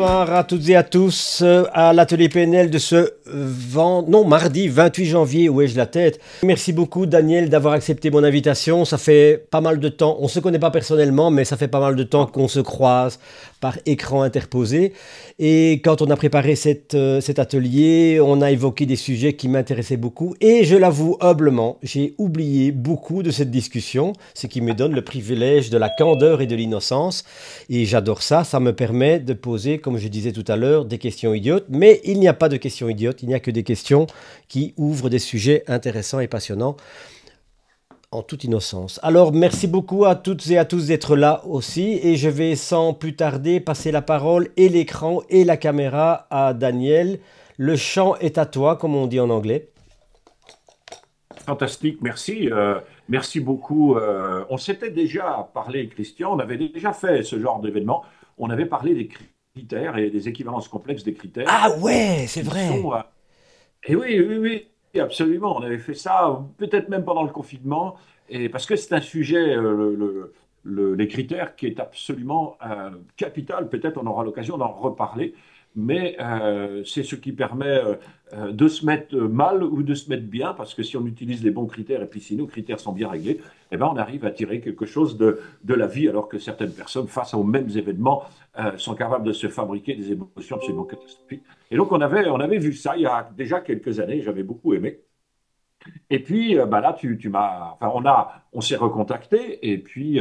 bonsoir à toutes et à tous à l'atelier PNL de ce mardi 28 janvier. Où ai-je la tête? Merci beaucoup Daniel d'avoir accepté mon invitation. Ça fait pas mal de temps, on ne se connaît pas personnellement, mais ça fait pas mal de temps qu'on se croise par écran interposé. Et quand on a préparé cet atelier, on a évoqué des sujets qui m'intéressaient beaucoup. Et je l'avoue humblement, j'ai oublié beaucoup de cette discussion, ce qui me donne le privilège de la candeur et de l'innocence. Et j'adore ça, ça me permet de poser, comme je disais tout à l'heure, des questions idiotes. Mais il n'y a pas de questions idiotes, il n'y a que des questions qui ouvrent des sujets intéressants et passionnants en toute innocence. Alors, merci beaucoup à toutes et à tous d'être là aussi. Et je vais sans plus tarder passer la parole et l'écran et la caméra à Daniel. Le champ est à toi, comme on dit en anglais. Fantastique, merci. Merci beaucoup. On s'était déjà parlé, Christian, on avait déjà fait ce genre d'événement. On avait parlé des critères et des équivalences complexes des critères Ah ouais, c'est qui vrai. sont... et oui, oui, oui, absolument. On avait fait ça peut-être même pendant le confinement, et parce que c'est un sujet, les critères, qui est absolument capital. Peut-être on aura l'occasion d'en reparler, mais c'est ce qui permet de se mettre mal ou de se mettre bien, parce que si on utilise les bons critères et puis si nos critères sont bien réglés, eh ben on arrive à tirer quelque chose de la vie, alors que certaines personnes, face aux mêmes événements, sont capables de se fabriquer des émotions absolument catastrophiques. Et donc, on avait vu ça il y a déjà quelques années, j'avais beaucoup aimé. Et puis, bah là, tu m'as, enfin, on s'est recontacté. Et puis,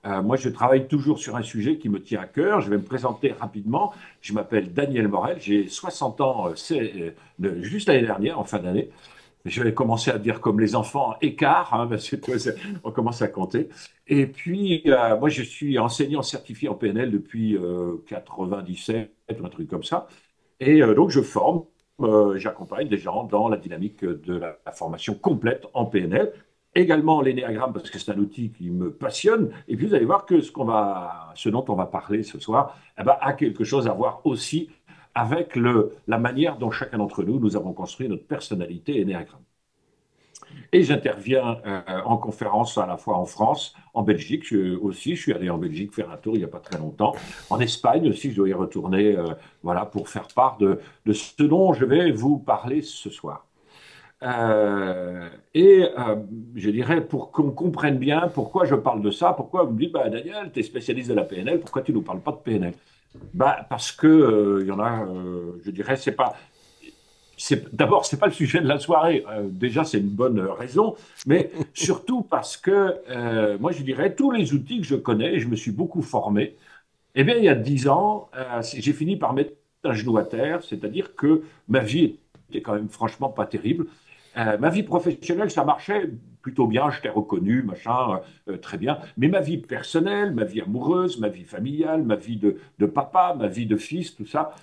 moi, je travaille toujours sur un sujet qui me tient à cœur. Je vais me présenter rapidement. Je m'appelle Daniel Morel. J'ai 60 ans, juste l'année dernière, en fin d'année. Je vais commencer à dire comme les enfants, écart, hein, parce que tu vois, on commence à compter. Et puis, moi, je suis enseignant certifié en PNL depuis 97, un truc comme ça. Et donc, je forme, j'accompagne des gens dans la dynamique de la formation complète en PNL. Également l'énéagramme, parce que c'est un outil qui me passionne. Et puis, vous allez voir que ce dont on va parler ce soir, eh ben, a quelque chose à voir aussi avec la manière dont chacun d'entre nous, nous avons construit notre personnalité énéagramme. Et j'interviens en conférence à la fois en France, en Belgique aussi. Je suis allé en Belgique faire un tour il n'y a pas très longtemps. En Espagne aussi, je dois y retourner voilà, pour faire part de ce dont je vais vous parler ce soir. Et je dirais, pour qu'on comprenne bien pourquoi je parle de ça, pourquoi vous me dites, bah, Daniel, tu es spécialiste de la PNL, pourquoi tu ne nous parles pas de PNL? Bah, parce que il y en a, je dirais, c'est pas, d'abord, c'est pas le sujet de la soirée. Déjà, c'est une bonne raison, mais surtout parce que moi, je dirais, tous les outils que je connais, et je me suis beaucoup formé. Eh bien, il y a 10 ans, j'ai fini par mettre un genou à terre, c'est-à-dire que ma vie était quand même franchement pas terrible. Ma vie professionnelle, ça marchait plutôt bien, j'étais reconnu, machin, très bien. Mais ma vie personnelle, ma vie amoureuse, ma vie familiale, ma vie de papa, ma vie de fils, tout ça,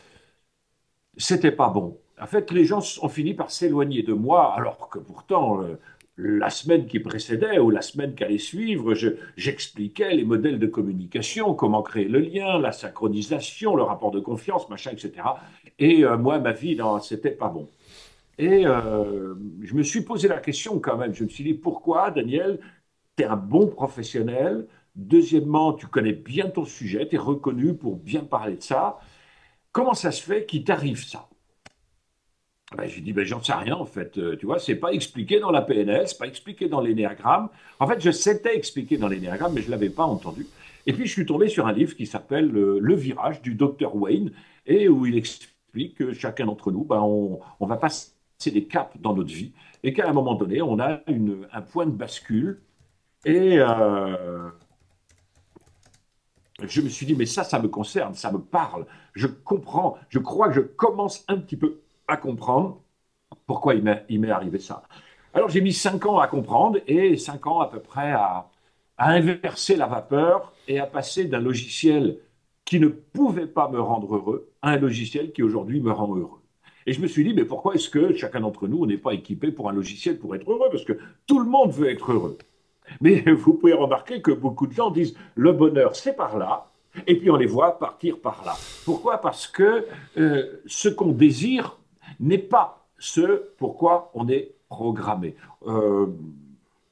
c'était pas bon. En fait, les gens ont fini par s'éloigner de moi, alors que pourtant, la semaine qui précédait ou la semaine qui allait suivre, j'expliquais les modèles de communication, comment créer le lien, la synchronisation, le rapport de confiance, machin, etc. Et moi, ma vie, non, c'était pas bon. Et je me suis posé la question quand même. Je me suis dit, pourquoi, Daniel, tu es un bon professionnel. Deuxièmement, tu connais bien ton sujet, tu es reconnu pour bien parler de ça. Comment ça se fait qu'il t'arrive ça? Ben, j'ai dit, ben, j'en sais rien en fait. Tu vois, c'est pas expliqué dans la PNL, c'est pas expliqué dans l'énéagramme. En fait, je s'était expliqué dans l'énéagramme, mais je l'avais pas entendu. Et puis, je suis tombé sur un livre qui s'appelle Le Virage du docteur Wayne, et où il explique que chacun d'entre nous, ben, on va passer des caps dans notre vie, et qu'à un moment donné, on a un point de bascule. Et je me suis dit, mais ça me concerne, ça me parle. Je comprends, je crois que je commence un petit peu à comprendre pourquoi il m'est arrivé ça. Alors j'ai mis 5 ans à comprendre et 5 ans à peu près à inverser la vapeur et à passer d'un logiciel qui ne pouvait pas me rendre heureux à un logiciel qui aujourd'hui me rend heureux. Et je me suis dit, mais pourquoi est-ce que chacun d'entre nous n'est pas équipé pour un logiciel pour être heureux? Parce que tout le monde veut être heureux. Mais vous pouvez remarquer que beaucoup de gens disent, le bonheur, c'est par là, et puis on les voit partir par là. Pourquoi? Parce que ce qu'on désire n'est pas ce pourquoi on est programmé. Euh,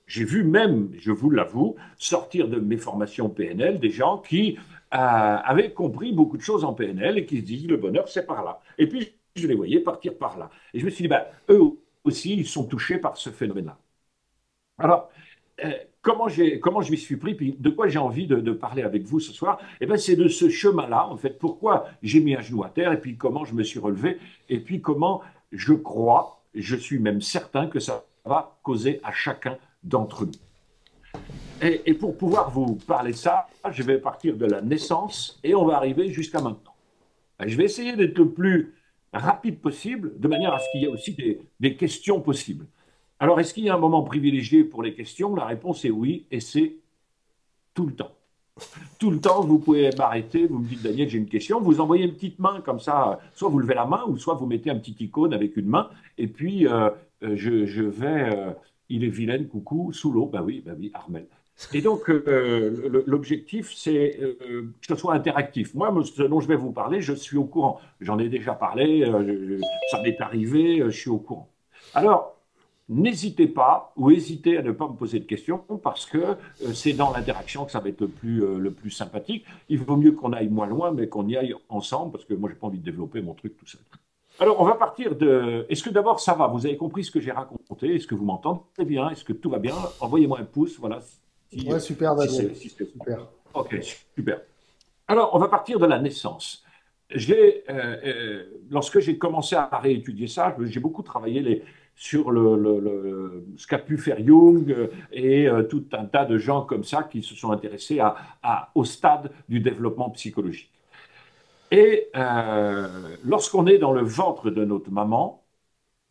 j'ai vu même, je vous l'avoue, sortir de mes formations PNL des gens qui avaient compris beaucoup de choses en PNL et qui se disent le bonheur, c'est par là. Et puis, je les voyais partir par là. Et je me suis dit, ben, eux aussi, ils sont touchés par ce phénomène-là. Alors, comment je m'y suis pris, puis de quoi j'ai envie de parler avec vous ce soir? Eh ben, c'est de ce chemin-là, en fait, pourquoi j'ai mis un genou à terre, et puis comment je me suis relevé, et puis comment je crois, je suis même certain que ça va causer à chacun d'entre nous. Et pour pouvoir vous parler de ça, je vais partir de la naissance et on va arriver jusqu'à maintenant. Je vais essayer d'être le plus rapide possible, de manière à ce qu'il y ait aussi des questions possibles. Alors, est-ce qu'il y a un moment privilégié pour les questions? La réponse est oui, et c'est tout le temps. Tout le temps, vous pouvez m'arrêter, vous me dites, Daniel, j'ai une question, vous envoyez une petite main comme ça, soit vous levez la main, ou soit vous mettez un petit icône avec une main, et puis je vais, il est vilaine, coucou, sous l'eau, bah oui, Armel. Et donc, l'objectif, c'est que ce soit interactif. Moi, ce dont je vais vous parler, je suis au courant. J'en ai déjà parlé, ça m'est arrivé, je suis au courant. Alors, n'hésitez pas ou hésitez à ne pas me poser de questions parce que c'est dans l'interaction que ça va être le plus sympathique. Il vaut mieux qu'on aille moins loin, mais qu'on y aille ensemble parce que moi, j'ai pas envie de développer mon truc tout seul. Alors, on va partir de. Est-ce que d'abord ça va? Vous avez compris ce que j'ai raconté? Est-ce que vous m'entendez bien? Est-ce que tout va bien? Envoyez-moi un pouce, voilà, si, Ouais, super, Daniel. c'est bon. Super. Ok, super. Alors, on va partir de la naissance. Lorsque j'ai commencé à réétudier ça, j'ai beaucoup travaillé sur ce qu'a pu faire Jung et tout un tas de gens comme ça qui se sont intéressés au stade du développement psychologique. Et lorsqu'on est dans le ventre de notre maman,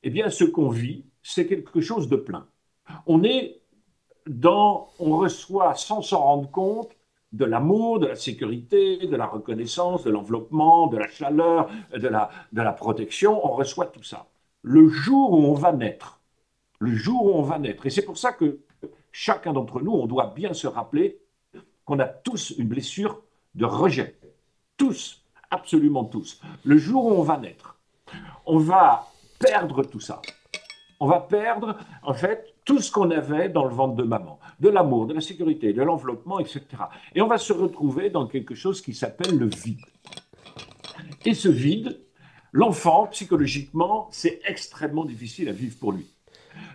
eh bien, ce qu'on vit, c'est quelque chose de plein. On est on reçoit sans s'en rendre compte de l'amour, de la sécurité, de la reconnaissance, de l'enveloppement, de la chaleur, de la protection. On reçoit tout ça. Le jour où on va naître, le jour où on va naître, et c'est pour ça que chacun d'entre nous, on doit bien se rappeler qu'on a tous une blessure de rejet. Tous, absolument tous. Le jour où on va naître, on va perdre tout ça. On va perdre, en fait, tout ce qu'on avait dans le ventre de maman, de l'amour, de la sécurité, de l'enveloppement, etc. Et on va se retrouver dans quelque chose qui s'appelle le vide. Et ce vide, l'enfant, psychologiquement, c'est extrêmement difficile à vivre pour lui.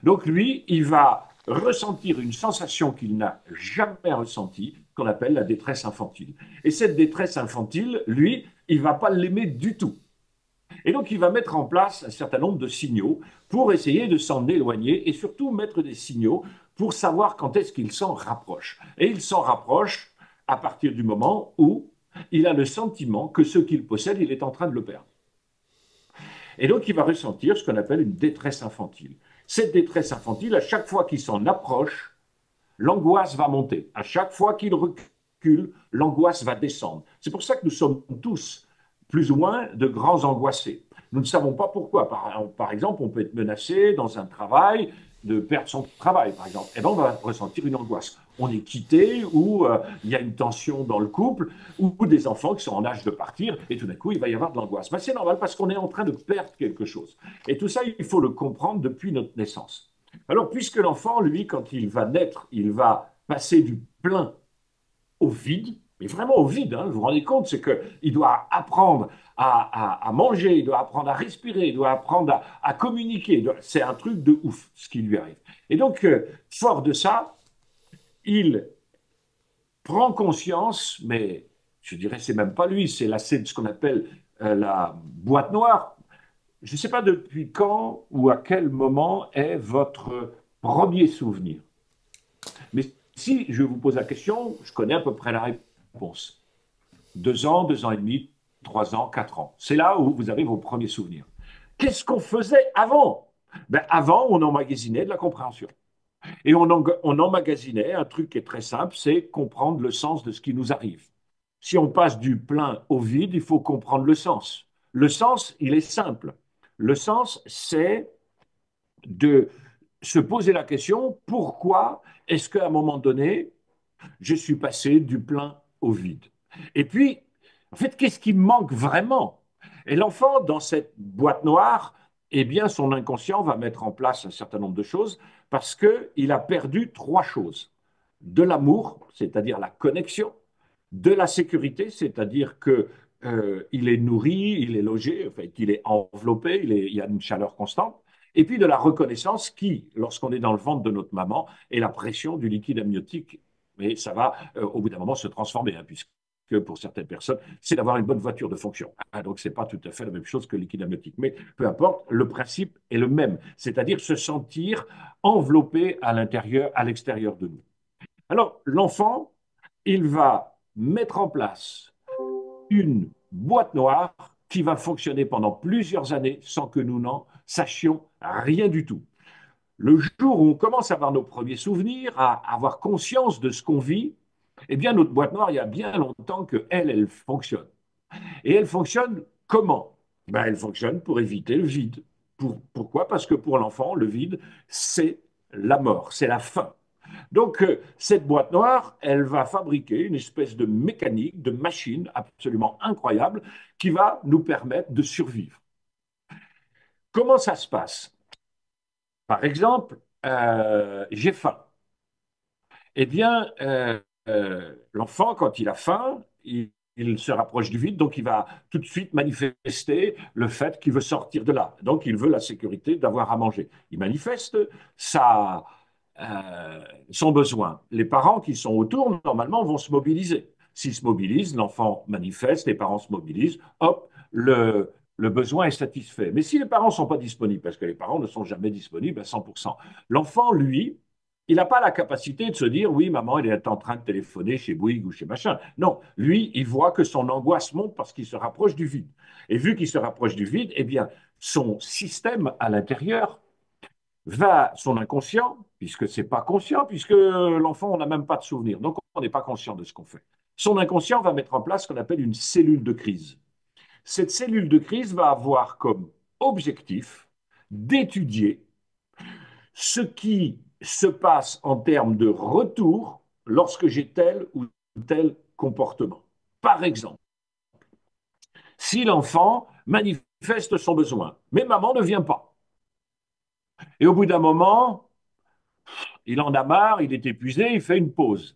Donc lui, il va ressentir une sensation qu'il n'a jamais ressentie, qu'on appelle la détresse infantile. Et cette détresse infantile, lui, il ne va pas l'aimer du tout. Et donc, il va mettre en place un certain nombre de signaux pour essayer de s'en éloigner et surtout mettre des signaux pour savoir quand est-ce qu'il s'en rapproche. Et il s'en rapproche à partir du moment où il a le sentiment que ce qu'il possède, il est en train de le perdre. Et donc, il va ressentir ce qu'on appelle une détresse infantile. Cette détresse infantile, à chaque fois qu'il s'en approche, l'angoisse va monter. À chaque fois qu'il recule, l'angoisse va descendre. C'est pour ça que nous sommes tous plus ou moins de grands angoissés. Nous ne savons pas pourquoi. Par exemple, on peut être menacé dans un travail de perdre son travail, par exemple. Eh bien, on va ressentir une angoisse. On est quitté ou il y a une tension dans le couple ou des enfants qui sont en âge de partir et tout d'un coup, il va y avoir de l'angoisse. Ben, c'est normal parce qu'on est en train de perdre quelque chose. Et tout ça, il faut le comprendre depuis notre naissance. Alors, puisque l'enfant, lui, quand il va naître, il va passer du plein au vide, mais vraiment au vide, hein, vous vous rendez compte, c'est qu'il doit apprendre à manger, il doit apprendre à respirer, il doit apprendre à communiquer. C'est un truc de ouf, ce qui lui arrive. Et donc, fort de ça, il prend conscience, mais je dirais c'est même pas lui, c'est ce qu'on appelle la boîte noire. Je ne sais pas depuis quand ou à quel moment est votre premier souvenir. Mais si je vous pose la question, je connais à peu près la réponse. 2 ans, 2 ans et demi, 3 ans, 4 ans. C'est là où vous avez vos premiers souvenirs. Qu'est-ce qu'on faisait avant? Ben, avant, on emmagasinait de la compréhension. Et on emmagasinait un truc qui est très simple, c'est comprendre le sens de ce qui nous arrive. Si on passe du plein au vide, il faut comprendre le sens. Le sens, il est simple. Le sens, c'est de se poser la question, pourquoi est-ce qu'à un moment donné, je suis passé du plein au vide? Et puis, en fait, qu'est-ce qui me manque vraiment? Et l'enfant, dans cette boîte noire, eh bien, son inconscient va mettre en place un certain nombre de choses parce qu'il a perdu 3 choses. De l'amour, c'est-à-dire la connexion, de la sécurité, c'est-à-dire que il est nourri, il est logé, en fait, il est enveloppé, il y a une chaleur constante, et puis de la reconnaissance qui, lorsqu'on est dans le ventre de notre maman, est la pression du liquide amniotique. Mais ça va, au bout d'un moment, se transformer, hein, puisque pour certaines personnes, c'est d'avoir une bonne voiture de fonction. Ah, donc, ce n'est pas tout à fait la même chose que le liquide amniotique. Mais peu importe, le principe est le même, c'est-à-dire se sentir enveloppé à l'intérieur, à l'extérieur de nous. Alors, l'enfant, il va mettre en place une boîte noire qui va fonctionner pendant plusieurs années sans que nous n'en sachions rien du tout. Le jour où on commence à avoir nos premiers souvenirs, à avoir conscience de ce qu'on vit, eh bien, notre boîte noire, il y a bien longtemps qu'elle, elle fonctionne. Et elle fonctionne comment? Ben, elle fonctionne pour éviter le vide. Pourquoi? Parce que pour l'enfant, le vide, c'est la mort, c'est la fin. Donc, cette boîte noire, elle va fabriquer une espèce de mécanique, de machine absolument incroyable qui va nous permettre de survivre. Comment ça se passe? Par exemple, j'ai faim. Eh bien, l'enfant, quand il a faim, il se rapproche du vide, donc il va tout de suite manifester le fait qu'il veut sortir de là. Donc, il veut la sécurité d'avoir à manger. Il manifeste sa, son besoin. Les parents qui sont autour, normalement, vont se mobiliser. S'ils se mobilisent, l'enfant manifeste, les parents se mobilisent, hop, le besoin est satisfait. Mais si les parents ne sont pas disponibles, parce que les parents ne sont jamais disponibles à 100%, l'enfant, lui, il n'a pas la capacité de se dire, oui, maman, elle est en train de téléphoner chez Bouygues ou chez machin. Non, lui, il voit que son angoisse monte parce qu'il se rapproche du vide. Et vu qu'il se rapproche du vide, eh bien, son système à l'intérieur va, son inconscient, puisque c'est pas conscient, puisque l'enfant, on n'a même pas de souvenir, donc on n'est pas conscient de ce qu'on fait. Son inconscient va mettre en place ce qu'on appelle une cellule de crise. Cette cellule de crise va avoir comme objectif d'étudier ce qui se passe en termes de retour lorsque j'ai tel ou tel comportement. Par exemple, si l'enfant manifeste son besoin, mais maman ne vient pas, et au bout d'un moment, il en a marre, il est épuisé, il fait une pause.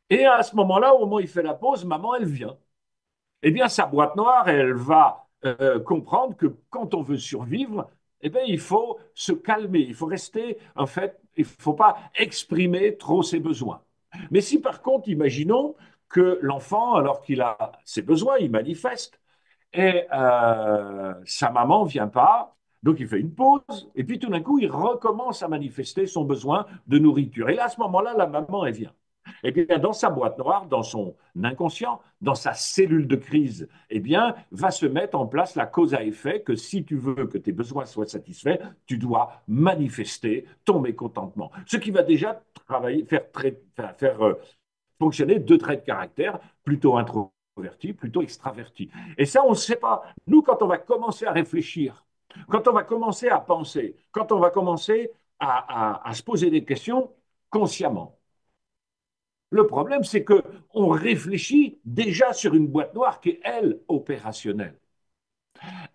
Et à ce moment-là, au moment où il fait la pause, maman, elle vient. Eh bien, sa boîte noire, elle va comprendre que quand on veut survivre, eh bien, il faut se calmer, il faut rester, en fait, il ne faut pas exprimer trop ses besoins. Mais si par contre, imaginons que l'enfant, alors qu'il a ses besoins, il manifeste, et sa maman ne vient pas, donc il fait une pause, et puis tout d'un coup, il recommence à manifester son besoin de nourriture. Et là, à ce moment-là, la maman, elle vient. Eh bien, dans sa boîte noire, dans son inconscient, dans sa cellule de crise, eh bien, va se mettre en place la cause à effet que si tu veux que tes besoins soient satisfaits, tu dois manifester ton mécontentement. Ce qui va déjà travailler, faire fonctionner deux traits de caractère, plutôt introverti, plutôt extraverti. Et ça, on ne sait pas. Nous, quand on va commencer à réfléchir, quand on va commencer à penser, quand on va commencer à se poser des questions consciemment, le problème, c'est qu'on réfléchit déjà sur une boîte noire qui est, elle, opérationnelle.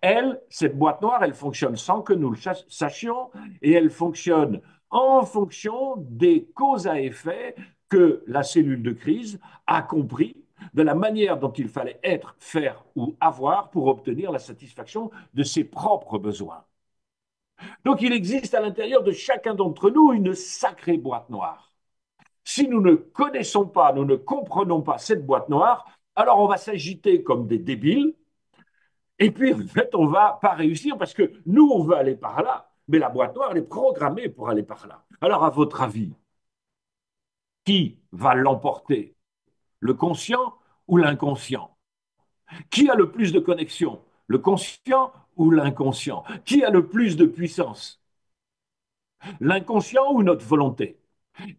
Elle, cette boîte noire, elle fonctionne sans que nous le sachions et elle fonctionne en fonction des causes à effet que la cellule de crise a compris de la manière dont il fallait être, faire ou avoir pour obtenir la satisfaction de ses propres besoins. Donc il existe à l'intérieur de chacun d'entre nous une sacrée boîte noire. Si nous ne connaissons pas, nous ne comprenons pas cette boîte noire, alors on va s'agiter comme des débiles, et puis en fait on va pas réussir parce que nous on veut aller par là, mais la boîte noire elle est programmée pour aller par là. Alors à votre avis, qui va l'emporter? Le conscient ou l'inconscient? Qui a le plus de connexion? Le conscient ou l'inconscient? Qui a le plus de puissance? L'inconscient ou notre volonté?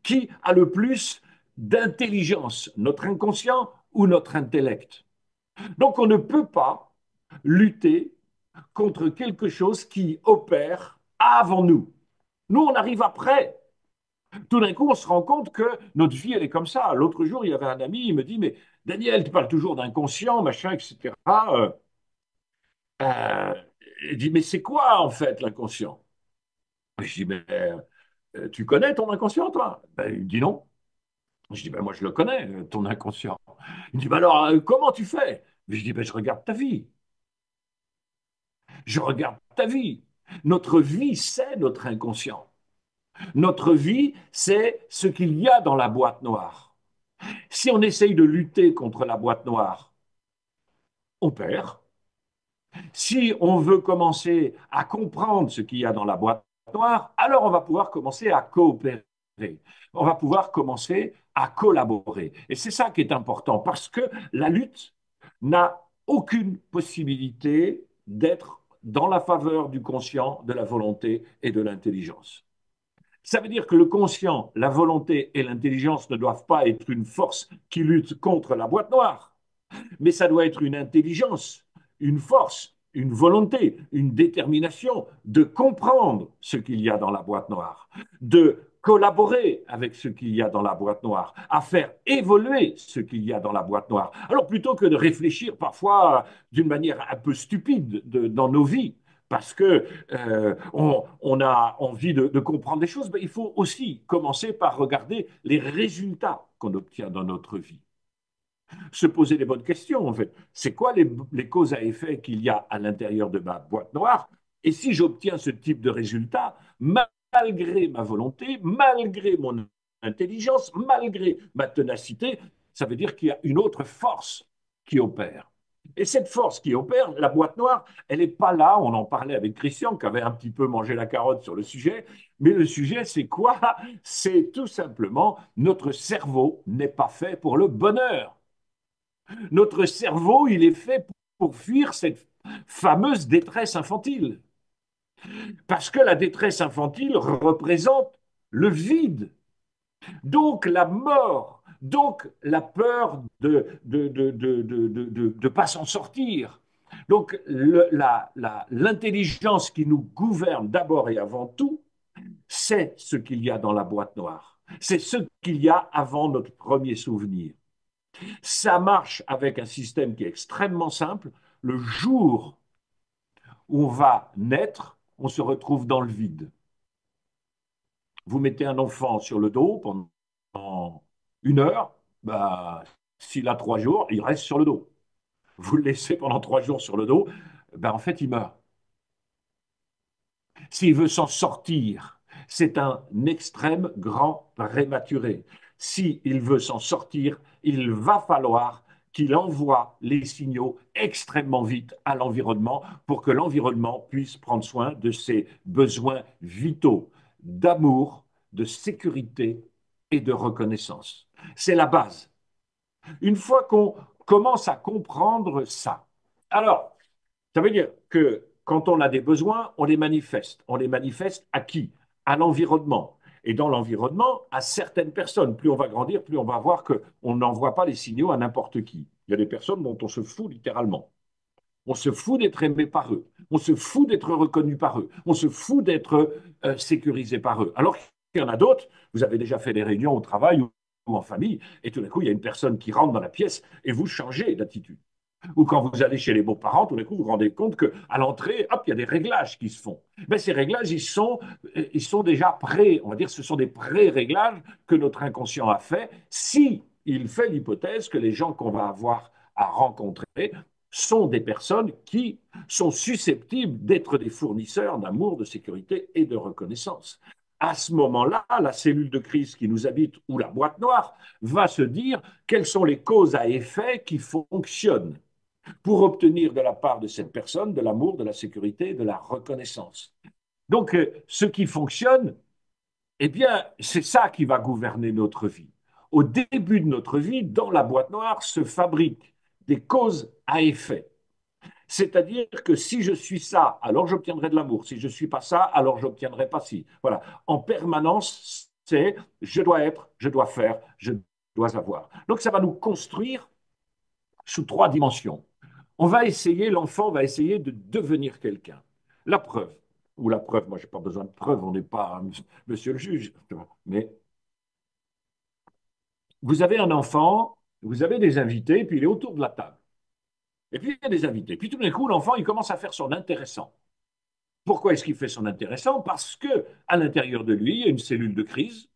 Qui a le plus d'intelligence, notre inconscient ou notre intellect? Donc on ne peut pas lutter contre quelque chose qui opère avant nous. Nous, on arrive après. Tout d'un coup, on se rend compte que notre vie, elle est comme ça. L'autre jour, il y avait un ami, il me dit, mais Daniel, tu parles toujours d'inconscient, machin, etc. Euh, il dit, mais c'est quoi en fait l'inconscient? Je dis, mais tu connais ton inconscient, toi? Ben, il me dit non. Je dis, ben moi je le connais, ton inconscient. Il me dit, ben alors, comment tu fais? Je dis, ben je regarde ta vie. Je regarde ta vie. Notre vie, c'est notre inconscient. Notre vie, c'est ce qu'il y a dans la boîte noire. Si on essaye de lutter contre la boîte noire, on perd. Si on veut commencer à comprendre ce qu'il y a dans la boîte noire, alors on va pouvoir commencer à coopérer. On va pouvoir commencer à collaborer. Et c'est ça qui est important, parce que la lutte n'a aucune possibilité d'être dans la faveur du conscient, de la volonté et de l'intelligence. Ça veut dire que le conscient, la volonté et l'intelligence ne doivent pas être une force qui lutte contre la boîte noire, mais ça doit être une intelligence, une force, une volonté, une détermination de comprendre ce qu'il y a dans la boîte noire, de collaborer avec ce qu'il y a dans la boîte noire, à faire évoluer ce qu'il y a dans la boîte noire. Alors plutôt que de réfléchir parfois d'une manière un peu stupide dans nos vies, parce que on a envie de comprendre des choses, mais il faut aussi commencer par regarder les résultats qu'on obtient dans notre vie, se poser les bonnes questions, en fait. C'est quoi les causes à effet qu'il y a à l'intérieur de ma boîte noire? Et si j'obtiens ce type de résultat, malgré ma volonté, malgré mon intelligence, malgré ma ténacité, ça veut dire qu'il y a une autre force qui opère. Et cette force qui opère, la boîte noire, elle n'est pas là. On en parlait avec Christian, qui avait un petit peu mangé la carotte sur le sujet. Mais le sujet, c'est quoi? C'est tout simplement notre cerveau n'est pas fait pour le bonheur. Notre cerveau, il est fait pour fuir cette fameuse détresse infantile. Parce que la détresse infantile représente le vide, donc la mort, donc la peur de pas s'en sortir. Donc l'intelligence qui nous gouverne d'abord et avant tout, c'est ce qu'il y a dans la boîte noire. C'est ce qu'il y a avant notre premier souvenir. Ça marche avec un système qui est extrêmement simple. Le jour où on va naître, on se retrouve dans le vide. Vous mettez un enfant sur le dos pendant 1 heure, bah, s'il a 3 jours, il reste sur le dos. Vous le laissez pendant 3 jours sur le dos, bah, en fait, il meurt. S'il veut s'en sortir, c'est un extrême grand prématuré. S'il veut s'en sortir, il va falloir qu'il envoie les signaux extrêmement vite à l'environnement pour que l'environnement puisse prendre soin de ses besoins vitaux d'amour, de sécurité et de reconnaissance. C'est la base. Une fois qu'on commence à comprendre ça, alors ça veut dire que quand on a des besoins, on les manifeste. On les manifeste à qui? À l'environnement. Et dans l'environnement, à certaines personnes. Plus on va grandir, plus on va voir qu'on n'envoie pas les signaux à n'importe qui. Il y a des personnes dont on se fout littéralement. On se fout d'être aimé par eux. On se fout d'être reconnu par eux. On se fout d'être sécurisé par eux. Alors qu'il y en a d'autres, vous avez déjà fait des réunions au travail ou en famille, et tout d'un coup, il y a une personne qui rentre dans la pièce et vous changez d'attitude. Ou quand vous allez chez les beaux-parents, tout d'un coup, vous vous rendez compte qu'à l'entrée, hop, il y a des réglages qui se font. Mais ces réglages, ils sont déjà prêts. On va dire, ce sont des pré-réglages que notre inconscient a fait si il fait l'hypothèse que les gens qu'on va avoir à rencontrer sont des personnes qui sont susceptibles d'être des fournisseurs d'amour, de sécurité et de reconnaissance. À ce moment-là, la cellule de crise qui nous habite ou la boîte noire va se dire quelles sont les causes à effet qui fonctionnent pour obtenir de la part de cette personne de l'amour, de la sécurité, de la reconnaissance. Donc, ce qui fonctionne, eh bien, c'est ça qui va gouverner notre vie. Au début de notre vie, dans la boîte noire, se fabriquent des causes à effet. C'est-à-dire que si je suis ça, alors j'obtiendrai de l'amour. Si je ne suis pas ça, alors j'obtiendrai pas ci. Voilà. En permanence, c'est je dois être, je dois faire, je dois avoir. Donc ça va nous construire sous 3 dimensions. L'enfant va essayer de devenir quelqu'un. La preuve, ou la preuve, moi je n'ai pas besoin de preuve, on n'est pas monsieur le juge, mais vous avez un enfant, vous avez des invités, puis il est autour de la table. Et puis il y a des invités. Puis tout d'un coup, l'enfant, il commence à faire son intéressant. Pourquoi est-ce qu'il fait son intéressant? Parce que à l'intérieur de lui, il y a une cellule de crise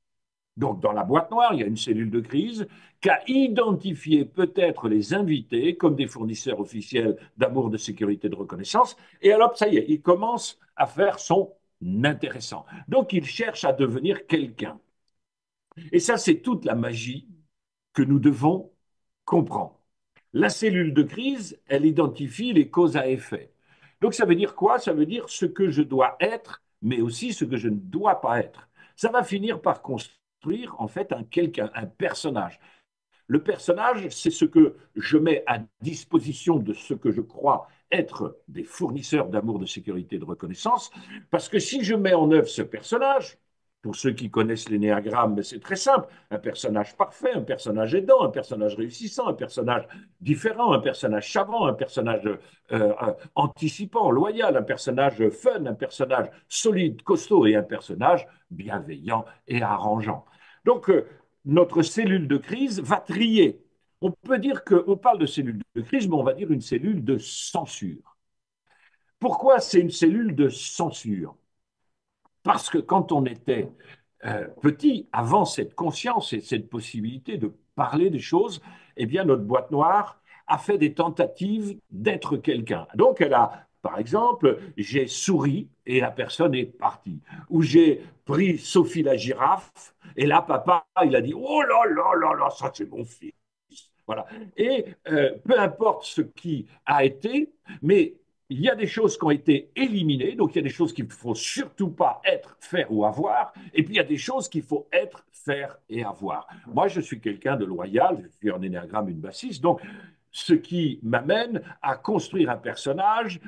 Donc, dans la boîte noire, il y a une cellule de crise qui a identifié peut-être les invités comme des fournisseurs officiels d'amour, de sécurité, de reconnaissance. Et alors, ça y est, il commence à faire son intéressant. Donc, il cherche à devenir quelqu'un. Et ça, c'est toute la magie que nous devons comprendre. La cellule de crise, elle identifie les causes à effet. Donc ça veut dire quoi? Ça veut dire ce que je dois être, mais aussi ce que je ne dois pas être. Ça va finir par construire en fait un quelqu'un, un personnage. Le personnage, c'est ce que je mets à disposition de ce que je crois être des fournisseurs d'amour, de sécurité, de reconnaissance. Parce que si je mets en œuvre ce personnage, pour ceux qui connaissent l'énéagramme, c'est très simple. Un personnage parfait, un personnage aidant, un personnage réussissant, un personnage différent, un personnage savant, un personnage anticipant, loyal, un personnage fun, un personnage solide, costaud et un personnage bienveillant et arrangeant. Donc, notre cellule de crise va trier. On peut dire qu'on parle de cellule de crise, mais on va dire une cellule de censure. Pourquoi c'est une cellule de censure? Parce que quand on était petit, avant cette conscience et cette possibilité de parler des choses, eh bien, notre boîte noire a fait des tentatives d'être quelqu'un. Donc, elle a, par exemple, j'ai souri et la personne est partie. Ou j'ai pris Sophie la girafe et là, papa, il a dit, oh là là là là, ça c'est mon fils. Voilà. Et peu importe ce qui a été, mais il y a des choses qui ont été éliminées, donc il y a des choses qu'il ne faut surtout pas être, faire ou avoir, et puis il y a des choses qu'il faut être, faire et avoir. Moi, je suis quelqu'un de loyal, je suis en énéagramme une bassiste, donc ce qui m'amène à construire un personnage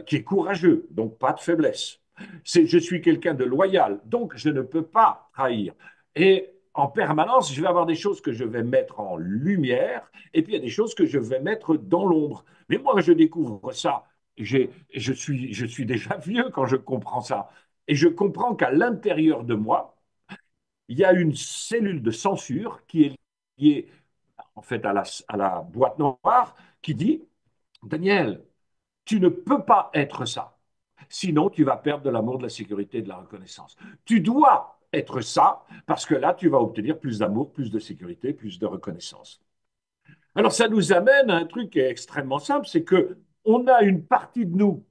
qui est courageux, donc pas de faiblesse. Je suis quelqu'un de loyal, donc je ne peux pas trahir. Et en permanence, je vais avoir des choses que je vais mettre en lumière, et puis il y a des choses que je vais mettre dans l'ombre. Mais moi, je découvre ça. Je suis déjà vieux quand je comprends ça. Et je comprends qu'à l'intérieur de moi, il y a une cellule de censure qui est liée en fait à la boîte noire qui dit, Daniel, tu ne peux pas être ça. Sinon, tu vas perdre de l'amour, de la sécurité et de la reconnaissance. Tu dois être ça parce que là, tu vas obtenir plus d'amour, plus de sécurité, plus de reconnaissance. Alors, ça nous amène à un truc qui est extrêmement simple, c'est que on a une partie de nous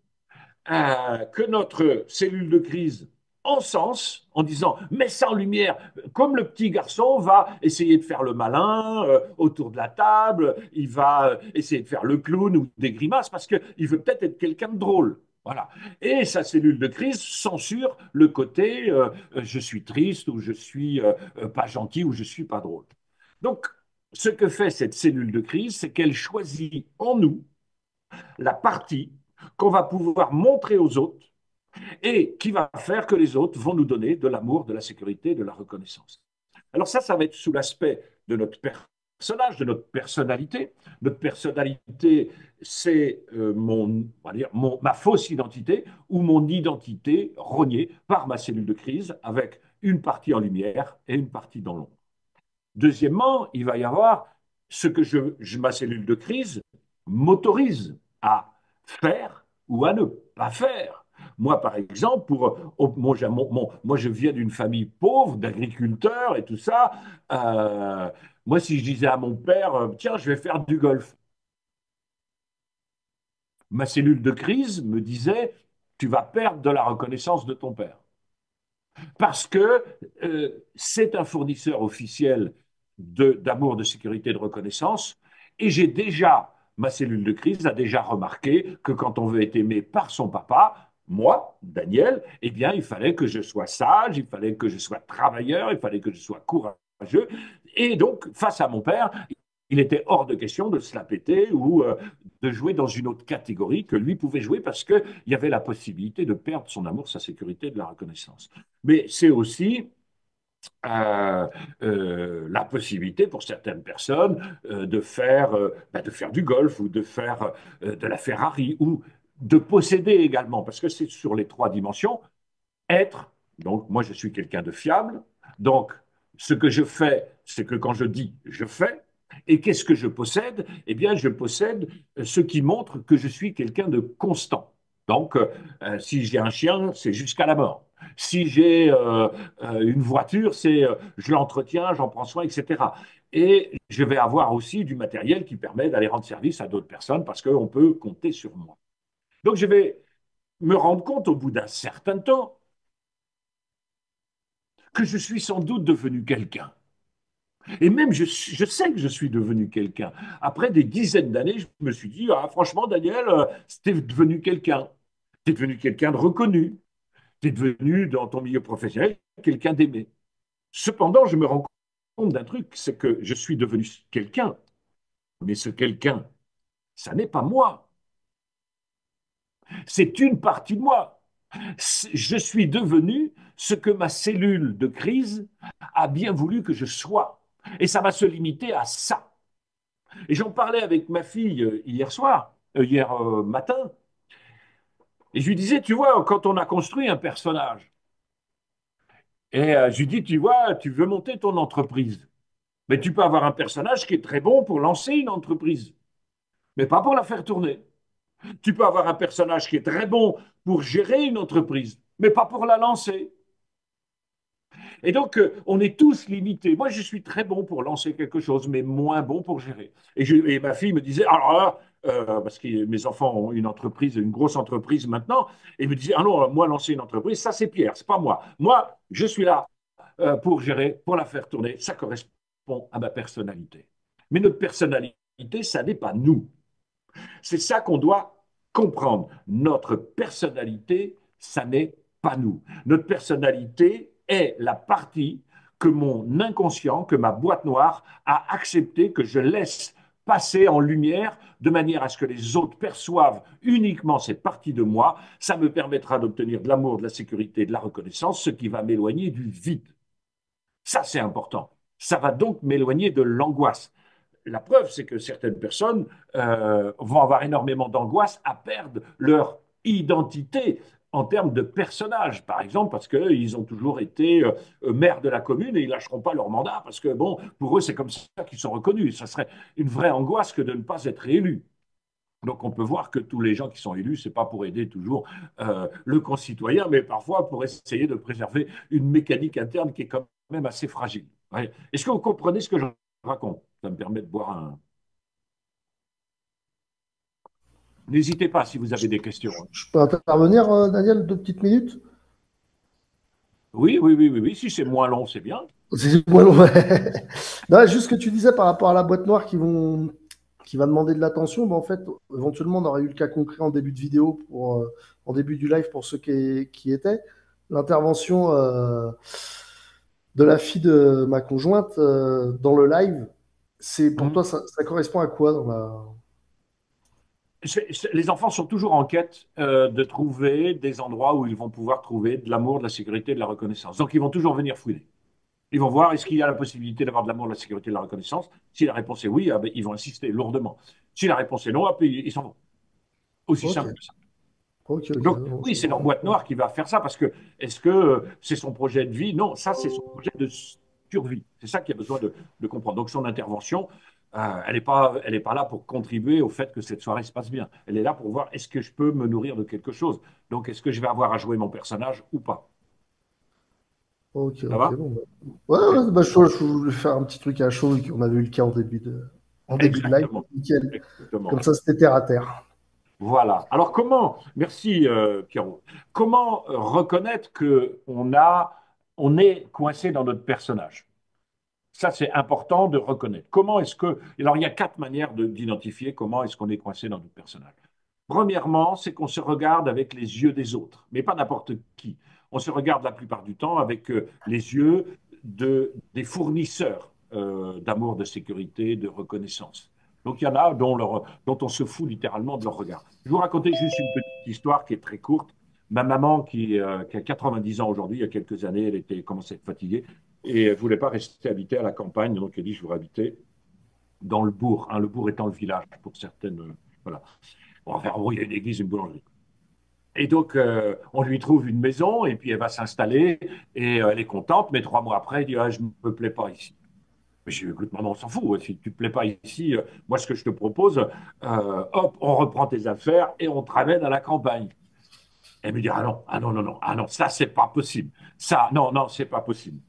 que notre cellule de crise encense en disant mets ça en lumière, comme le petit garçon va essayer de faire le malin autour de la table, il va essayer de faire le clown ou des grimaces parce qu'il veut peut-être être quelqu'un de drôle. Voilà. Et sa cellule de crise censure le côté je suis triste ou je suis pas gentil ou je suis pas drôle. Donc, ce que fait cette cellule de crise, c'est qu'elle choisit en nous la partie qu'on va pouvoir montrer aux autres et qui va faire que les autres vont nous donner de l'amour, de la sécurité, de la reconnaissance. Alors ça va être sous l'aspect de notre personnage, de notre personnalité. Notre personnalité, c'est on va dire, ma fausse identité ou mon identité rognée par ma cellule de crise avec une partie en lumière et une partie dans l'ombre. Deuxièmement, il va y avoir ce que ma cellule de crise m'autorise à faire ou à ne pas faire. Moi, par exemple, moi, je viens d'une famille pauvre, d'agriculteurs et tout ça. Moi, si je disais à mon père, tiens, je vais faire du golf, ma cellule de crise me disait, tu vas perdre de la reconnaissance de ton père. Parce que c'est un fournisseur officiel d'amour, de sécurité, de reconnaissance, et ma cellule de crise a déjà remarqué que quand on veut être aimé par son papa, moi, Daniel, eh bien, il fallait que je sois sage, il fallait que je sois travailleur, il fallait que je sois courageux. Et donc, face à mon père, il était hors de question de se la péter ou de jouer dans une autre catégorie que lui pouvait jouer parce qu'il y avait la possibilité de perdre son amour, sa sécurité, de la reconnaissance. Mais c'est aussi la possibilité pour certaines personnes de faire du golf ou de faire de la Ferrari ou de posséder également, parce que c'est sur les trois dimensions, être, donc moi je suis quelqu'un de fiable, donc ce que je fais, c'est que quand je dis, je fais, et qu'est-ce que je possède? Eh bien, je possède ce qui montre que je suis quelqu'un de constant. Donc, si j'ai un chien, c'est jusqu'à la mort. Si j'ai une voiture, c'est je l'entretiens, j'en prends soin, etc. Et je vais avoir aussi du matériel qui permet d'aller rendre service à d'autres personnes parce qu'on peut compter sur moi. Donc je vais me rendre compte au bout d'un certain temps que je suis sans doute devenu quelqu'un. Et même, je sais que je suis devenu quelqu'un. Après des dizaines d'années, je me suis dit, ah, franchement, Daniel, t'es devenu quelqu'un. T'es devenu quelqu'un de reconnu. T'es devenu, dans ton milieu professionnel, quelqu'un d'aimé. Cependant, je me rends compte d'un truc, c'est que je suis devenu quelqu'un. Mais ce quelqu'un, ça n'est pas moi. C'est une partie de moi. Je suis devenu ce que ma cellule de crise a bien voulu que je sois. Et ça va se limiter à ça. Et j'en parlais avec ma fille hier soir, hier matin, et je lui disais, tu vois, quand on a construit un personnage, et je lui dis, tu vois, tu veux monter ton entreprise, mais tu peux avoir un personnage qui est très bon pour lancer une entreprise, mais pas pour la faire tourner. Tu peux avoir un personnage qui est très bon pour gérer une entreprise, mais pas pour la lancer. Et donc, on est tous limités. Moi, je suis très bon pour lancer quelque chose, mais moins bon pour gérer. Et ma fille me disait, alors là, parce que mes enfants ont une entreprise, une grosse entreprise maintenant, et ils me disaient, ah non, moi, lancer une entreprise, ça, c'est Pierre, c'est pas moi. Moi, je suis là pour gérer, pour la faire tourner. Ça correspond à ma personnalité. Mais notre personnalité, ça n'est pas nous. C'est ça qu'on doit comprendre. Notre personnalité, ça n'est pas nous. Notre personnalité est la partie que mon inconscient, que ma boîte noire a accepté que je laisse passer en lumière de manière à ce que les autres perçoivent uniquement cette partie de moi. Ça me permettra d'obtenir de l'amour, de la sécurité, de la reconnaissance, ce qui va m'éloigner du vide. Ça, c'est important. Ça va donc m'éloigner de l'angoisse. La preuve, c'est que certaines personnes vont avoir énormément d'angoisse à perdre leur identité en termes de personnage, par exemple, parce qu'ils ont toujours été maire de la commune et ils ne lâcheront pas leur mandat, parce que, bon, pour eux, c'est comme ça qu'ils sont reconnus. Ça serait une vraie angoisse que de ne pas être élu. Donc, on peut voir que tous les gens qui sont élus, ce n'est pas pour aider toujours le concitoyen, mais parfois pour essayer de préserver une mécanique interne qui est quand même assez fragile. Ouais. Est-ce que vous comprenez ce que je raconte? Ça me permet de boire un. N'hésitez pas si vous avez des questions. Je peux intervenir, Daniel, 2 petites minutes? Oui, oui, oui, oui, oui. Si c'est moins long, c'est bien. C'est moins long, ouais. Non, juste ce que tu disais par rapport à la boîte noire qui va demander de l'attention. En fait, éventuellement, on aurait eu le cas concret en début de vidéo, en début du live pour ceux qui étaient. L'intervention de la fille de ma conjointe dans le live, pour Hum. toi, ça correspond à quoi dans la. Les enfants sont toujours en quête de trouver des endroits où ils vont pouvoir trouver de l'amour, de la sécurité, de la reconnaissance. Donc, ils vont toujours venir fouiller. Ils vont voir est-ce qu'il y a la possibilité d'avoir de l'amour, de la sécurité, de la reconnaissance. Si la réponse est oui, ah ben, ils vont insister lourdement. Si la réponse est non, hop, ils s'en vont. Aussi Ok, simple que ça. ok, ok. Donc, oui, c'est leur boîte noire qui va faire ça parce que est-ce que c'est son projet de vie? Non, ça, c'est son projet de survie. C'est ça qu'il a besoin de comprendre. Donc, son intervention, elle est pas là pour contribuer au fait que cette soirée se passe bien. Elle est là pour voir est-ce que je peux me nourrir de quelque chose. Donc, est-ce que je vais avoir à jouer mon personnage ou pas? Ok, Ça ok. va? Bon, bah. Ouais, OK. ouais, bah, je voulais faire un petit truc à chaud, et on avait eu le cas en début de live. Exactement. Nickel. Comme Exactement. ça, c'était terre à terre. Voilà. Alors comment, merci Pierrot, comment reconnaître que on est coincé dans notre personnage? Ça, c'est important de reconnaître. Comment est-ce que... Alors, il y a quatre manières d'identifier comment est-ce qu'on est coincé dans notre personnage. Premièrement, c'est qu'on se regarde avec les yeux des autres, mais pas n'importe qui. On se regarde la plupart du temps avec les yeux des fournisseurs d'amour, de sécurité, de reconnaissance. Donc, il y en a dont on se fout littéralement de leur regard. Je vais vous raconter juste une petite histoire qui est très courte. Ma maman, qui a 90 ans aujourd'hui, il y a quelques années, elle était commençait à être fatiguée et elle ne voulait pas rester habitée à la campagne. Donc, elle dit, je voudrais habiter dans le bourg, hein, le bourg étant le village pour certaines. Voilà. Bon, enfin, en gros, il y a une église, une boulangerie. Et donc, on lui trouve une maison, et puis elle va s'installer, et elle est contente, mais 3 mois après, elle dit, ah, je ne me plais pas ici. Mais je dis, écoute, maman, on s'en fout, si tu ne te plais pas ici, moi, ce que je te propose, hop, on reprend tes affaires et on te ramène à la campagne. Elle me dit, ah non, ah non, non, non, ah non, ça, c'est pas possible. Ça, non, non, c'est pas possible.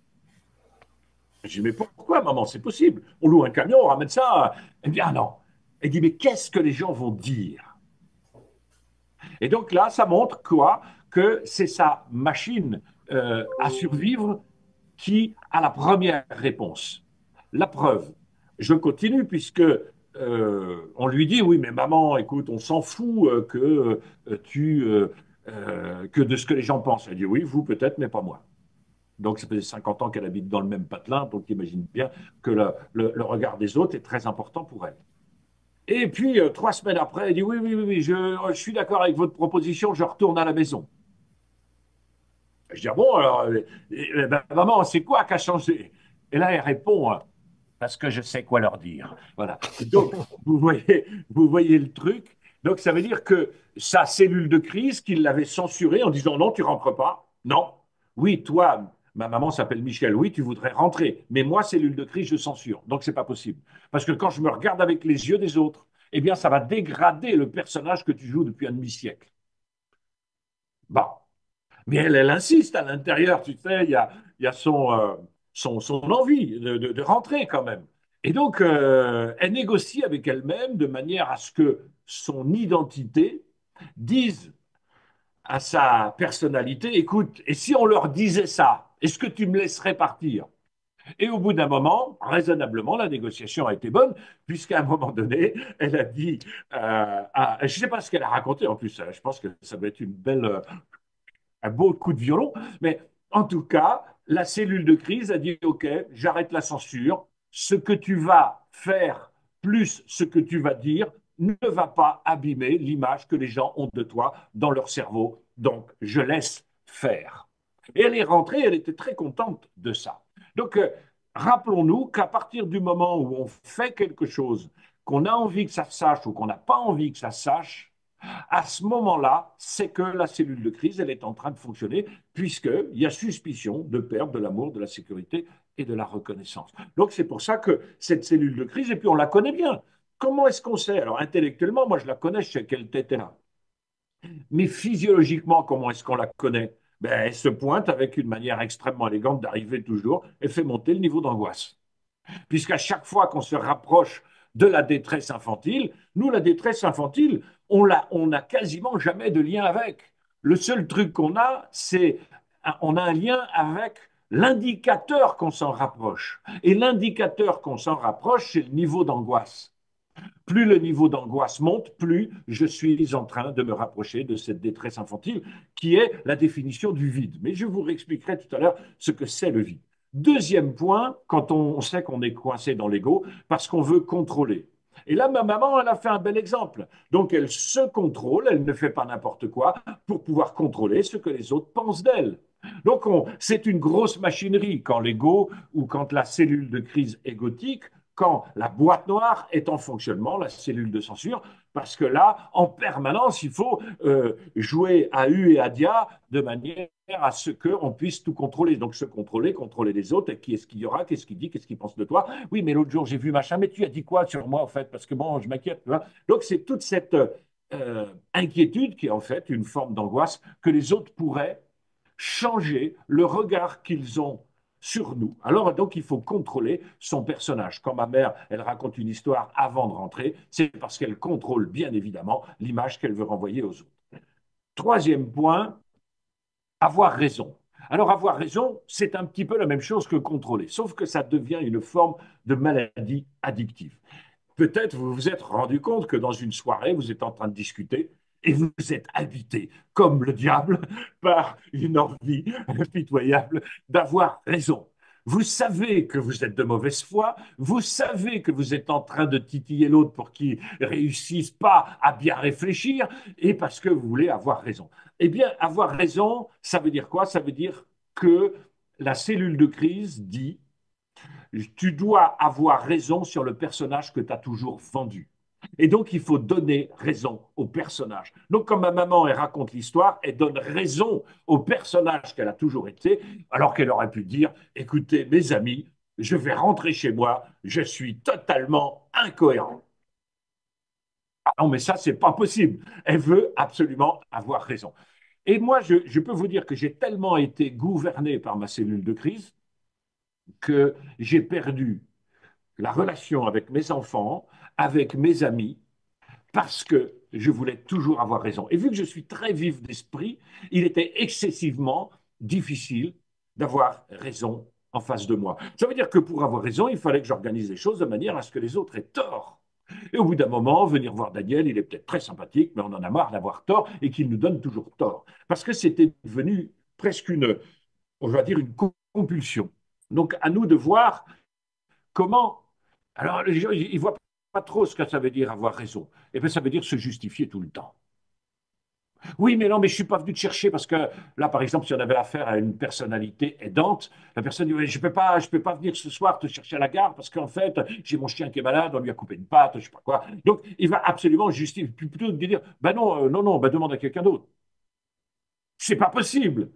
Je dis, mais pourquoi, maman, c'est possible? On loue un camion, on ramène ça. Elle me dit, ah non. Elle dit, mais qu'est-ce que les gens vont dire? Et donc là, ça montre quoi? Que c'est sa machine à survivre qui a la première réponse. La preuve, je continue puisque on lui dit, oui, mais maman, écoute, on s'en fout que de ce que les gens pensent. Elle dit, oui, vous peut-être, mais pas moi. Donc, ça fait 50 ans qu'elle habite dans le même patelin, donc imagine bien que le regard des autres est très important pour elle. Et puis, 3 semaines après, elle dit, oui, oui, oui, oui, je suis d'accord avec votre proposition, je retourne à la maison. Je dis, ah bon, alors, ben, maman, c'est quoi qui a changé? Et là, elle répond, parce que je sais quoi leur dire. Voilà. Donc, vous voyez le truc. Donc, ça veut dire que sa cellule de crise, qu'il l'avait censurée en disant non, tu rentres pas. Non. Oui, toi, ma maman s'appelle Michel. Oui, tu voudrais rentrer. Mais moi, cellule de crise, je censure. Donc, c'est pas possible. Parce que quand je me regarde avec les yeux des autres, eh bien, ça va dégrader le personnage que tu joues depuis un demi-siècle. Bon. Mais elle insiste à l'intérieur, tu sais, il y a son envie de rentrer quand même. Et donc, elle négocie avec elle-même de manière à ce que son identité dise à sa personnalité, écoute, et si on leur disait ça, est-ce que tu me laisserais partir? Et au bout d'un moment, raisonnablement, la négociation a été bonne, puisqu'à un moment donné, elle a dit, je ne sais pas ce qu'elle a raconté en plus, je pense que ça doit être une belle, un beau coup de violon, mais en tout cas, la cellule de crise a dit, OK, j'arrête la censure, ce que tu vas faire plus ce que tu vas dire ne va pas abîmer l'image que les gens ont de toi dans leur cerveau, donc je laisse faire. Et elle est rentrée, elle était très contente de ça. Donc, rappelons-nous qu'à partir du moment où on fait quelque chose, qu'on a envie que ça se sache ou qu'on n'a pas envie que ça se sache, à ce moment-là, c'est que la cellule de crise, elle est en train de fonctionner, puisqu'il y a suspicion de perte de l'amour, de la sécurité et de la reconnaissance. Donc c'est pour ça que cette cellule de crise, et puis on la connaît bien. Comment est-ce qu'on sait? Alors intellectuellement, moi je la connais, je sais qu'elle était là. Mais physiologiquement, comment est-ce qu'on la connaît? Ben, elle se pointe avec une manière extrêmement élégante d'arriver toujours et fait monter le niveau d'angoisse. Puisqu'à chaque fois qu'on se rapproche de la détresse infantile, nous, la détresse infantile, on n'a quasiment jamais de lien avec. Le seul truc qu'on a, c'est on a un lien avec l'indicateur qu'on s'en rapproche. Et l'indicateur qu'on s'en rapproche, c'est le niveau d'angoisse. Plus le niveau d'angoisse monte, plus je suis en train de me rapprocher de cette détresse infantile, qui est la définition du vide. Mais je vous réexpliquerai tout à l'heure ce que c'est le vide. Deuxième point, quand on sait qu'on est coincé dans l'ego, parce qu'on veut contrôler. Et là, ma maman, elle a fait un bel exemple. Donc, elle se contrôle, elle ne fait pas n'importe quoi pour pouvoir contrôler ce que les autres pensent d'elle. Donc, c'est une grosse machinerie quand l'ego ou quand la cellule de crise égotique, quand la boîte noire est en fonctionnement, la cellule de censure, parce que là, en permanence, il faut jouer à U et à Dia de manière à ce qu'on puisse tout contrôler. Donc, se contrôler, contrôler les autres, et qui est-ce qu'il y aura, qu'est-ce qu'il dit, qu'est-ce qu'il pense de toi. Oui, mais l'autre jour, j'ai vu machin, mais tu as dit quoi sur moi, en fait, parce que bon, je m'inquiète. Donc, c'est toute cette inquiétude qui est en fait une forme d'angoisse que les autres pourraient changer le regard qu'ils ont sur nous. Alors donc il faut contrôler son personnage. Quand ma mère, elle raconte une histoire avant de rentrer, c'est parce qu'elle contrôle bien évidemment l'image qu'elle veut renvoyer aux autres. Troisième point, avoir raison. Alors avoir raison, c'est un petit peu la même chose que contrôler, sauf que ça devient une forme de maladie addictive. Peut-être vous vous êtes rendu compte que dans une soirée, vous êtes en train de discuter et vous êtes habité, comme le diable, par une envie impitoyable d'avoir raison. Vous savez que vous êtes de mauvaise foi, vous savez que vous êtes en train de titiller l'autre pour qu'il ne réussisse pas à bien réfléchir, et parce que vous voulez avoir raison. Eh bien, avoir raison, ça veut dire quoi? Ça veut dire que la cellule de crise dit tu dois avoir raison sur le personnage que tu as toujours vendu. Et donc, il faut donner raison au personnage. Donc, comme ma maman, elle raconte l'histoire, elle donne raison au personnage qu'elle a toujours été, alors qu'elle aurait pu dire, écoutez, mes amis, je vais rentrer chez moi, je suis totalement incohérent. Ah non, mais ça, c'est pas possible. Elle veut absolument avoir raison. Et moi, je peux vous dire que j'ai tellement été gouverné par ma cellule de crise que j'ai perdu la relation avec mes enfants, avec mes amis, parce que je voulais toujours avoir raison. Et vu que je suis très vif d'esprit, il était excessivement difficile d'avoir raison en face de moi. Ça veut dire que pour avoir raison, il fallait que j'organise les choses de manière à ce que les autres aient tort. Et au bout d'un moment, venir voir Daniel, il est peut-être très sympathique, mais on en a marre d'avoir tort et qu'il nous donne toujours tort. Parce que c'était devenu presque on va dire, une compulsion. Donc, à nous de voir comment. Alors, les gens, ils ne voient pas trop ce que ça veut dire avoir raison. Eh bien, ça veut dire se justifier tout le temps. Oui, mais non, mais je ne suis pas venu te chercher parce que là, par exemple, si on avait affaire à une personnalité aidante, la personne dit, ouais, je peux pas venir ce soir te chercher à la gare parce qu'en fait, j'ai mon chien qui est malade, on lui a coupé une patte, je ne sais pas quoi. Donc, il va absolument justifier, plutôt que de dire, ben non, non, non, ben demande à quelqu'un d'autre. C'est pas possible.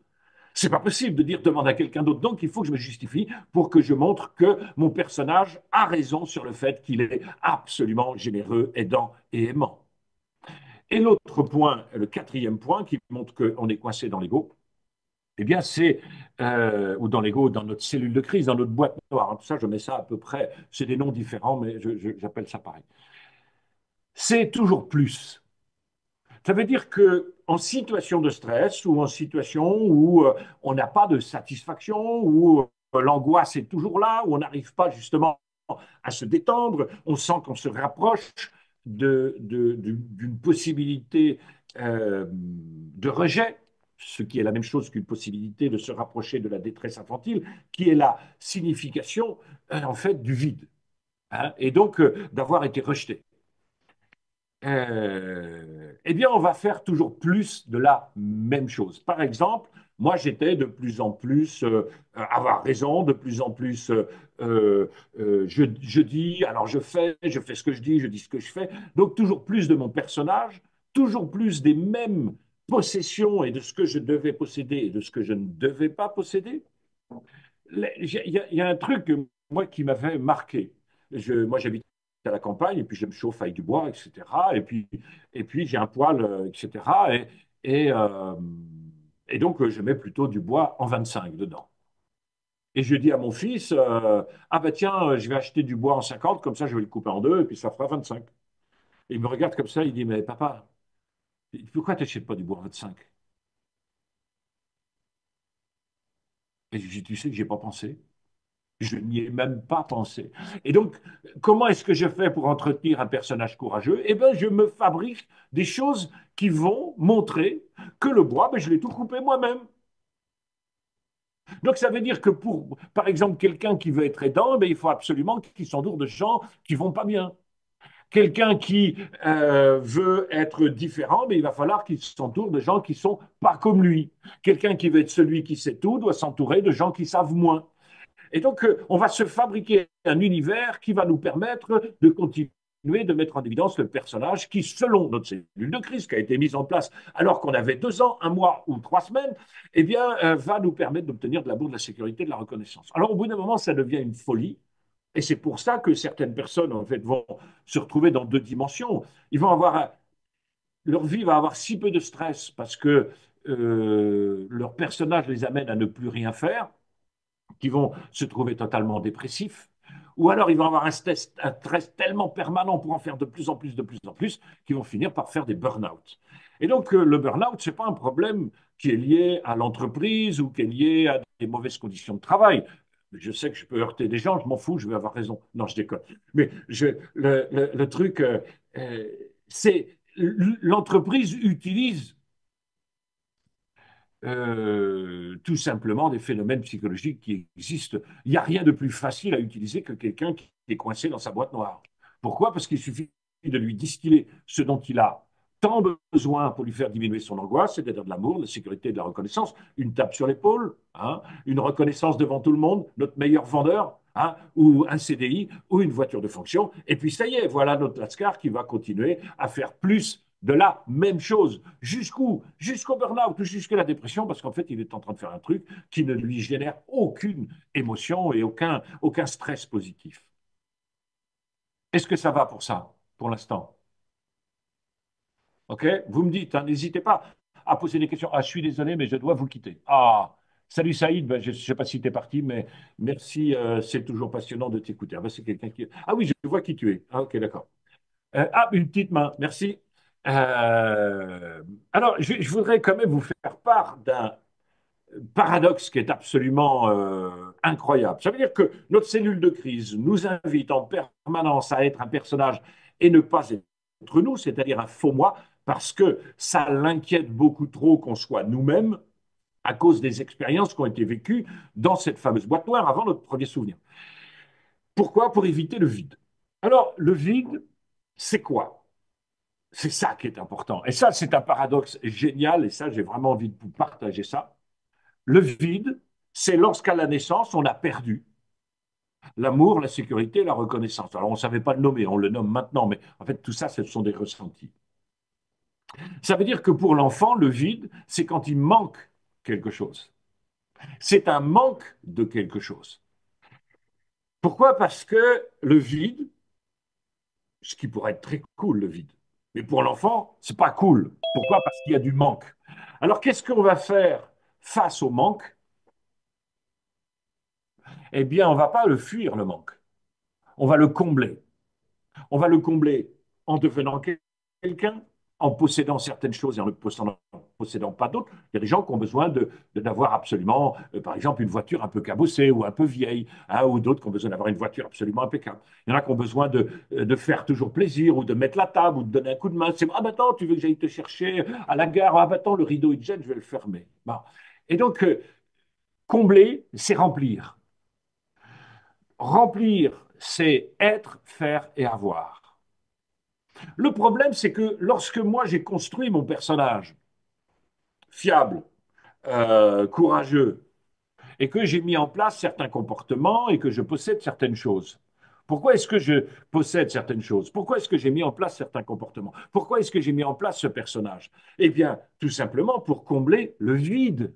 C'est pas possible de dire demande à quelqu'un d'autre. Donc, il faut que je me justifie pour que je montre que mon personnage a raison sur le fait qu'il est absolument généreux, aidant et aimant. Et l'autre point, le quatrième point qui montre qu'on est coincé dans l'ego, eh bien, c'est, ou dans l'ego, dans notre cellule de crise, dans notre boîte noire. Tout ça, je mets ça à peu près, c'est des noms différents, mais j'appelle ça pareil. C'est toujours plus. Ça veut dire que en situation de stress ou en situation où on n'a pas de satisfaction, où l'angoisse est toujours là, où on n'arrive pas justement à se détendre, on sent qu'on se rapproche d'une possibilité de rejet, ce qui est la même chose qu'une possibilité de se rapprocher de la détresse infantile, qui est la signification en fait du vide, hein, et donc d'avoir été rejeté. Eh bien, on va faire toujours plus de la même chose. Par exemple, moi, j'étais de plus en plus avoir raison, de plus en plus je dis, alors je fais ce que je dis ce que je fais. Donc, toujours plus de mon personnage, toujours plus des mêmes possessions et de ce que je devais posséder et de ce que je ne devais pas posséder. Il y a un truc, moi, qui m'avait marqué. Moi, j'habite à la campagne, et puis je me chauffe avec du bois, etc. Et puis j'ai un poêle, etc. Et, euh, et donc, je mets plutôt du bois en 25 dedans. Et je dis à mon fils, ah ben tiens, je vais acheter du bois en 50, comme ça je vais le couper en deux, et puis ça fera 25. Et il me regarde comme ça, il dit, mais papa, pourquoi tu n'achètes pas du bois en 25? Et je dis, tu sais que j'ai pas pensé. Je n'y ai même pas pensé. Et donc, comment est-ce que je fais pour entretenir un personnage courageux? Eh bien, je me fabrique des choses qui vont montrer que le bois, ben, je l'ai tout coupé moi-même. Donc, ça veut dire que pour, par exemple, quelqu'un qui veut être aidant, ben, il faut absolument qu'il s'entoure de gens qui vont pas bien. Quelqu'un qui veut être différent, mais il va falloir qu'il s'entoure de gens qui sont pas comme lui. Quelqu'un qui veut être celui qui sait tout doit s'entourer de gens qui savent moins. Et donc, on va se fabriquer un univers qui va nous permettre de continuer de mettre en évidence le personnage qui, selon notre cellule de crise qui a été mise en place alors qu'on avait 2 ans, un mois ou 3 semaines, eh bien, va nous permettre d'obtenir de l'amour, de la sécurité, de la reconnaissance. Alors, au bout d'un moment, ça devient une folie. Et c'est pour ça que certaines personnes, en fait, vont se retrouver dans 2 dimensions. Ils vont avoir, leur vie va avoir si peu de stress parce que leur personnage les amène à ne plus rien faire, qui vont se trouver totalement dépressifs, ou alors ils vont avoir un stress tellement permanent pour en faire de plus en plus, de plus en plus, qu'ils vont finir par faire des burn-out. Et donc, le burn-out, ce n'est pas un problème qui est lié à l'entreprise ou qui est lié à des mauvaises conditions de travail. Je sais que je peux heurter des gens, je m'en fous, je vais avoir raison. Non, je déconne. Mais le truc, euh, c'est l'entreprise utilise tout simplement des phénomènes psychologiques qui existent. Il n'y a rien de plus facile à utiliser que quelqu'un qui est coincé dans sa boîte noire. Pourquoi? Parce qu'il suffit de lui distiller ce dont il a tant besoin pour lui faire diminuer son angoisse, c'est-à-dire de l'amour, de la sécurité, de la reconnaissance, une tape sur l'épaule, hein, une reconnaissance devant tout le monde, notre meilleur vendeur, hein, ou un CDI, ou une voiture de fonction. Et puis ça y est, voilà notre Lascar qui va continuer à faire plus de la même chose. Jusqu'où? Jusqu'au burn-out, jusqu'à la dépression, parce qu'en fait, il est en train de faire un truc qui ne lui génère aucune émotion et aucun stress positif. Est-ce que ça va pour ça, pour l'instant? OK? Vous me dites, hein, n'hésitez pas à poser des questions. Ah, je suis désolé, mais je dois vous quitter. Ah, salut Saïd, ben, je ne sais pas si tu es parti, mais merci, c'est toujours passionnant de t'écouter. Ah, ben, c'est quelqu'un qui... Ah oui, je vois qui tu es. Ah, ok, d'accord. Une petite main, merci. Euh, alors, je voudrais quand même vous faire part d'un paradoxe qui est absolument incroyable. Ça veut dire que notre cellule de crise nous invite en permanence à être un personnage et ne pas être nous, c'est-à-dire un faux moi, parce que ça l'inquiète beaucoup trop qu'on soit nous-mêmes à cause des expériences qui ont été vécues dans cette fameuse boîte noire avant notre premier souvenir. Pourquoi? Pour éviter le vide. Alors, le vide, c'est quoi? C'est ça qui est important. Et ça, c'est un paradoxe génial, et ça, j'ai vraiment envie de vous partager ça. Le vide, c'est lorsqu'à la naissance, on a perdu l'amour, la sécurité, la reconnaissance. Alors, on ne savait pas le nommer, on le nomme maintenant, mais en fait, tout ça, ce sont des ressentis. Ça veut dire que pour l'enfant, le vide, c'est quand il manque quelque chose. C'est un manque de quelque chose. Pourquoi? Parce que le vide, ce qui pourrait être très cool, le vide, mais pour l'enfant, c'est pas cool. Pourquoi? Parce qu'il y a du manque. Alors, qu'est-ce qu'on va faire face au manque? Eh bien, on ne va pas le fuir, le manque. On va le combler. On va le combler en devenant quelqu'un, en possédant certaines choses et en ne possédant pas d'autres. Il y a des gens qui ont besoin d'avoir absolument, par exemple, une voiture un peu cabossée ou un peu vieille, hein, ou d'autres qui ont besoin d'avoir une voiture absolument impeccable. Il y en a qui ont besoin de faire toujours plaisir ou de mettre la table ou de donner un coup de main. C'est, ah, maintenant, tu veux que j'aille te chercher à la gare? Ah, maintenant, le rideau, il te gêne, je vais le fermer. Bon. Et donc, combler, c'est remplir. Remplir, c'est être, faire et avoir. Le problème, c'est que lorsque moi j'ai construit mon personnage fiable, courageux, et que j'ai mis en place certains comportements et que je possède certaines choses. Pourquoi est-ce que je possède certaines choses? Pourquoi est-ce que j'ai mis en place certains comportements? Pourquoi est-ce que j'ai mis en place ce personnage? Eh bien, tout simplement pour combler le vide.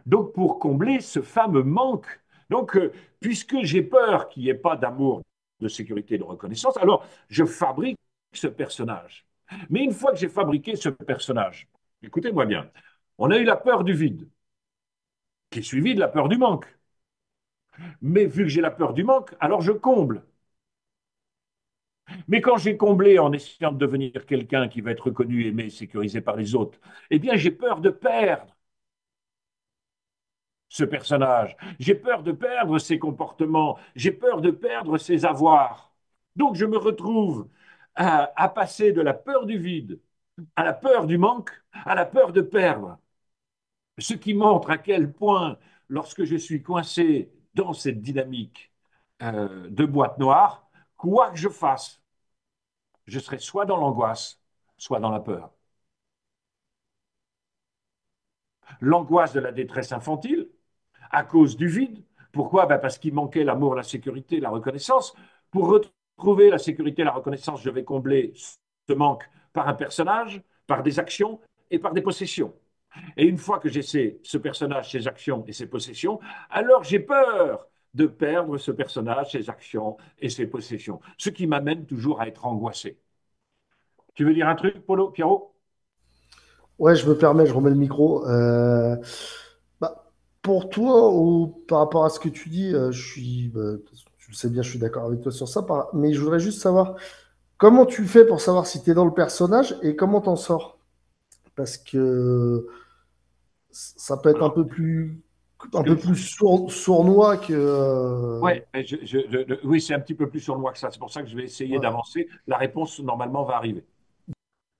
Donc, pour combler ce fameux manque. Donc, puisque j'ai peur qu'il n'y ait pas d'amour, de sécurité, de reconnaissance, alors je fabrique ce personnage. Mais une fois que j'ai fabriqué ce personnage, écoutez-moi bien, on a eu la peur du vide, qui est suivie de la peur du manque. Mais vu que j'ai la peur du manque, alors je comble. Mais quand j'ai comblé en essayant de devenir quelqu'un qui va être reconnu, aimé, sécurisé par les autres, eh bien j'ai peur de perdre ce personnage. J'ai peur de perdre ses comportements. J'ai peur de perdre ses avoirs. Donc je me retrouve à passer de la peur du vide à la peur du manque, à la peur de perdre. Ce qui montre à quel point, lorsque je suis coincé dans cette dynamique de boîte noire, quoi que je fasse, je serai soit dans l'angoisse, soit dans la peur. L'angoisse de la détresse infantile, à cause du vide. Pourquoi? Ben parce qu'il manquait l'amour, la sécurité, la reconnaissance. Pour retrouver la sécurité, la reconnaissance, je vais combler ce manque par un personnage, par des actions et par des possessions. Et une fois que j'ai ce personnage, ses actions et ses possessions, alors j'ai peur de perdre ce personnage, ses actions et ses possessions. Ce qui m'amène toujours à être angoissé. Tu veux dire un truc, Polo, Pierrot? Ouais, je me permets, je remets le micro. Bah, pour toi, ou par rapport à ce que tu dis, tu le sais bien, je suis d'accord avec toi sur ça, mais je voudrais juste savoir comment tu fais pour savoir si tu es dans le personnage et comment t'en sors. Parce que ça peut être Alors, un peu plus sournois que. ouais, oui, c'est un petit peu plus sur moi que ça. C'est pour ça que je vais essayer Ouais. d'avancer. La réponse, normalement, va arriver.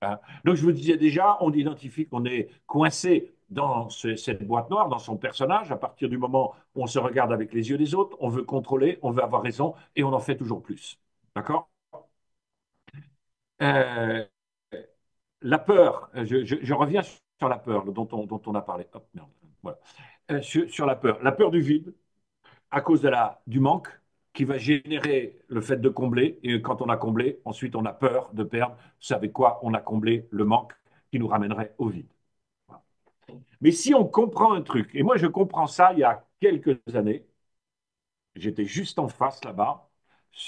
Hein. Donc, je vous disais déjà, on identifie qu'on est coincé dans cette boîte noire, dans son personnage, à partir du moment où on se regarde avec les yeux des autres, on veut contrôler, on veut avoir raison, et on en fait toujours plus. D'accord? Euh, la peur, je reviens sur la peur dont on a parlé. Hop, merde. Voilà. Sur la peur du vide, à cause du manque, qui va générer le fait de combler. Et quand on a comblé, ensuite on a peur de perdre. C'est avec quoi on a comblé le manque qui nous ramènerait au vide. Voilà. Mais si on comprend un truc, et moi je comprends ça il y a quelques années, j'étais juste en face là-bas,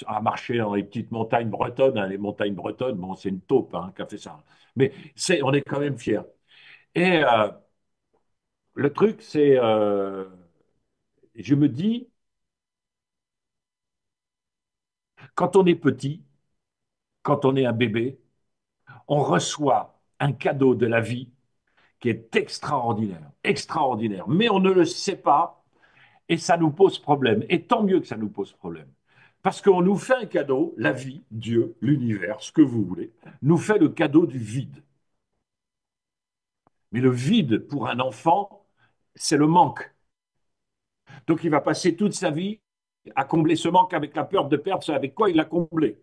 à marcher dans les petites montagnes bretonnes. Hein. Les montagnes bretonnes, bon, c'est une taupe hein, qui a fait ça. Mais on est quand même fiers. Et le truc, je me dis, quand on est petit, quand on est un bébé, on reçoit un cadeau de la vie qui est extraordinaire, extraordinaire. Mais on ne le sait pas et ça nous pose problème. Et tant mieux que ça nous pose problème. Parce qu'on nous fait un cadeau, la vie, Dieu, l'univers, ce que vous voulez, nous fait le cadeau du vide. Mais le vide, pour un enfant, c'est le manque. Donc il va passer toute sa vie à combler ce manque avec la peur de perdre ce avec quoi il l'a comblé.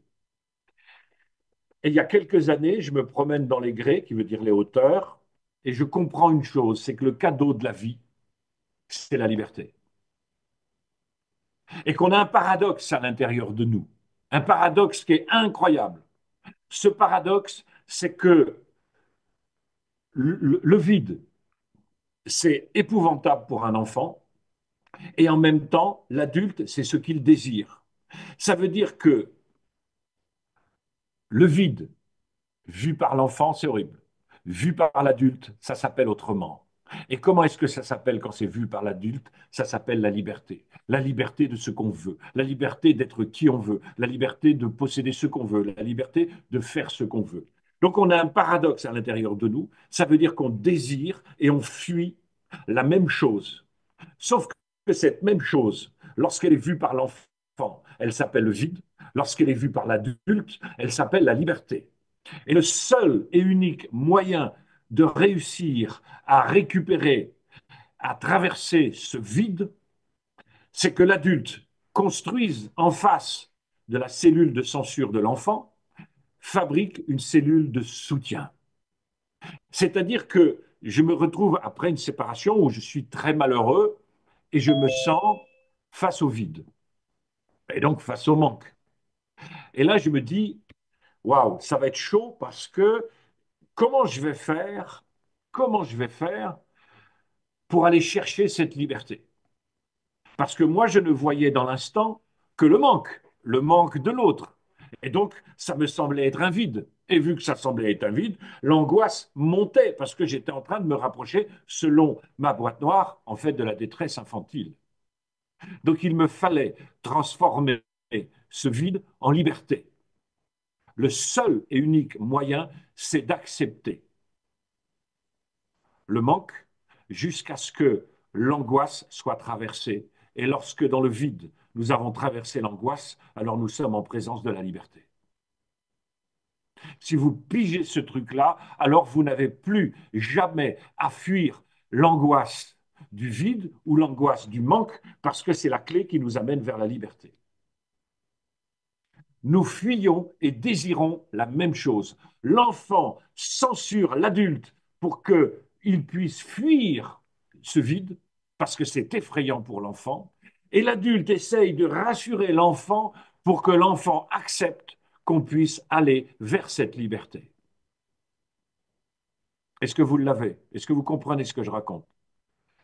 Et il y a quelques années, je me promène dans les grès, qui veut dire les hauteurs, et je comprends une chose, c'est que le cadeau de la vie, c'est la liberté. Et qu'on a un paradoxe à l'intérieur de nous. Un paradoxe qui est incroyable. Ce paradoxe, c'est que le vide, c'est épouvantable pour un enfant, et en même temps, l'adulte, c'est ce qu'il désire. Ça veut dire que le vide, vu par l'enfant, c'est horrible. Vu par l'adulte, ça s'appelle autrement. Et comment est-ce que ça s'appelle quand c'est vu par l'adulte? Ça s'appelle la liberté. La liberté de ce qu'on veut, la liberté d'être qui on veut, la liberté de posséder ce qu'on veut, la liberté de faire ce qu'on veut. Donc on a un paradoxe à l'intérieur de nous. Ça veut dire qu'on désire et on fuit la même chose. Sauf que cette même chose, lorsqu'elle est vue par l'enfant, elle s'appelle le vide. Lorsqu'elle est vue par l'adulte, elle s'appelle la liberté. Et le seul et unique moyen de réussir à récupérer, à traverser ce vide, c'est que l'adulte construise en face de la cellule de censure de l'enfant, fabrique une cellule de soutien. C'est-à-dire que je me retrouve après une séparation où je suis très malheureux et je me sens face au vide, et donc face au manque. Et là, je me dis, waouh, ça va être chaud parce que comment je vais faire, comment je vais faire pour aller chercher cette liberté? Parce que moi, je ne voyais dans l'instant que le manque de l'autre. Et donc, ça me semblait être un vide. Et vu que ça semblait être un vide, l'angoisse montait parce que j'étais en train de me rapprocher, selon ma boîte noire, en fait, de la détresse infantile. Donc, il me fallait transformer ce vide en liberté. Le seul et unique moyen, c'est d'accepter le manque jusqu'à ce que l'angoisse soit traversée. Et lorsque dans le vide, nous avons traversé l'angoisse, alors nous sommes en présence de la liberté. Si vous pigez ce truc-là, alors vous n'avez plus jamais à fuir l'angoisse du vide ou l'angoisse du manque, parce que c'est la clé qui nous amène vers la liberté. Nous fuyons et désirons la même chose. L'enfant censure l'adulte pour qu'il puisse fuir ce vide, parce que c'est effrayant pour l'enfant, et l'adulte essaye de rassurer l'enfant pour que l'enfant accepte qu'on puisse aller vers cette liberté. Est-ce que vous l'avez? Est-ce que vous comprenez ce que je raconte?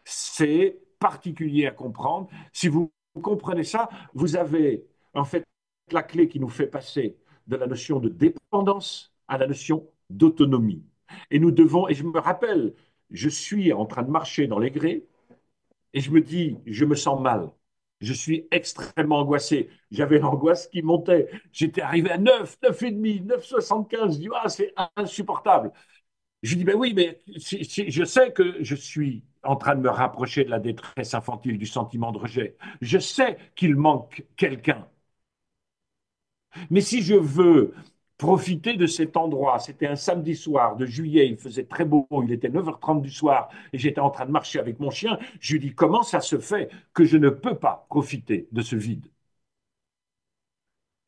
C'est particulier à comprendre. Si vous comprenez ça, vous avez en fait la clé qui nous fait passer de la notion de dépendance à la notion d'autonomie. Et nous devons, et je me rappelle, je suis en train de marcher dans les grès et je me dis, je me sens mal. Je suis extrêmement angoissé. J'avais l'angoisse qui montait. J'étais arrivé à 9, 9,5, 9,75. Je dis, ah, c'est insupportable. Je dis, ben oui, mais je sais que je suis en train de me rapprocher de la détresse infantile, du sentiment de rejet. Je sais qu'il manque quelqu'un. Mais si je veux profiter de cet endroit, c'était un samedi soir de juillet, il faisait très beau, il était 9h30 du soir, et j'étais en train de marcher avec mon chien, je lui dis, comment ça se fait que je ne peux pas profiter de ce vide?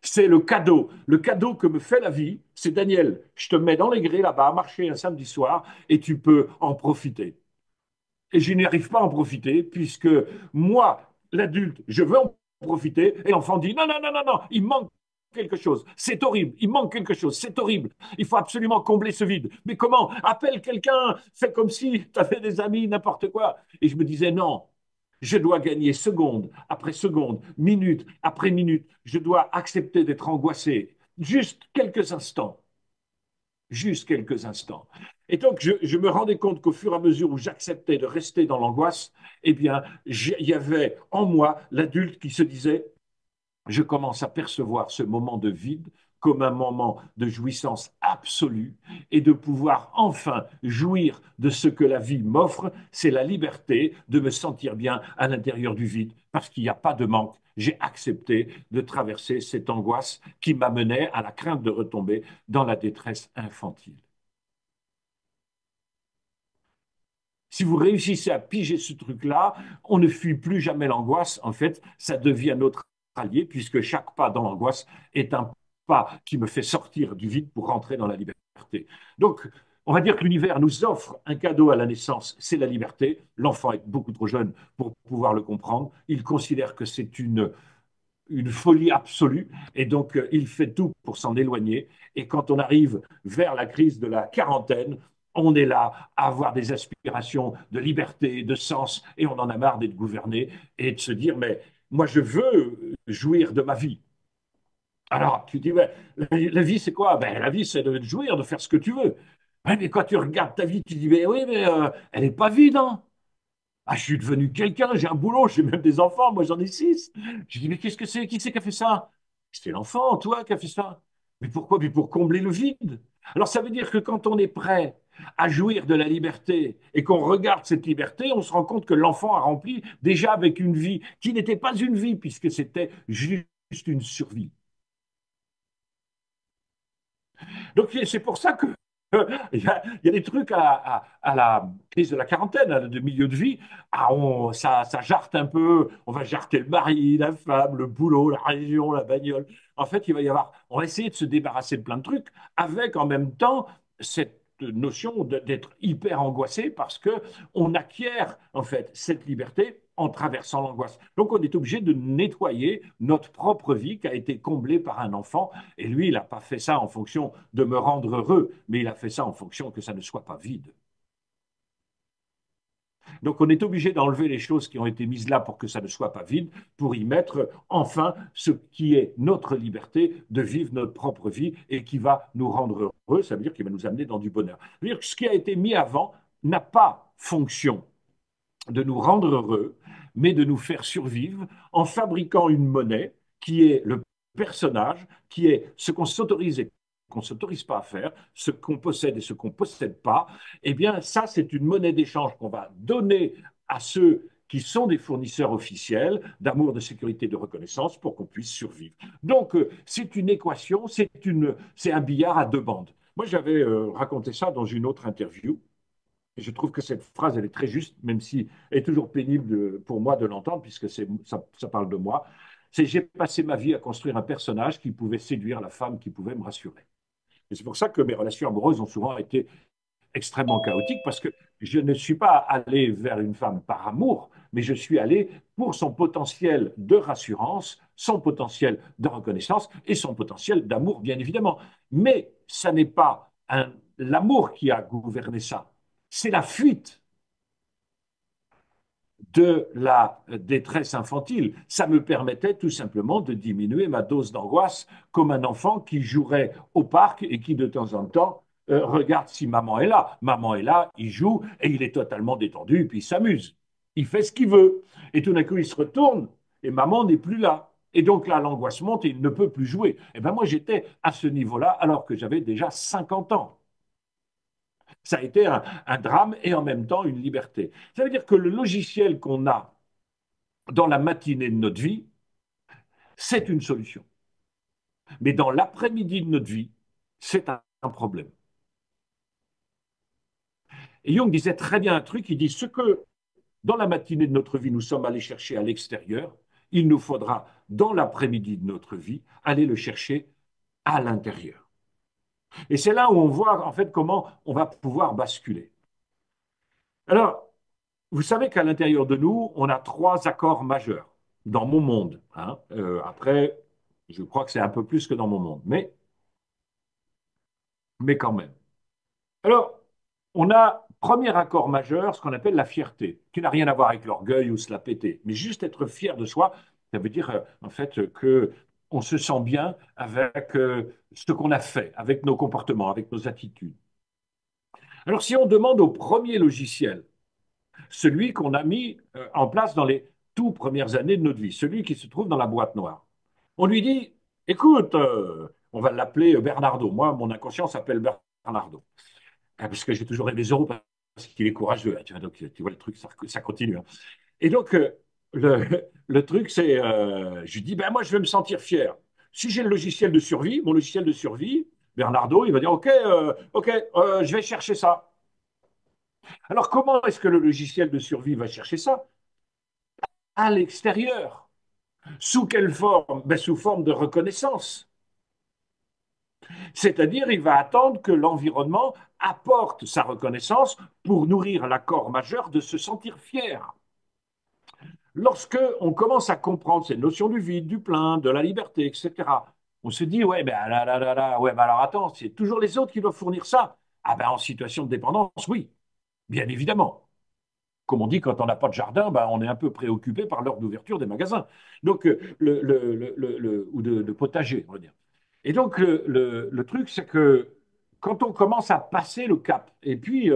C'est le cadeau que me fait la vie, c'est Daniel, je te mets dans les grès là-bas à marcher un samedi soir et tu peux en profiter. Et je n'y arrive pas à en profiter puisque moi, l'adulte, je veux en profiter et l'enfant dit non, non, non, non, non, il manque quelque chose, c'est horrible, il manque quelque chose, c'est horrible, il faut absolument combler ce vide. Mais comment? Appelle quelqu'un, fais comme si tu avais des amis, n'importe quoi. Et je me disais non, Je dois gagner seconde après seconde, minute après minute. Je dois accepter d'être angoissé juste quelques instants, juste quelques instants. Et donc, je me rendais compte qu'au fur et à mesure où j'acceptais de rester dans l'angoisse, eh bien, il y avait en moi l'adulte qui se disait, je commence à percevoir ce moment de vide comme un moment de jouissance absolue et de pouvoir enfin jouir de ce que la vie m'offre, c'est la liberté de me sentir bien à l'intérieur du vide parce qu'il n'y a pas de manque. J'ai accepté de traverser cette angoisse qui m'amenait à la crainte de retomber dans la détresse infantile. Si vous réussissez à piger ce truc-là, on ne fuit plus jamais l'angoisse. En fait, ça devient notre allié, puisque chaque pas dans l'angoisse est un pas qui me fait sortir du vide pour rentrer dans la liberté. Donc, on va dire que l'univers nous offre un cadeau à la naissance, c'est la liberté. L'enfant est beaucoup trop jeune pour pouvoir le comprendre. Il considère que c'est une folie absolue, et donc il fait tout pour s'en éloigner. Et quand on arrive vers la crise de la quarantaine, on est là à avoir des aspirations de liberté, de sens, et on en a marre d'être gouverné et de se dire, mais moi je veux jouir de ma vie. Alors tu dis, ouais, la vie c'est quoi? Ben, la vie c'est de jouir, de faire ce que tu veux. Ouais, mais quand tu regardes ta vie, tu dis, mais oui, mais elle n'est pas vide, hein. Ah, je suis devenu quelqu'un, j'ai un boulot, j'ai même des enfants, moi j'en ai six. Je dis, mais qu'est-ce que c'est? Qui c'est qui a fait ça? C'est l'enfant, toi, qui a fait ça. Mais pourquoi? Mais pour combler le vide. Alors ça veut dire que quand on est prêt à jouir de la liberté et qu'on regarde cette liberté, on se rend compte que l'enfant a rempli déjà avec une vie qui n'était pas une vie, puisque c'était juste une survie. Donc c'est pour ça que il y a des trucs à la crise de la quarantaine, de milieu de vie. Ah, ça jarte un peu. On va jarter le mari, la femme, le boulot, la région, la bagnole. En fait, il va y avoir. On va essayer de se débarrasser de plein de trucs avec en même temps cette notion d'être hyper angoissé parce que on acquiert en fait cette liberté en traversant l'angoisse. Donc on est obligé de nettoyer notre propre vie qui a été comblée par un enfant. Et lui, il n'a pas fait ça en fonction de me rendre heureux, mais il a fait ça en fonction que ça ne soit pas vide. Donc on est obligé d'enlever les choses qui ont été mises là pour que ça ne soit pas vide, pour y mettre enfin ce qui est notre liberté de vivre notre propre vie et qui va nous rendre heureux, ça veut dire qu'il va nous amener dans du bonheur. Ça veut dire que ce qui a été mis avant n'a pas fonction de nous rendre heureux, mais de nous faire survivre en fabriquant une monnaie qui est le personnage, qui est ce qu'on s'autorise et qu'on ne s'autorise pas à faire, ce qu'on possède et ce qu'on ne possède pas, eh bien, ça, c'est une monnaie d'échange qu'on va donner à ceux qui sont des fournisseurs officiels d'amour, de sécurité, de reconnaissance pour qu'on puisse survivre. Donc, c'est une équation, c'est un billard à deux bandes. Moi, j'avais raconté ça dans une autre interview. Et je trouve que cette phrase, elle est très juste, même si elle est toujours pénible pour moi de l'entendre, puisque ça parle de moi. C'est j'ai passé ma vie à construire un personnage qui pouvait séduire la femme qui pouvait me rassurer. Et c'est pour ça que mes relations amoureuses ont souvent été extrêmement chaotiques, parce que je ne suis pas allé vers une femme par amour, mais je suis allé pour son potentiel de rassurance, son potentiel de reconnaissance et son potentiel d'amour, bien évidemment. Mais ça n'est pas l'amour qui a gouverné ça, c'est la fuite de la détresse infantile. Ça me permettait tout simplement de diminuer ma dose d'angoisse comme un enfant qui jouerait au parc et qui de temps en temps regarde si maman est là. Maman est là, il joue et il est totalement détendu et puis il s'amuse. Il fait ce qu'il veut. Et tout d'un coup, il se retourne et maman n'est plus là. Et donc là, l'angoisse monte et il ne peut plus jouer. Et bien moi, j'étais à ce niveau-là alors que j'avais déjà 50 ans. Ça a été un drame et en même temps une liberté. Ça veut dire que le logiciel qu'on a dans la matinée de notre vie, c'est une solution. Mais dans l'après-midi de notre vie, c'est un problème. Et Jung disait très bien un truc, il dit ce que dans la matinée de notre vie, nous sommes allés chercher à l'extérieur, il nous faudra, dans l'après-midi de notre vie, aller le chercher à l'intérieur. Et c'est là où on voit en fait comment on va pouvoir basculer. Alors, vous savez qu'à l'intérieur de nous, on a trois accords majeurs dans mon monde, hein. Après, je crois que c'est un peu plus que dans mon monde, mais quand même. Alors, on a premier accord majeur, ce qu'on appelle la fierté, qui n'a rien à voir avec l'orgueil ou se la péter, mais juste être fier de soi, ça veut dire en fait que on se sent bien avec ce qu'on a fait, avec nos comportements, avec nos attitudes. Alors si on demande au premier logiciel, celui qu'on a mis en place dans les tout premières années de notre vie, celui qui se trouve dans la boîte noire, on lui dit, écoute, on va l'appeler Bernardo. Moi, mon inconscient s'appelle Bernardo. Parce que j'ai toujours aimé Zorro parce qu'il est courageux. Hein, tu vois, donc, tu vois, le truc, ça continue. Hein. Et donc, le truc, c'est, je lui dis, ben, moi, je vais me sentir fier. Si j'ai le logiciel de survie, mon logiciel de survie, Bernardo, il va dire, OK, je vais chercher ça. Alors, comment est-ce que le logiciel de survie va chercher ça? À l'extérieur. Sous quelle forme? Ben, sous forme de reconnaissance. C'est-à-dire, il va attendre que l'environnement apporte sa reconnaissance pour nourrir l'accord majeur de se sentir fier. Lorsque on commence à comprendre ces notions du vide, du plein, de la liberté, etc., on se dit, ouais, ben ouais, ben alors attends, c'est toujours les autres qui doivent fournir ça. Ah ben en situation de dépendance, oui, bien évidemment. Comme on dit, quand on n'a pas de jardin, ben, on est un peu préoccupé par l'heure d'ouverture des magasins. Donc, ou de potager, on va dire. Et donc, le truc, c'est que quand on commence à passer le cap, et puis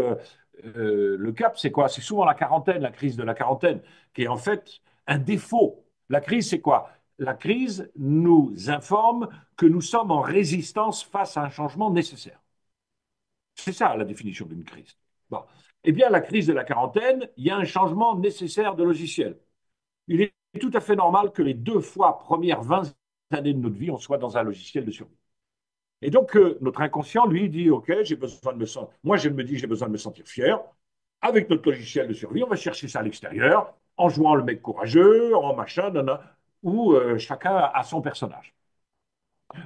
le cap, c'est quoi? C'est souvent la quarantaine, la crise de la quarantaine, qui est en fait un défaut. La crise, c'est quoi? La crise nous informe que nous sommes en résistance face à un changement nécessaire. C'est ça la définition d'une crise. Bon. Eh bien, la crise de la quarantaine, il y a un changement nécessaire de logiciel. Il est tout à fait normal que les 2 fois premières 20 années de notre vie, on soit dans un logiciel de survie. Et donc, notre inconscient, lui, dit, OK, j'ai besoin de me sentir, moi, je me dis, j'ai besoin de me sentir fier. Avec notre logiciel de survie, on va chercher ça à l'extérieur, en jouant le mec courageux, en machin, où chacun a son personnage.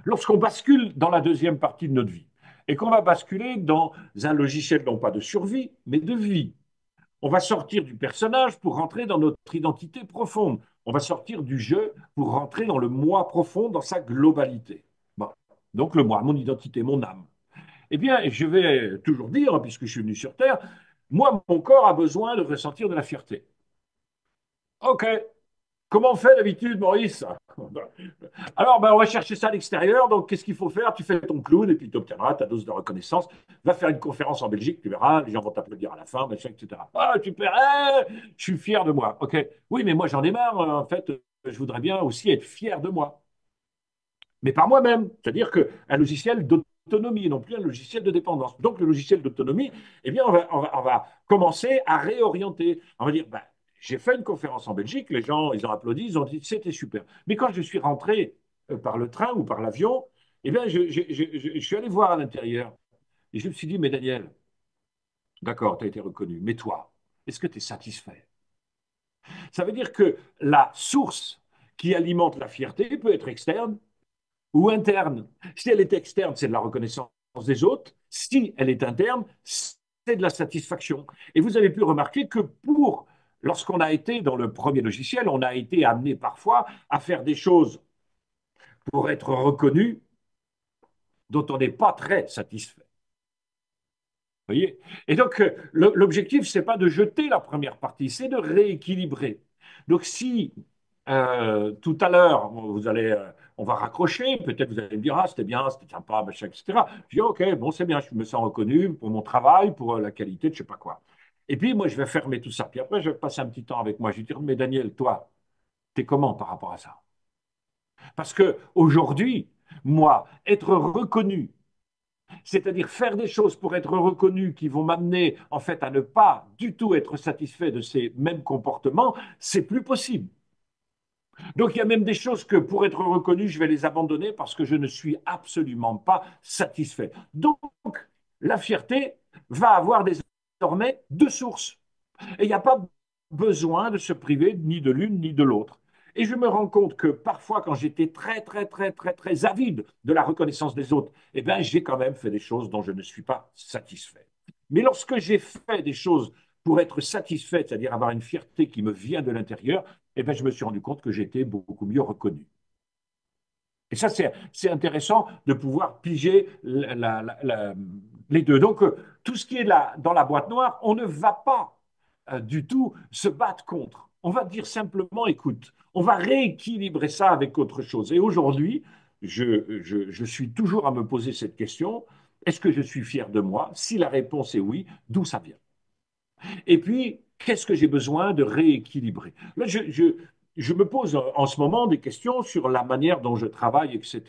Lorsqu'on bascule dans la deuxième partie de notre vie, et qu'on va basculer dans un logiciel non pas de survie, mais de vie, on va sortir du personnage pour rentrer dans notre identité profonde. On va sortir du jeu pour rentrer dans le moi profond, dans sa globalité. Bon. Donc le moi, mon identité, mon âme. Eh bien, je vais toujours dire, puisque je suis venu sur Terre, moi, mon corps a besoin de ressentir de la fierté. OK. Comment on fait d'habitude, Maurice? Alors, ben, on va chercher ça à l'extérieur. Donc, qu'est-ce qu'il faut faire? Tu fais ton clown et puis tu obtiendras ta dose de reconnaissance. Va faire une conférence en Belgique, tu verras, les gens vont t'applaudir à la fin, machin, etc. Ah, super, je suis fier de moi. OK. Oui, mais moi, j'en ai marre. En fait, je voudrais bien aussi être fier de moi. Mais par moi-même. C'est-à-dire qu'un logiciel d'autonomie, non plus un logiciel de dépendance. Donc, le logiciel d'autonomie, eh bien, on va commencer à réorienter. On va dire, ben, j'ai fait une conférence en Belgique, les gens, ils ont applaudi, ils ont dit c'était super. Mais quand je suis rentré par le train ou par l'avion, eh bien, je suis allé voir à l'intérieur et je me suis dit, mais Daniel, d'accord, tu as été reconnu, mais toi, est-ce que tu es satisfait? Ça veut dire que la source qui alimente la fierté peut être externe ou interne. Si elle est externe, c'est de la reconnaissance des autres. Si elle est interne, c'est de la satisfaction. Et vous avez pu remarquer que lorsqu'on a été dans le premier logiciel, on a été amené parfois à faire des choses pour être reconnu dont on n'est pas très satisfait. Vous voyez? Et donc, l'objectif, ce n'est pas de jeter la première partie, c'est de rééquilibrer. Donc, si tout à l'heure, on va raccrocher, peut-être vous allez me dire, ah, c'était bien, c'était sympa, machin, etc. Je dis, OK, bon, c'est bien, je me sens reconnu pour mon travail, pour la qualité de je ne sais pas quoi. Et puis, moi, je vais fermer tout ça. Puis après, je vais passer un petit temps avec moi. Je vais dire, mais Daniel, toi, t'es comment par rapport à ça? Parce que aujourd'hui, moi, être reconnu, c'est-à-dire faire des choses pour être reconnu qui vont m'amener en fait à ne pas du tout être satisfait de ces mêmes comportements, c'est plus possible. Donc il y a même des choses que pour être reconnu, je vais les abandonner parce que je ne suis absolument pas satisfait. Donc la fierté va avoir désormais 2 sources. Et il n'y a pas besoin de se priver ni de l'une ni de l'autre. Et je me rends compte que parfois, quand j'étais très, très, très, très, très avide de la reconnaissance des autres, eh bien, j'ai quand même fait des choses dont je ne suis pas satisfait. Mais lorsque j'ai fait des choses pour être satisfait, c'est-à-dire avoir une fierté qui me vient de l'intérieur, eh bien, je me suis rendu compte que j'étais beaucoup mieux reconnu. Et ça, c'est intéressant de pouvoir piger Les deux. Donc, tout ce qui est là dans la boîte noire, on ne va pas du tout se battre contre. On va dire simplement, écoute, on va rééquilibrer ça avec autre chose. Et aujourd'hui, je suis toujours à me poser cette question, est-ce que je suis fier de moi? Si la réponse est oui, d'où ça vient? Et puis, qu'est-ce que j'ai besoin de rééquilibrer? Là, je me pose en ce moment des questions sur la manière dont je travaille, etc.,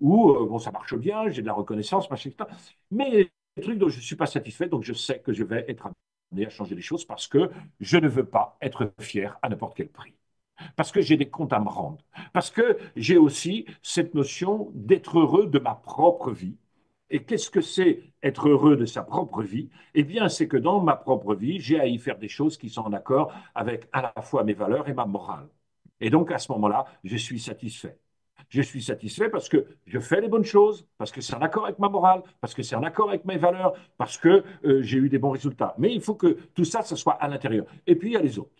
où, bon, ça marche bien, j'ai de la reconnaissance, machin, etc. Mais des trucs dont je ne suis pas satisfait, donc je sais que je vais être amené à changer les choses parce que je ne veux pas être fier à n'importe quel prix. Parce que j'ai des comptes à me rendre. Parce que j'ai aussi cette notion d'être heureux de ma propre vie. Et qu'est-ce que c'est être heureux de sa propre vie? Eh bien, c'est que dans ma propre vie, j'ai à y faire des choses qui sont en accord avec à la fois mes valeurs et ma morale. Et donc, à ce moment-là, je suis satisfait. Je suis satisfait parce que je fais les bonnes choses, parce que c'est en accord avec ma morale, parce que c'est en accord avec mes valeurs, parce que j'ai eu des bons résultats. Mais il faut que tout ça, ça soit à l'intérieur. Et puis, il y a les autres.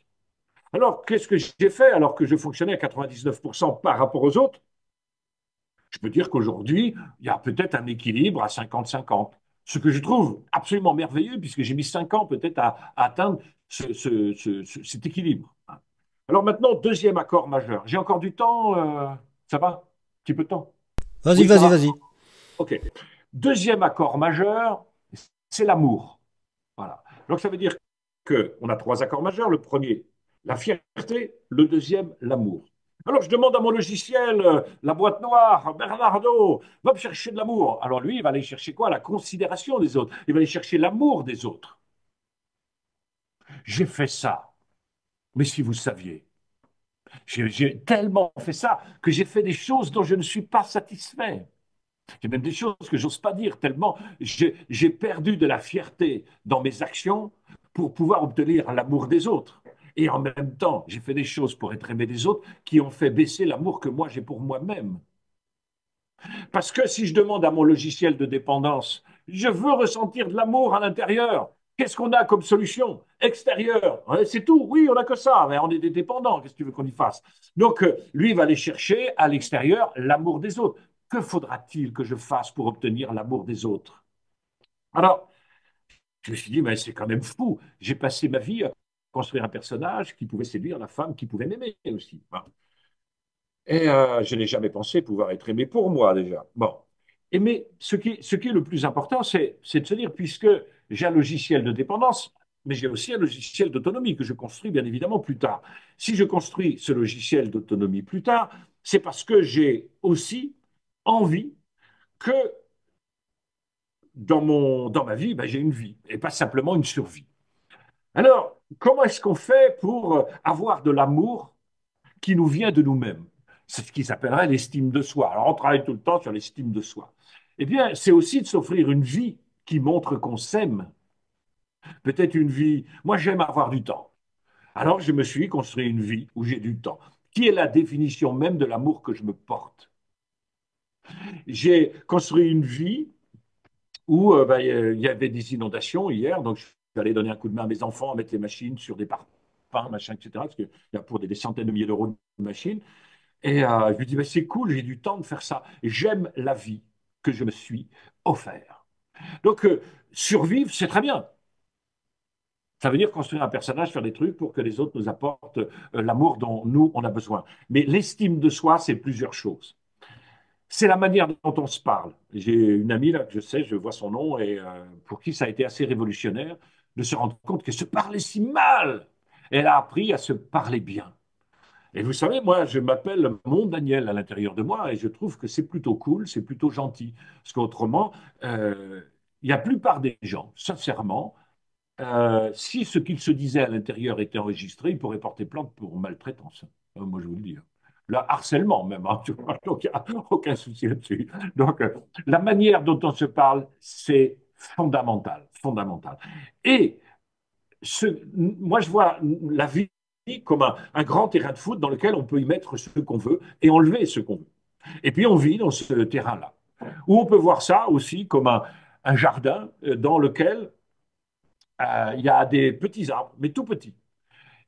Alors, qu'est-ce que j'ai fait alors que je fonctionnais à 99% par rapport aux autres? Je peux dire qu'aujourd'hui, il y a peut-être un équilibre à 50-50. Ce que je trouve absolument merveilleux, puisque j'ai mis 5 ans peut-être à atteindre cet équilibre. Alors maintenant, deuxième accord majeur. J'ai encore du temps, ça va? Un petit peu de temps? Vas-y, Oui, ça vas-y, va? vas-y. OK. Deuxième accord majeur, c'est l'amour. Voilà. Donc ça veut dire qu'on a trois accords majeurs. Le premier, la fierté. Le deuxième, l'amour. Alors je demande à mon logiciel, la boîte noire, Bernardo, va me chercher de l'amour. Alors lui, il va aller chercher quoi? La considération des autres. Il va aller chercher l'amour des autres. J'ai fait ça. Mais si vous saviez, j'ai tellement fait ça que j'ai fait des choses dont je ne suis pas satisfait. J'ai même des choses que j'ose pas dire, tellement j'ai perdu de la fierté dans mes actions pour pouvoir obtenir l'amour des autres. Et en même temps, j'ai fait des choses pour être aimé des autres qui ont fait baisser l'amour que moi j'ai pour moi-même. Parce que si je demande à mon logiciel de dépendance, je veux ressentir de l'amour à l'intérieur. Qu'est-ce qu'on a comme solution? Extérieure. Ouais, c'est tout. Oui, on n'a que ça. Mais on est des dépendants. Qu'est-ce que tu veux qu'on y fasse? Donc, lui, il va aller chercher à l'extérieur l'amour des autres. Que faudra-t-il que je fasse pour obtenir l'amour des autres? Alors, je me suis dit, mais c'est quand même fou. J'ai passé ma vie à construire un personnage qui pouvait séduire la femme qui pouvait m'aimer aussi. Bon. Et je n'ai jamais pensé pouvoir être aimé pour moi déjà. Bon. Et mais ce qui est le plus important, c'est de se dire, puisque j'ai un logiciel de dépendance, mais j'ai aussi un logiciel d'autonomie que je construis bien évidemment plus tard. Si je construis ce logiciel d'autonomie plus tard, c'est parce que j'ai aussi envie que dans ma vie, ben, j'ai une vie et pas simplement une survie. Alors, comment est-ce qu'on fait pour avoir de l'amour qui nous vient de nous-mêmes? C'est ce qui s'appellerait l'estime de soi. Alors, on travaille tout le temps sur l'estime de soi. Eh bien, c'est aussi de s'offrir une vie qui montre qu'on s'aime. Peut-être une vie. Moi, j'aime avoir du temps. Alors, je me suis construit une vie où j'ai du temps, qui est la définition même de l'amour que je me porte. J'ai construit une vie où ben, il y avait des inondations hier, donc je suis allé donner un coup de main à mes enfants à mettre les machines sur des parpaings, machin, etc., parce qu'il y a pour des centaines de milliers d'euros de machines. Et je lui dis, ben, c'est cool, j'ai du temps de faire ça. J'aime la vie que je me suis offert. Donc, survivre, c'est très bien. Ça veut dire construire un personnage, faire des trucs pour que les autres nous apportent l'amour dont nous, on a besoin. Mais l'estime de soi, c'est plusieurs choses. C'est la manière dont on se parle. J'ai une amie, là, que je sais, je vois son nom, et pour qui ça a été assez révolutionnaire de se rendre compte qu'elle se parlait si mal. Elle a appris à se parler bien. Et vous savez, moi, je m'appelle mon Daniel à l'intérieur de moi et je trouve que c'est plutôt cool, c'est plutôt gentil. Parce qu'autrement, il y a la plupart des gens, sincèrement, si ce qu'ils se disaient à l'intérieur était enregistré, ils pourraient porter plainte pour maltraitance. Moi, je vous le dis. Le harcèlement même, hein, tu vois, donc il n'y a aucun souci là-dessus. Donc, la manière dont on se parle, c'est fondamental, fondamental. Et moi, je vois la vie comme un grand terrain de foot dans lequel on peut y mettre ce qu'on veut et enlever ce qu'on veut. Et puis on vit dans ce terrain-là. Ou on peut voir ça aussi comme un jardin dans lequel il y a des petits arbres, mais tout petits.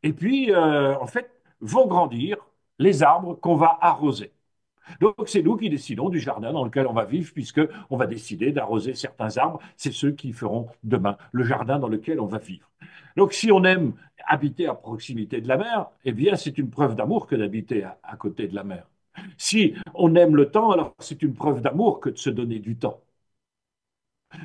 Et puis, en fait, vont grandir les arbres qu'on va arroser. Donc, c'est nous qui décidons du jardin dans lequel on va vivre, puisque on va décider d'arroser certains arbres. C'est ceux qui feront demain le jardin dans lequel on va vivre. Donc, si on aime habiter à proximité de la mer, eh bien, c'est une preuve d'amour que d'habiter à côté de la mer. Si on aime le temps, alors c'est une preuve d'amour que de se donner du temps.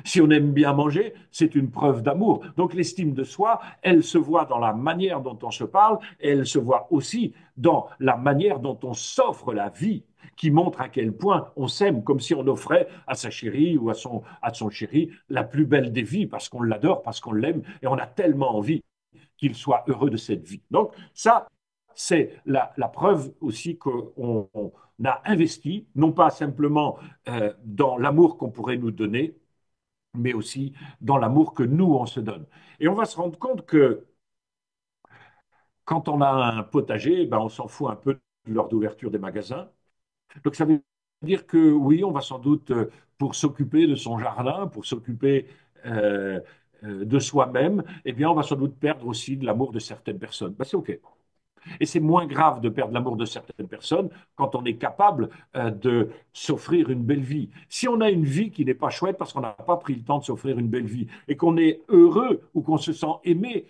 Si on aime bien manger, c'est une preuve d'amour. Donc l'estime de soi, elle se voit dans la manière dont on se parle, et elle se voit aussi dans la manière dont on s'offre la vie, qui montre à quel point on s'aime, comme si on offrait à sa chérie ou à son chéri la plus belle des vies, parce qu'on l'adore, parce qu'on l'aime, et on a tellement envie qu'il soit heureux de cette vie. Donc ça, c'est la preuve aussi qu'on a investi, non pas simplement dans l'amour qu'on pourrait nous donner, mais aussi dans l'amour que nous, on se donne. Et on va se rendre compte que quand on a un potager, ben, on s'en fout un peu de l'heure d'ouverture des magasins. Donc ça veut dire que oui, on va sans doute, pour s'occuper de son jardin, pour s'occuper de soi-même, eh bien, on va sans doute perdre aussi de l'amour de certaines personnes. Ben, c'est OK. Et c'est moins grave de perdre l'amour de certaines personnes quand on est capable de s'offrir une belle vie. Si on a une vie qui n'est pas chouette parce qu'on n'a pas pris le temps de s'offrir une belle vie et qu'on est heureux ou qu'on se sent aimé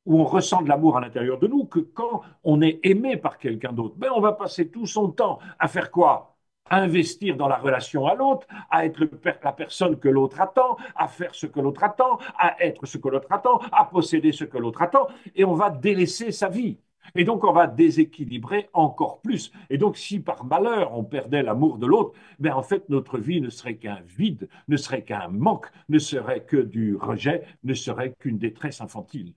ou on ressent de l'amour à l'intérieur de nous, que quand on est aimé par quelqu'un d'autre, ben on va passer tout son temps à faire quoi? À investir dans la relation à l'autre, à être la personne que l'autre attend, à faire ce que l'autre attend, à être ce que l'autre attend, à posséder ce que l'autre attend, et on va délaisser sa vie. Et donc, on va déséquilibrer encore plus. Et donc, si par malheur, on perdait l'amour de l'autre, ben en fait, notre vie ne serait qu'un vide, ne serait qu'un manque, ne serait que du rejet, ne serait qu'une détresse infantile.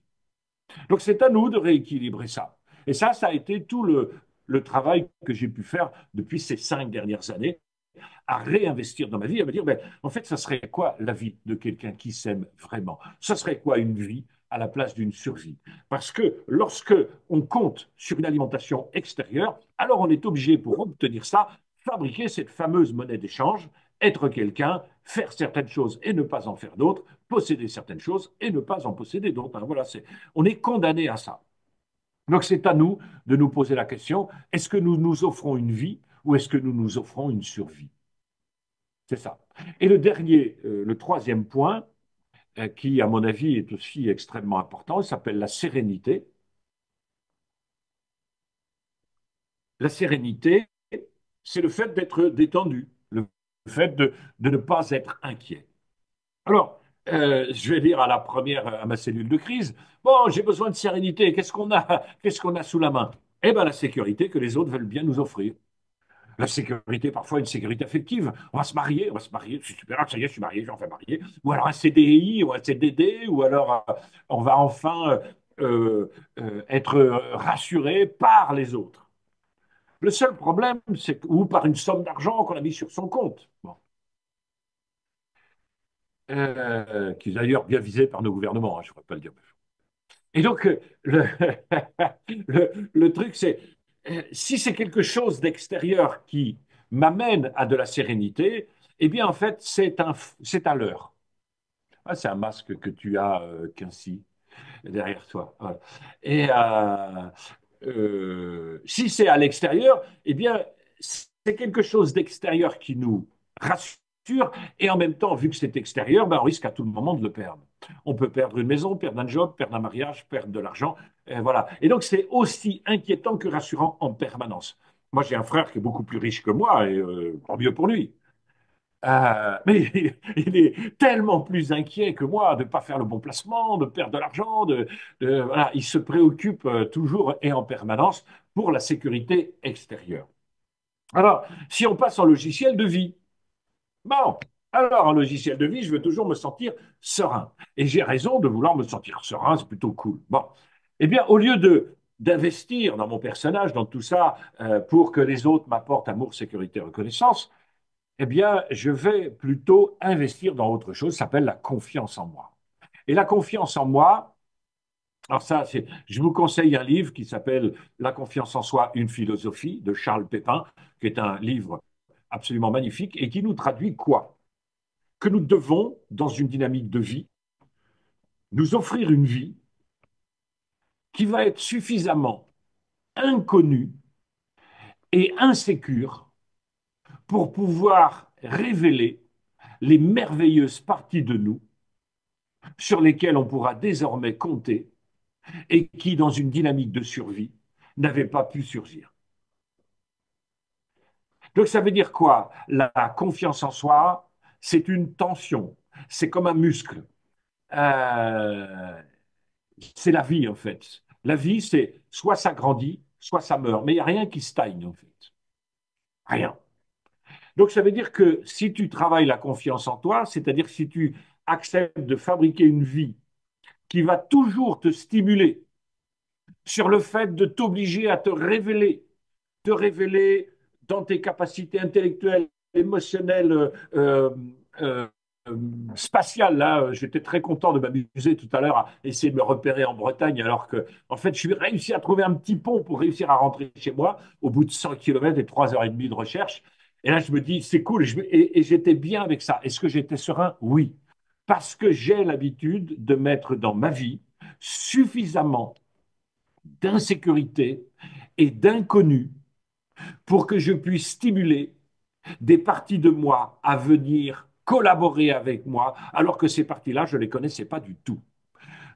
Donc c'est à nous de rééquilibrer ça. Et ça a été tout le travail que j'ai pu faire depuis ces 5 dernières années, à réinvestir dans ma vie, à me dire, ben, en fait, ça serait quoi la vie de quelqu'un qui s'aime vraiment? Ça serait quoi une vie à la place d'une survie? Parce que lorsque on compte sur une alimentation extérieure, alors on est obligé, pour obtenir ça, fabriquer cette fameuse monnaie d'échange, être quelqu'un, faire certaines choses et ne pas en faire d'autres, posséder certaines choses et ne pas en posséder d'autres. Voilà, on est condamné à ça. Donc c'est à nous de nous poser la question, est-ce que nous nous offrons une vie ou est-ce que nous nous offrons une survie? C'est ça. Et le troisième point, qui à mon avis est aussi extrêmement important, il s'appelle la sérénité. La sérénité, c'est le fait d'être détendu, le fait de ne pas être inquiet. Alors, je vais dire à la première, à ma cellule de crise, bon, j'ai besoin de sérénité, qu'est-ce qu'on a sous la main? Eh bien, la sécurité que les autres veulent bien nous offrir. La sécurité, parfois une sécurité affective. On va se marier, c'est super, ça y est, je suis marié, j'en fais marier. Ou alors un CDI, ou un CDD, ou alors on va enfin être rassuré par les autres. Le seul problème, c'est ou par une somme d'argent qu'on a mis sur son compte. Bon. Qui est d'ailleurs bien visé par nos gouvernements, hein, je ne pourrais pas le dire. Et donc, le truc, c'est, si c'est quelque chose d'extérieur qui m'amène à de la sérénité, eh bien, en fait, c'est un leurre. Ah, c'est un masque que tu as, Quincy, derrière toi. Voilà. Et si c'est à l'extérieur, eh bien, c'est quelque chose d'extérieur qui nous rassure, et en même temps, vu que c'est extérieur, ben, on risque à tout moment de le perdre. On peut perdre une maison, perdre un job, perdre un mariage, perdre de l'argent, et voilà. Et donc, c'est aussi inquiétant que rassurant en permanence. Moi, j'ai un frère qui est beaucoup plus riche que moi, et tant mieux pour lui. Mais il est tellement plus inquiet que moi de ne pas faire le bon placement, de perdre de l'argent. Voilà, il se préoccupe toujours et en permanence pour la sécurité extérieure. Alors, si on passe en logiciel de vie, bon, alors en logiciel de vie, je veux toujours me sentir serein. Et j'ai raison de vouloir me sentir serein, c'est plutôt cool. Bon, eh bien, au lieu d'investir dans mon personnage, dans tout ça, pour que les autres m'apportent amour, sécurité, reconnaissance, eh bien, je vais plutôt investir dans autre chose, ça s'appelle la confiance en moi. Et la confiance en moi, alors ça, je vous conseille un livre qui s'appelle La confiance en soi, une philosophie de Charles Pépin, qui est un livre absolument magnifique et qui nous traduit quoi? Que nous devons, dans une dynamique de vie, nous offrir une vie qui va être suffisamment inconnue et insécure pour pouvoir révéler les merveilleuses parties de nous sur lesquelles on pourra désormais compter et qui, dans une dynamique de survie, n'avaient pas pu surgir. Donc ça veut dire quoi? La confiance en soi, c'est une tension, c'est comme un muscle. Euh, c'est la vie en fait. La vie, c'est soit ça grandit, soit ça meurt, mais il n'y a rien qui stagne en fait. Rien. Donc ça veut dire que si tu travailles la confiance en toi, c'est-à-dire si tu acceptes de fabriquer une vie qui va toujours te stimuler sur le fait de t'obliger à te révéler dans tes capacités intellectuelles, émotionnelles, euh, spatiales. Là, j'étais très content de m'amuser tout à l'heure à essayer de me repérer en Bretagne, alors que, en fait, je suis réussi à trouver un petit pont pour réussir à rentrer chez moi au bout de 100 km et 3 heures et demie de recherche. Et là, je me dis, c'est cool. Et j'étais bien avec ça. Est-ce que j'étais serein? Oui. Parce que j'ai l'habitude de mettre dans ma vie suffisamment d'insécurité et d'inconnu pour que je puisse stimuler des parties de moi à venir collaborer avec moi, alors que ces parties-là, je ne les connaissais pas du tout.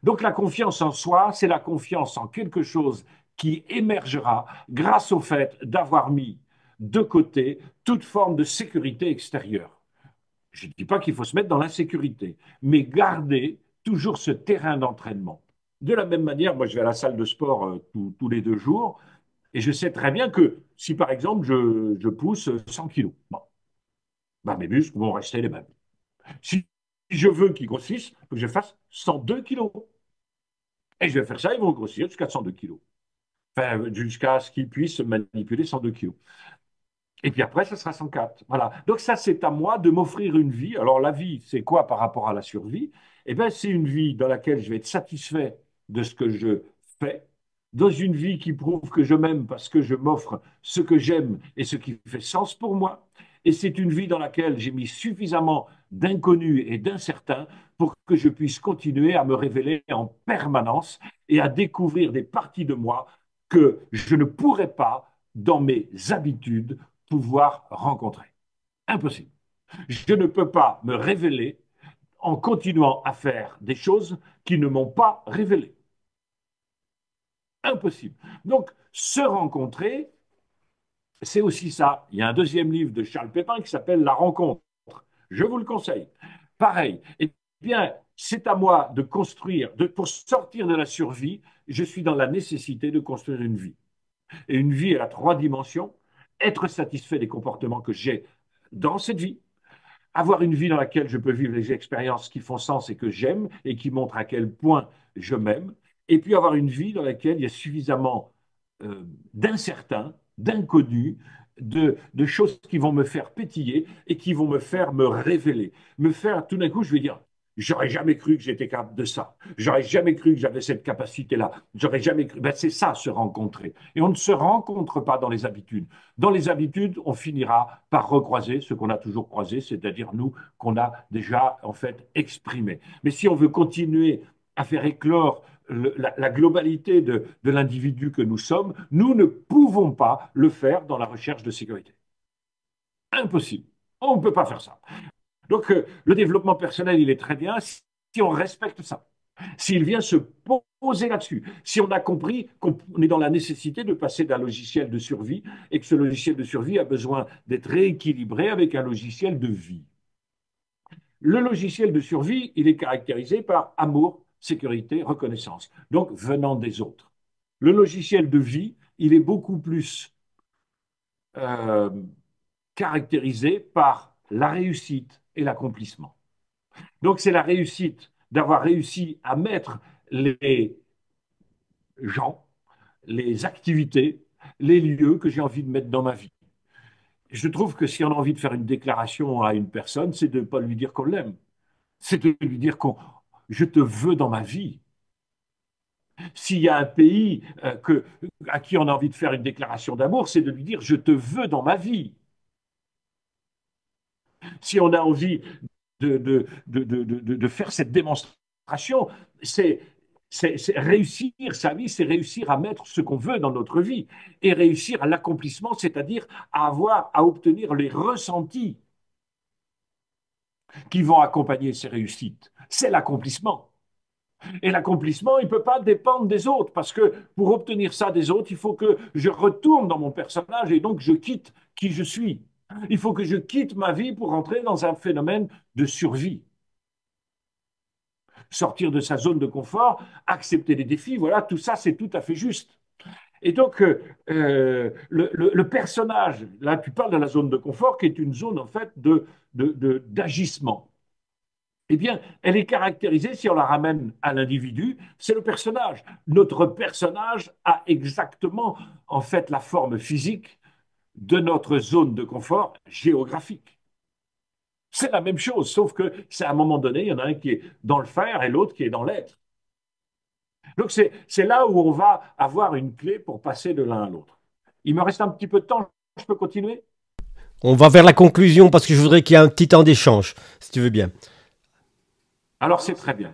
Donc la confiance en soi, c'est la confiance en quelque chose qui émergera grâce au fait d'avoir mis de côté toute forme de sécurité extérieure. Je ne dis pas qu'il faut se mettre dans l'insécurité, mais garder toujours ce terrain d'entraînement. De la même manière, moi je vais à la salle de sport tous les 2 jours, et je sais très bien que si par exemple je pousse 100 kilos, bon, ben, mes muscles vont rester les mêmes. Si je veux qu'ils grossissent, il faut que je fasse 102 kilos. Et je vais faire ça, ils vont grossir jusqu'à 102 kilos. Enfin, jusqu'à ce qu'ils puissent manipuler 102 kilos. Et puis après, ça sera 104. Voilà. Donc ça, c'est à moi de m'offrir une vie. Alors la vie, c'est quoi par rapport à la survie? Eh bien, c'est une vie dans laquelle je vais être satisfait de ce que je fais, dans une vie qui prouve que je m'aime parce que je m'offre ce que j'aime et ce qui fait sens pour moi. Et c'est une vie dans laquelle j'ai mis suffisamment d'inconnus et d'incertains pour que je puisse continuer à me révéler en permanence et à découvrir des parties de moi que je ne pourrais pas, dans mes habitudes, pouvoir rencontrer. Impossible. Je ne peux pas me révéler en continuant à faire des choses qui ne m'ont pas révélé. Impossible. Donc, se rencontrer, c'est aussi ça. Il y a un deuxième livre de Charles Pépin qui s'appelle La rencontre. Je vous le conseille. Pareil. Eh bien, c'est à moi de construire, pour sortir de la survie, je suis dans la nécessité de construire une vie. Et une vie, elle a 3 dimensions. Être satisfait des comportements que j'ai dans cette vie, avoir une vie dans laquelle je peux vivre les expériences qui font sens et que j'aime et qui montrent à quel point je m'aime, et puis avoir une vie dans laquelle il y a suffisamment d'incertains, d'inconnus, de choses qui vont me faire pétiller et qui vont me faire me révéler. Me faire, tout d'un coup, je vais dire, j'aurais jamais cru que j'étais capable de ça. J'aurais jamais cru que j'avais cette capacité-là. J'aurais jamais cru. Ben, c'est ça, se rencontrer. Et on ne se rencontre pas dans les habitudes. Dans les habitudes, on finira par recroiser ce qu'on a toujours croisé, c'est-à-dire nous qu'on a déjà en fait exprimé. Mais si on veut continuer à faire éclore la globalité de l'individu que nous sommes, nous ne pouvons pas le faire dans la recherche de sécurité. Impossible. On ne peut pas faire ça. Donc, le développement personnel, il est très bien si on respecte ça, s'il vient se poser là-dessus, si on a compris qu'on est dans la nécessité de passer d'un logiciel de survie et que ce logiciel de survie a besoin d'être rééquilibré avec un logiciel de vie. Le logiciel de survie, il est caractérisé par amour, sécurité, reconnaissance, donc venant des autres. Le logiciel de vie, il est beaucoup plus euh, caractérisé par la réussite et l'accomplissement. Donc c'est la réussite d'avoir réussi à mettre les gens, les activités, les lieux que j'ai envie de mettre dans ma vie. Je trouve que si on a envie de faire une déclaration à une personne, c'est de ne pas lui dire qu'on l'aime. C'est de lui dire qu'on, je te veux dans ma vie. S'il y a un pays à qui on a envie de faire une déclaration d'amour, c'est de lui dire je te veux dans ma vie. Si on a envie de faire cette démonstration, c'est réussir sa vie, c'est réussir à mettre ce qu'on veut dans notre vie et réussir à l'accomplissement, c'est-à-dire à obtenir les ressentis qui vont accompagner ces réussites. C'est l'accomplissement. Et l'accomplissement, il ne peut pas dépendre des autres, parce que pour obtenir ça des autres, il faut que je retourne dans mon personnage et donc je quitte qui je suis. Il faut que je quitte ma vie pour entrer dans un phénomène de survie. Sortir de sa zone de confort, accepter les défis, voilà, tout ça, c'est tout à fait juste. Et donc, le personnage, là, tu parles de la zone de confort, qui est une zone, en fait, d'agissement. Eh bien, elle est caractérisée, si on la ramène à l'individu, c'est le personnage. Notre personnage a exactement, en fait, la forme physique de notre zone de confort géographique. C'est la même chose, sauf que c'est à un moment donné, il y en a un qui est dans le faire et l'autre qui est dans l'être. Donc c'est là où on va avoir une clé pour passer de l'un à l'autre. Il me reste un petit peu de temps, je peux continuer? On va vers la conclusion parce que je voudrais qu'il y ait un petit temps d'échange, si tu veux bien. Alors c'est très bien.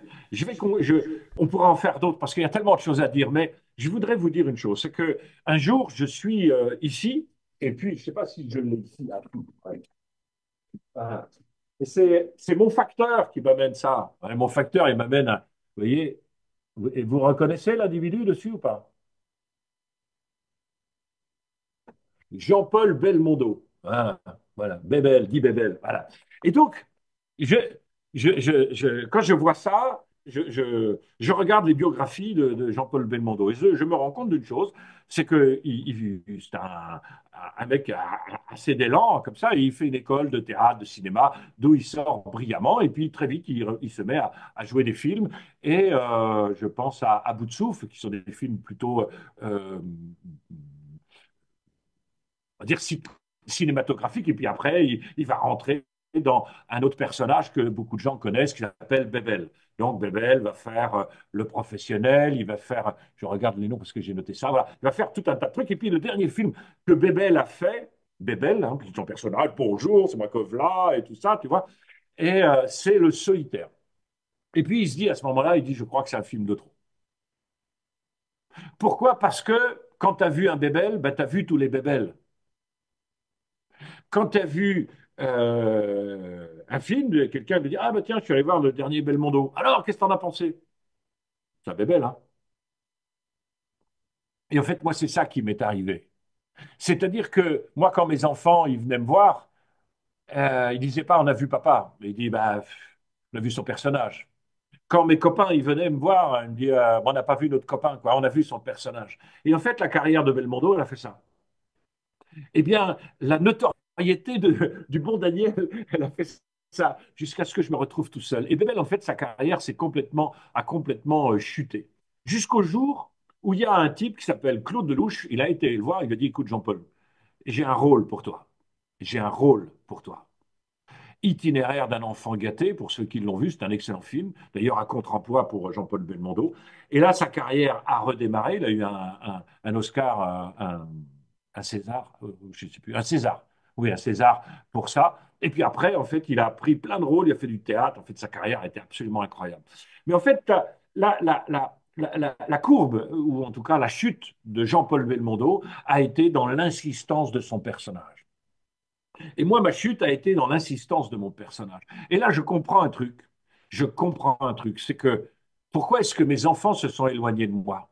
On pourra en faire d'autres parce qu'il y a tellement de choses à dire, mais je voudrais vous dire une chose, c'est que un jour je suis ici, et puis je ne sais pas si je l'ai ici là. Ouais. Ah. Et c'est mon facteur qui m'amène ça. Ouais, mon facteur, il m'amène à, vous voyez, et vous reconnaissez l'individu dessus ou pas? Jean-Paul Belmondo. Ah, voilà, Bébel, dit Bébel. Voilà. Et donc, je, quand je vois ça, je regarde les biographies de Jean-Paul Belmondo et je me rends compte d'une chose, c'est que c'est un mec assez d'élan, comme ça, et il fait une école de théâtre, de cinéma, d'où il sort brillamment, et puis très vite, il se met à jouer des films, et je pense à Bout de souffle, qui sont des films plutôt on va dire, cinématographique. Et puis après, il va rentrer dans un autre personnage que beaucoup de gens connaissent qui s'appelle Bébel. Donc Bébel va faire le professionnel, il va faire, je regarde les noms parce que j'ai noté ça, voilà, il va faire tout un tas de trucs. Et puis le dernier film que Bébel a fait, Bébel, hein, son personnage, bonjour, c'est moi que là, et tout ça, tu vois, et c'est le solitaire. Et puis il se dit à ce moment-là, il dit, je crois que c'est un film de trop. Pourquoi? Parce que quand tu as vu un Bébel, ben, tu as vu tous les Bébels. Quand tu as vu un film, quelqu'un me dit ah, bah tiens, je suis allé voir le dernier Belmondo. Alors, qu'est-ce que t'en as pensé? Ça avait belle, hein? Et en fait, moi, c'est ça qui m'est arrivé. C'est-à-dire que moi, quand mes enfants ils venaient me voir, ils disaient pas on a vu papa. Ils disaient bah, on a vu son personnage. Quand mes copains ils venaient me voir, ils me disaient on n'a pas vu notre copain, quoi, on a vu son personnage. Et en fait, la carrière de Belmondo, elle a fait ça. Eh bien, la notoriété du bon Daniel, elle a fait ça jusqu'à ce que je me retrouve tout seul. Et Bébel, en fait, sa carrière a complètement chuté. Jusqu'au jour où il y a un type qui s'appelle Claude Lelouch, il a été le voir, il lui a dit, écoute Jean-Paul, j'ai un rôle pour toi. J'ai un rôle pour toi. Itinéraire d'un enfant gâté, pour ceux qui l'ont vu, c'est un excellent film, d'ailleurs à contre-emploi pour Jean-Paul Belmondo. Et là, sa carrière a redémarré, il a eu un Oscar, un César, je ne sais plus, un César, oui, un César pour ça. Et puis après, en fait, il a pris plein de rôles, il a fait du théâtre, en fait, sa carrière a été absolument incroyable. Mais en fait, la courbe, ou en tout cas la chute de Jean-Paul Belmondo, a été dans l'insistance de son personnage. Et moi, ma chute a été dans l'insistance de mon personnage. Et là, je comprends un truc. Je comprends un truc. C'est que pourquoi est-ce que mes enfants se sont éloignés de moi?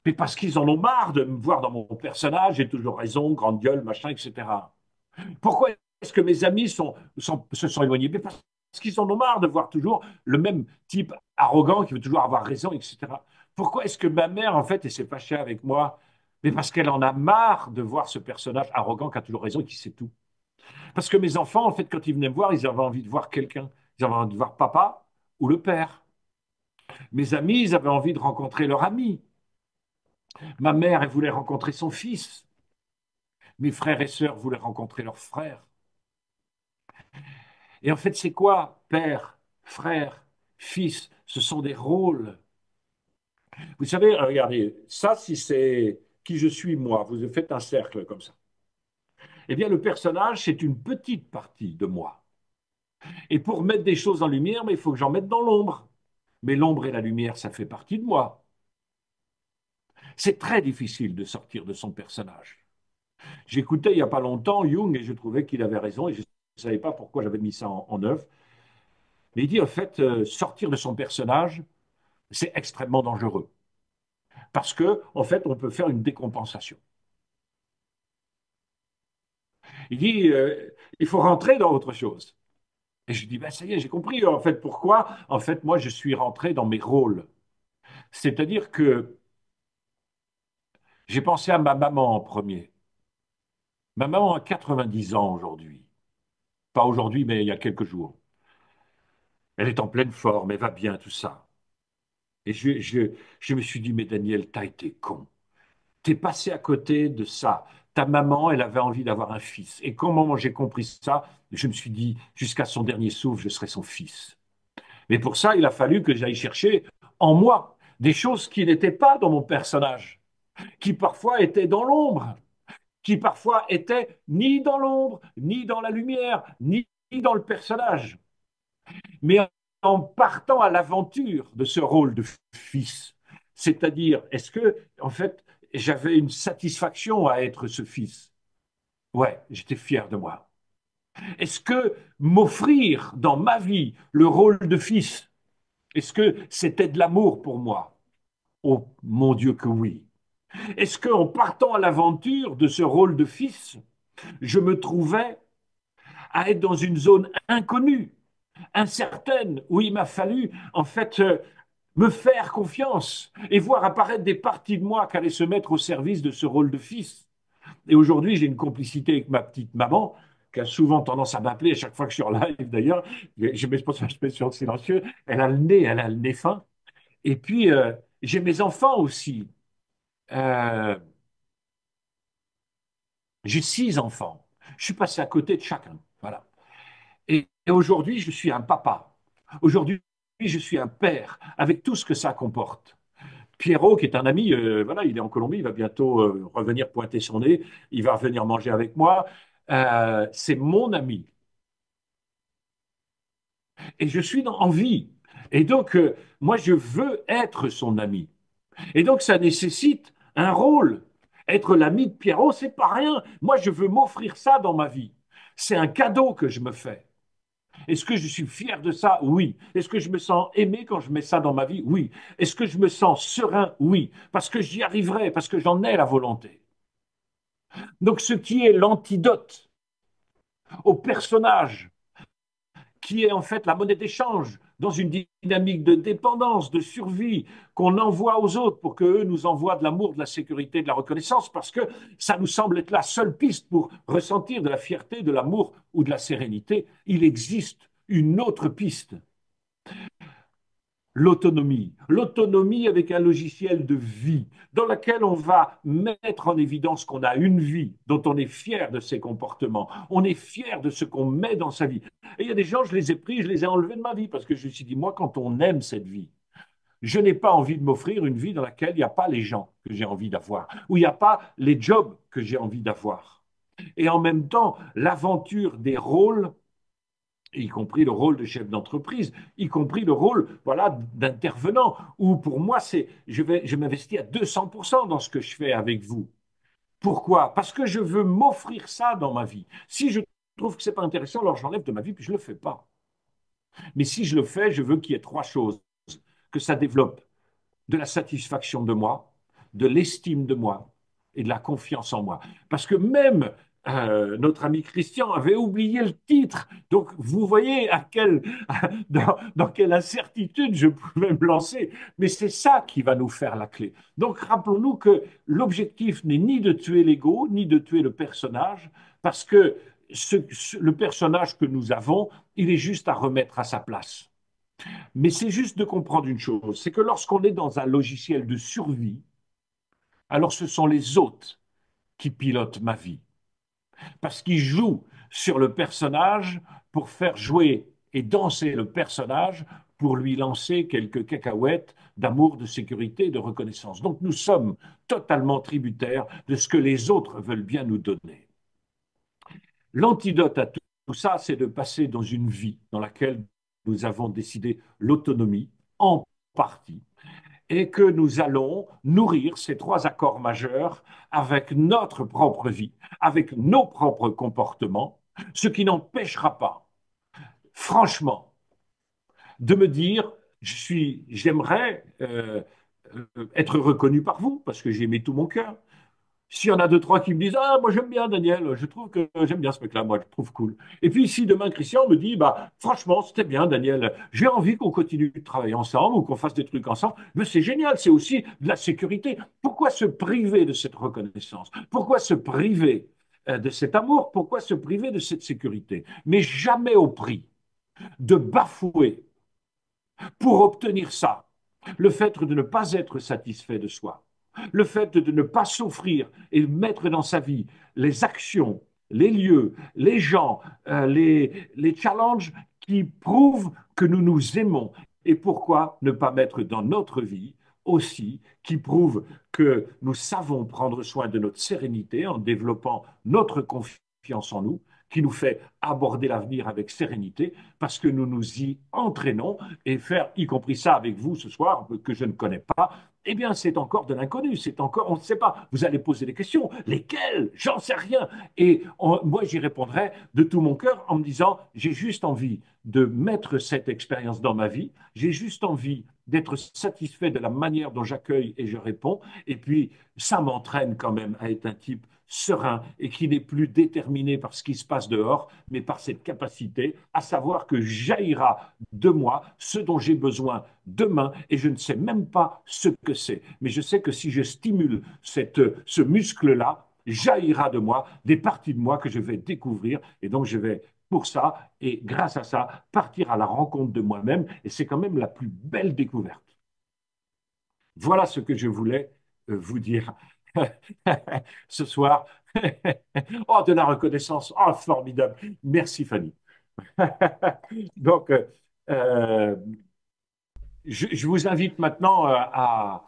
Mais parce qu'ils en ont marre de me voir dans mon personnage, j'ai toujours raison, grande gueule, machin, etc. Pourquoi est-ce que mes amis se sont éloignés? Mais parce qu'ils en ont marre de voir toujours le même type arrogant qui veut toujours avoir raison, etc. Pourquoi est-ce que ma mère, en fait, elle s'est fâchée avec moi? Mais parce qu'elle en a marre de voir ce personnage arrogant qui a toujours raison et qui sait tout. Parce que mes enfants, en fait, quand ils venaient me voir, ils avaient envie de voir quelqu'un. Ils avaient envie de voir papa ou le père. Mes amis, ils avaient envie de rencontrer leur ami. Ma mère, elle voulait rencontrer son fils. Mes frères et sœurs voulaient rencontrer leur frère. Et en fait, c'est quoi père, frère, fils? Ce sont des rôles. Vous savez, regardez, ça, si c'est qui je suis moi, vous faites un cercle comme ça. Eh bien, le personnage, c'est une petite partie de moi. Et pour mettre des choses en lumière, mais il faut que j'en mette dans l'ombre. mais l'ombre et la lumière, ça fait partie de moi. C'est très difficile de sortir de son personnage. J'écoutais il n'y a pas longtemps Jung et je trouvais qu'il avait raison et je ne savais pas pourquoi j'avais mis ça en œuvre. Mais il dit en fait, sortir de son personnage, c'est extrêmement dangereux. Parce que, en fait, on peut faire une décompensation. Il dit, il faut rentrer dans autre chose. Et je dis, ben, ça y est, j'ai compris en fait pourquoi. En fait, moi, je suis rentré dans mes rôles. C'est-à-dire que j'ai pensé à ma maman en premier. Ma maman a 90 ans aujourd'hui. Pas aujourd'hui, mais il y a quelques jours. Elle est en pleine forme, elle va bien, tout ça. Et je me suis dit, mais Daniel, t'as été con. T'es passé à côté de ça. Ta maman, elle avait envie d'avoir un fils. Et comment j'ai compris ça, je me suis dit, jusqu'à son dernier souffle, je serai son fils. Mais pour ça, il a fallu que j'aille chercher en moi des choses qui n'étaient pas dans mon personnage, qui parfois étaient dans l'ombre, qui parfois étaient ni dans l'ombre, ni dans la lumière, ni dans le personnage. Mais en partant à l'aventure de ce rôle de fils, c'est-à-dire, est-ce que, en fait, j'avais une satisfaction à être ce fils? Ouais, j'étais fier de moi. Est-ce que m'offrir dans ma vie le rôle de fils, est-ce que c'était de l'amour pour moi? Oh mon Dieu que oui. Est-ce qu'en partant à l'aventure de ce rôle de fils, je me trouvais à être dans une zone inconnue, incertaine, où il m'a fallu en fait me faire confiance et voir apparaître des parties de moi qui allaient se mettre au service de ce rôle de fils. Et aujourd'hui, j'ai une complicité avec ma petite maman, qui a souvent tendance à m'appeler à chaque fois que je suis en live d'ailleurs. Je mets pas sur silencieux. Elle a le nez fin. Et puis, j'ai mes enfants aussi. Euh, j'ai 6 enfants. Je suis passé à côté de chacun. Voilà. Et aujourd'hui, je suis un papa. Aujourd'hui, je suis un père, avec tout ce que ça comporte. Pierrot, qui est un ami, voilà, il est en Colombie, il va bientôt revenir pointer son nez, il va revenir manger avec moi. C'est mon ami. Et je suis en vie. Et donc, moi, je veux être son ami. Et donc, ça nécessite un rôle. Être l'ami de Pierrot, c'est pas rien. Moi, je veux m'offrir ça dans ma vie. C'est un cadeau que je me fais. Est-ce que je suis fier de ça? Oui. Est-ce que je me sens aimé quand je mets ça dans ma vie? Oui. Est-ce que je me sens serein? Oui. Parce que j'y arriverai, parce que j'en ai la volonté. Donc, ce qui est l'antidote au personnage, qui est en fait la monnaie d'échange dans une dynamique de dépendance, de survie qu'on envoie aux autres pour qu'eux nous envoient de l'amour, de la sécurité, de la reconnaissance, parce que ça nous semble être la seule piste pour ressentir de la fierté, de l'amour ou de la sérénité. Il existe une autre piste. L'autonomie. L'autonomie avec un logiciel de vie dans lequel on va mettre en évidence qu'on a une vie, dont on est fier de ses comportements, on est fier de ce qu'on met dans sa vie. Et il y a des gens, je les ai pris, je les ai enlevés de ma vie parce que je me suis dit, moi, quand on aime cette vie, je n'ai pas envie de m'offrir une vie dans laquelle il n'y a pas les gens que j'ai envie d'avoir, où il n'y a pas les jobs que j'ai envie d'avoir. Et en même temps, l'aventure des rôles, y compris le rôle de chef d'entreprise, y compris le rôle voilà, d'intervenant, où pour moi, je m'investis à 200% dans ce que je fais avec vous. Pourquoi? Parce que je veux m'offrir ça dans ma vie. Si je trouve que ce n'est pas intéressant, alors j'enlève de ma vie, puis je ne le fais pas. Mais si je le fais, je veux qu'il y ait 3 choses. Que ça développe de la satisfaction de moi, de l'estime de moi et de la confiance en moi. Parce que même notre ami Christian avait oublié le titre. Donc, vous voyez dans quelle incertitude je pouvais me lancer. Mais c'est ça qui va nous faire la clé. Donc, rappelons-nous que l'objectif n'est ni de tuer l'ego, ni de tuer le personnage, parce que le personnage que nous avons, il est juste à remettre à sa place. Mais c'est juste de comprendre une chose, c'est que lorsqu'on est dans un logiciel de survie, alors ce sont les autres qui pilotent ma vie. Parce qu'ils jouent sur le personnage pour faire jouer et danser le personnage pour lui lancer quelques cacahuètes d'amour, de sécurité, de reconnaissance. Donc nous sommes totalement tributaires de ce que les autres veulent bien nous donner. L'antidote à tout ça, c'est de passer dans une vie dans laquelle nous avons décidé l'autonomie en partie et que nous allons nourrir ces trois accords majeurs avec notre propre vie, avec nos propres comportements, ce qui n'empêchera pas, franchement, de me dire, j'aimerais être reconnu par vous parce que j'ai mis tout mon cœur. S'il y en a deux, trois qui me disent, ah, moi j'aime bien Daniel, je trouve que j'aime bien ce mec-là, moi je le trouve cool. Et puis si demain Christian me dit, bah franchement, c'était bien Daniel, j'ai envie qu'on continue de travailler ensemble ou qu'on fasse des trucs ensemble, mais c'est génial, c'est aussi de la sécurité. Pourquoi se priver de cette reconnaissance? Pourquoi se priver de cet amour? Pourquoi se priver de cette sécurité? Mais jamais au prix de bafouer pour obtenir ça. Le fait de ne pas être satisfait de soi, le fait de ne pas s'offrir et mettre dans sa vie les actions, les lieux, les gens, les challenges qui prouvent que nous nous aimons. Et pourquoi ne pas mettre dans notre vie aussi, qui prouvent que nous savons prendre soin de notre sérénité en développant notre confiance en nous, qui nous fait aborder l'avenir avec sérénité, parce que nous nous y entraînons, et faire, y compris ça avec vous ce soir, que je ne connais pas, eh bien, c'est encore de l'inconnu, c'est encore, on ne sait pas. Vous allez poser des questions, lesquelles? J'en sais rien. Et moi, j'y répondrai de tout mon cœur en me disant, j'ai juste envie de mettre cette expérience dans ma vie, j'ai juste envie d'être satisfait de la manière dont j'accueille et je réponds, et puis ça m'entraîne quand même à être un type serein et qui n'est plus déterminé par ce qui se passe dehors, mais par cette capacité à savoir que jaillira de moi ce dont j'ai besoin demain et je ne sais même pas ce que c'est. Mais je sais que si je stimule ce muscle-là, jaillira de moi des parties de moi que je vais découvrir et donc je vais pour ça et grâce à ça partir à la rencontre de moi-même et c'est quand même la plus belle découverte. Voilà ce que je voulais vous dire ce soir. Oh, de la reconnaissance. Oh, formidable. Merci, Fanny. Donc, euh, je vous invite maintenant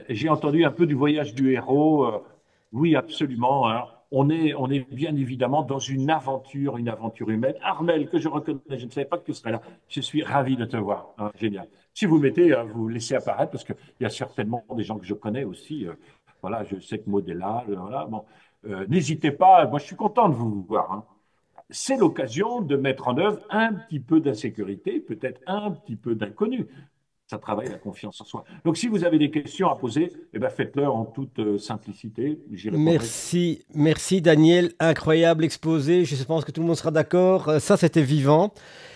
j'ai entendu un peu du voyage du héros. Oui, absolument, hein. On est bien évidemment dans une aventure humaine. Armel, que je reconnais, je ne savais pas que tu serais là. Je suis ravi de te voir. Hein, génial. Si vous mettez, vous laissez apparaître, parce qu'il y a certainement des gens que je connais aussi. Voilà, je sais que Maud est là. Voilà, bon. N'hésitez pas, moi je suis content de vous voir. Hein. C'est l'occasion de mettre en œuvre un petit peu d'insécurité, peut-être un petit peu d'inconnu. Ça travaille la confiance en soi. Donc, si vous avez des questions à poser, eh ben, faites-le en toute simplicité. J'y répondrai. Merci, merci Daniel, incroyable exposé. Je pense que tout le monde sera d'accord. Ça, c'était vivant.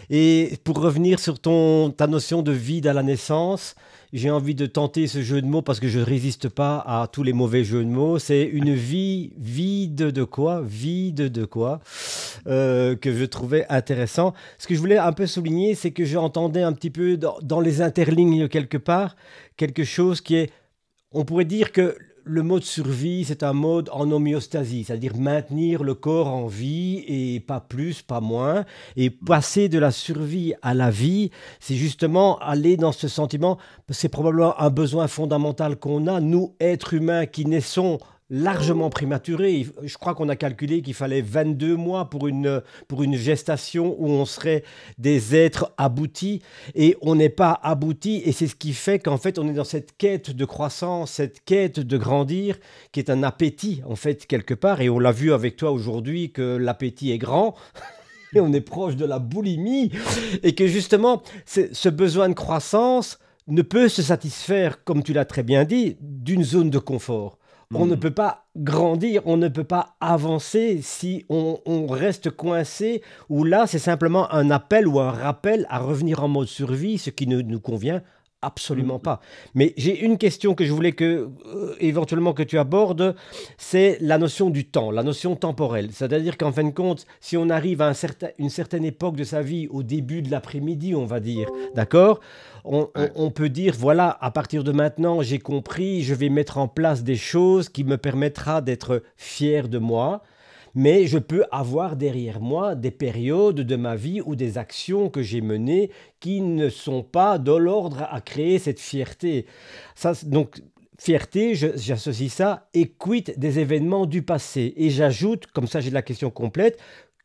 Et pour revenir sur ta notion de vide à la naissance, j'ai envie de tenter ce jeu de mots parce que je ne résiste pas à tous les mauvais jeux de mots. C'est une vie vide de quoi? Vide de quoi? Que je trouvais intéressant. Ce que je voulais un peu souligner, c'est que j'entendais un petit peu dans les interlignes quelque part quelque chose qui est, on pourrait dire que le mode survie, c'est un mode en homéostasie, c'est-à-dire maintenir le corps en vie et pas plus, pas moins. Et passer de la survie à la vie, c'est justement aller dans ce sentiment, c'est probablement un besoin fondamental qu'on a, nous, êtres humains qui naissons largement prématurés. Je crois qu'on a calculé qu'il fallait 22 mois pour une gestation où on serait des êtres aboutis et on n'est pas aboutis et c'est ce qui fait qu'en fait on est dans cette quête de croissance, cette quête de grandir qui est un appétit en fait quelque part et on l'a vu avec toi aujourd'hui que l'appétit est grand. Et on est proche de la boulimie et que justement ce besoin de croissance ne peut se satisfaire, comme tu l'as très bien dit, d'une zone de confort. On ne peut pas grandir, on ne peut pas avancer si on reste coincé, ou là c'est simplement un appel ou un rappel à revenir en mode survie, ce qui ne nous convient absolument pas. Mais j'ai une question que je voulais éventuellement que tu abordes, c'est la notion du temps, la notion temporelle. C'est-à-dire qu'en fin de compte, si on arrive à une certaine époque de sa vie, au début de l'après-midi, on va dire, d'accord, on peut dire, voilà, à partir de maintenant, j'ai compris, je vais mettre en place des choses qui me permettra d'être fier de moi. Mais je peux avoir derrière moi des périodes de ma vie ou des actions que j'ai menées qui ne sont pas de l'ordre à créer cette fierté. Ça, donc, fierté, j'associe ça et quid des événements du passé. Et j'ajoute, comme ça j'ai la question complète,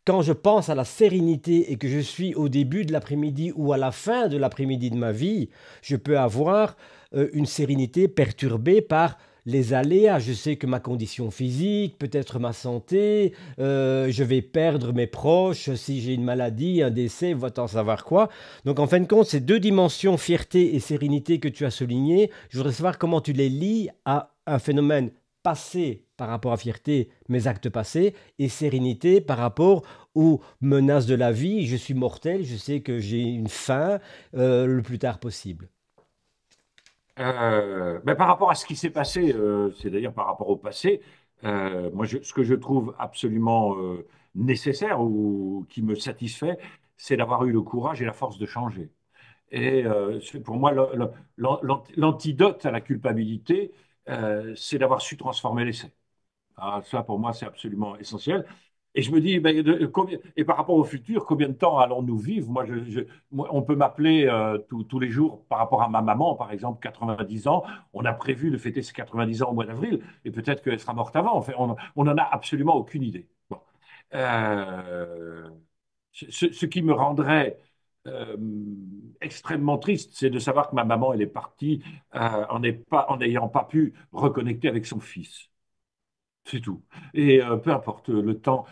quand je pense à la sérénité et que je suis au début de l'après-midi ou à la fin de l'après-midi de ma vie, je peux avoir une sérénité perturbée par les aléas. Je sais que ma condition physique, peut-être ma santé, je vais perdre mes proches si j'ai une maladie, un décès, va-t-en savoir quoi. Donc en fin de compte, ces deux dimensions, fierté et sérénité que tu as soulignées, je voudrais savoir comment tu les lies à un phénomène passé par rapport à fierté, mes actes passés, et sérénité par rapport aux menaces de la vie. Je suis mortel, je sais que j'ai une fin le plus tard possible. Ben, par rapport à ce qui s'est passé, c'est-à-dire par rapport au passé, moi, ce que je trouve absolument nécessaire ou qui me satisfait, c'est d'avoir eu le courage et la force de changer. Et pour moi, l'antidote à la culpabilité, c'est d'avoir su transformer l'essai. Ah, ça, pour moi, c'est absolument essentiel. Et je me dis, ben, et par rapport au futur, combien de temps allons-nous vivre? Moi, on peut m'appeler tous les jours par rapport à ma maman, par exemple, 90 ans. On a prévu de fêter ses 90 ans au mois d'avril, et peut-être qu'elle sera morte avant. Enfin, on n'en a absolument aucune idée. Bon. Euh, ce qui me rendrait euh, extrêmement triste, c'est de savoir que ma maman, elle est partie en n'ayant pas pu reconnecter avec son fils. C'est tout. Et peu importe le temps,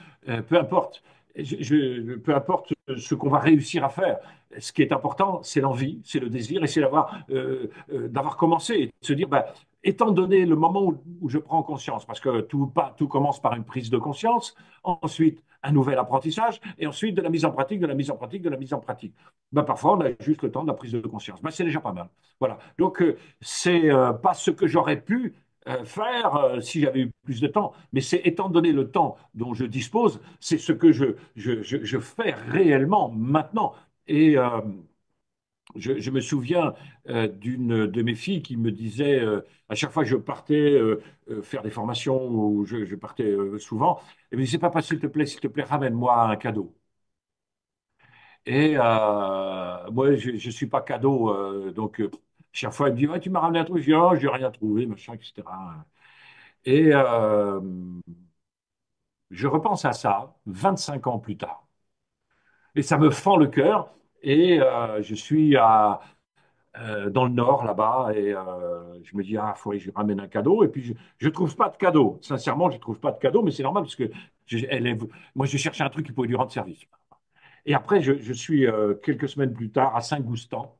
peu importe, peu importe ce qu'on va réussir à faire. Ce qui est important, c'est l'envie, c'est le désir, et c'est d'avoir commencé et de se dire, bah, étant donné le moment où je prends conscience, parce que tout commence par une prise de conscience, ensuite un nouvel apprentissage, et ensuite de la mise en pratique, de la mise en pratique, de la mise en pratique. Bah, parfois, on a juste le temps de la prise de conscience. Bah, c'est déjà pas mal. Voilà. Donc, c'est pas ce que j'aurais pu faire si j'avais eu plus de temps. Mais c'est étant donné le temps dont je dispose, c'est ce que je fais réellement maintenant. Et je me souviens d'une de mes filles qui me disait, à chaque fois que je partais faire des formations, ou je partais souvent, elle me disait, papa, s'il te plaît, ramène-moi un cadeau. Et moi, je ne suis pas cadeau, donc chaque fois, elle me dit, ouais, tu m'as ramené un truc, je dis, oh, je n'ai rien trouvé, machin, etc. Et je repense à ça 25 ans plus tard. Et ça me fend le cœur. Et je suis dans le nord, là-bas, et je me dis, ah, il faudrait que je lui ramène un cadeau. Et puis, je ne trouve pas de cadeau. Sincèrement, je ne trouve pas de cadeau, mais c'est normal parce que moi, je cherchais un truc qui pouvait lui rendre service. Et après, je suis quelques semaines plus tard à Saint-Goustan.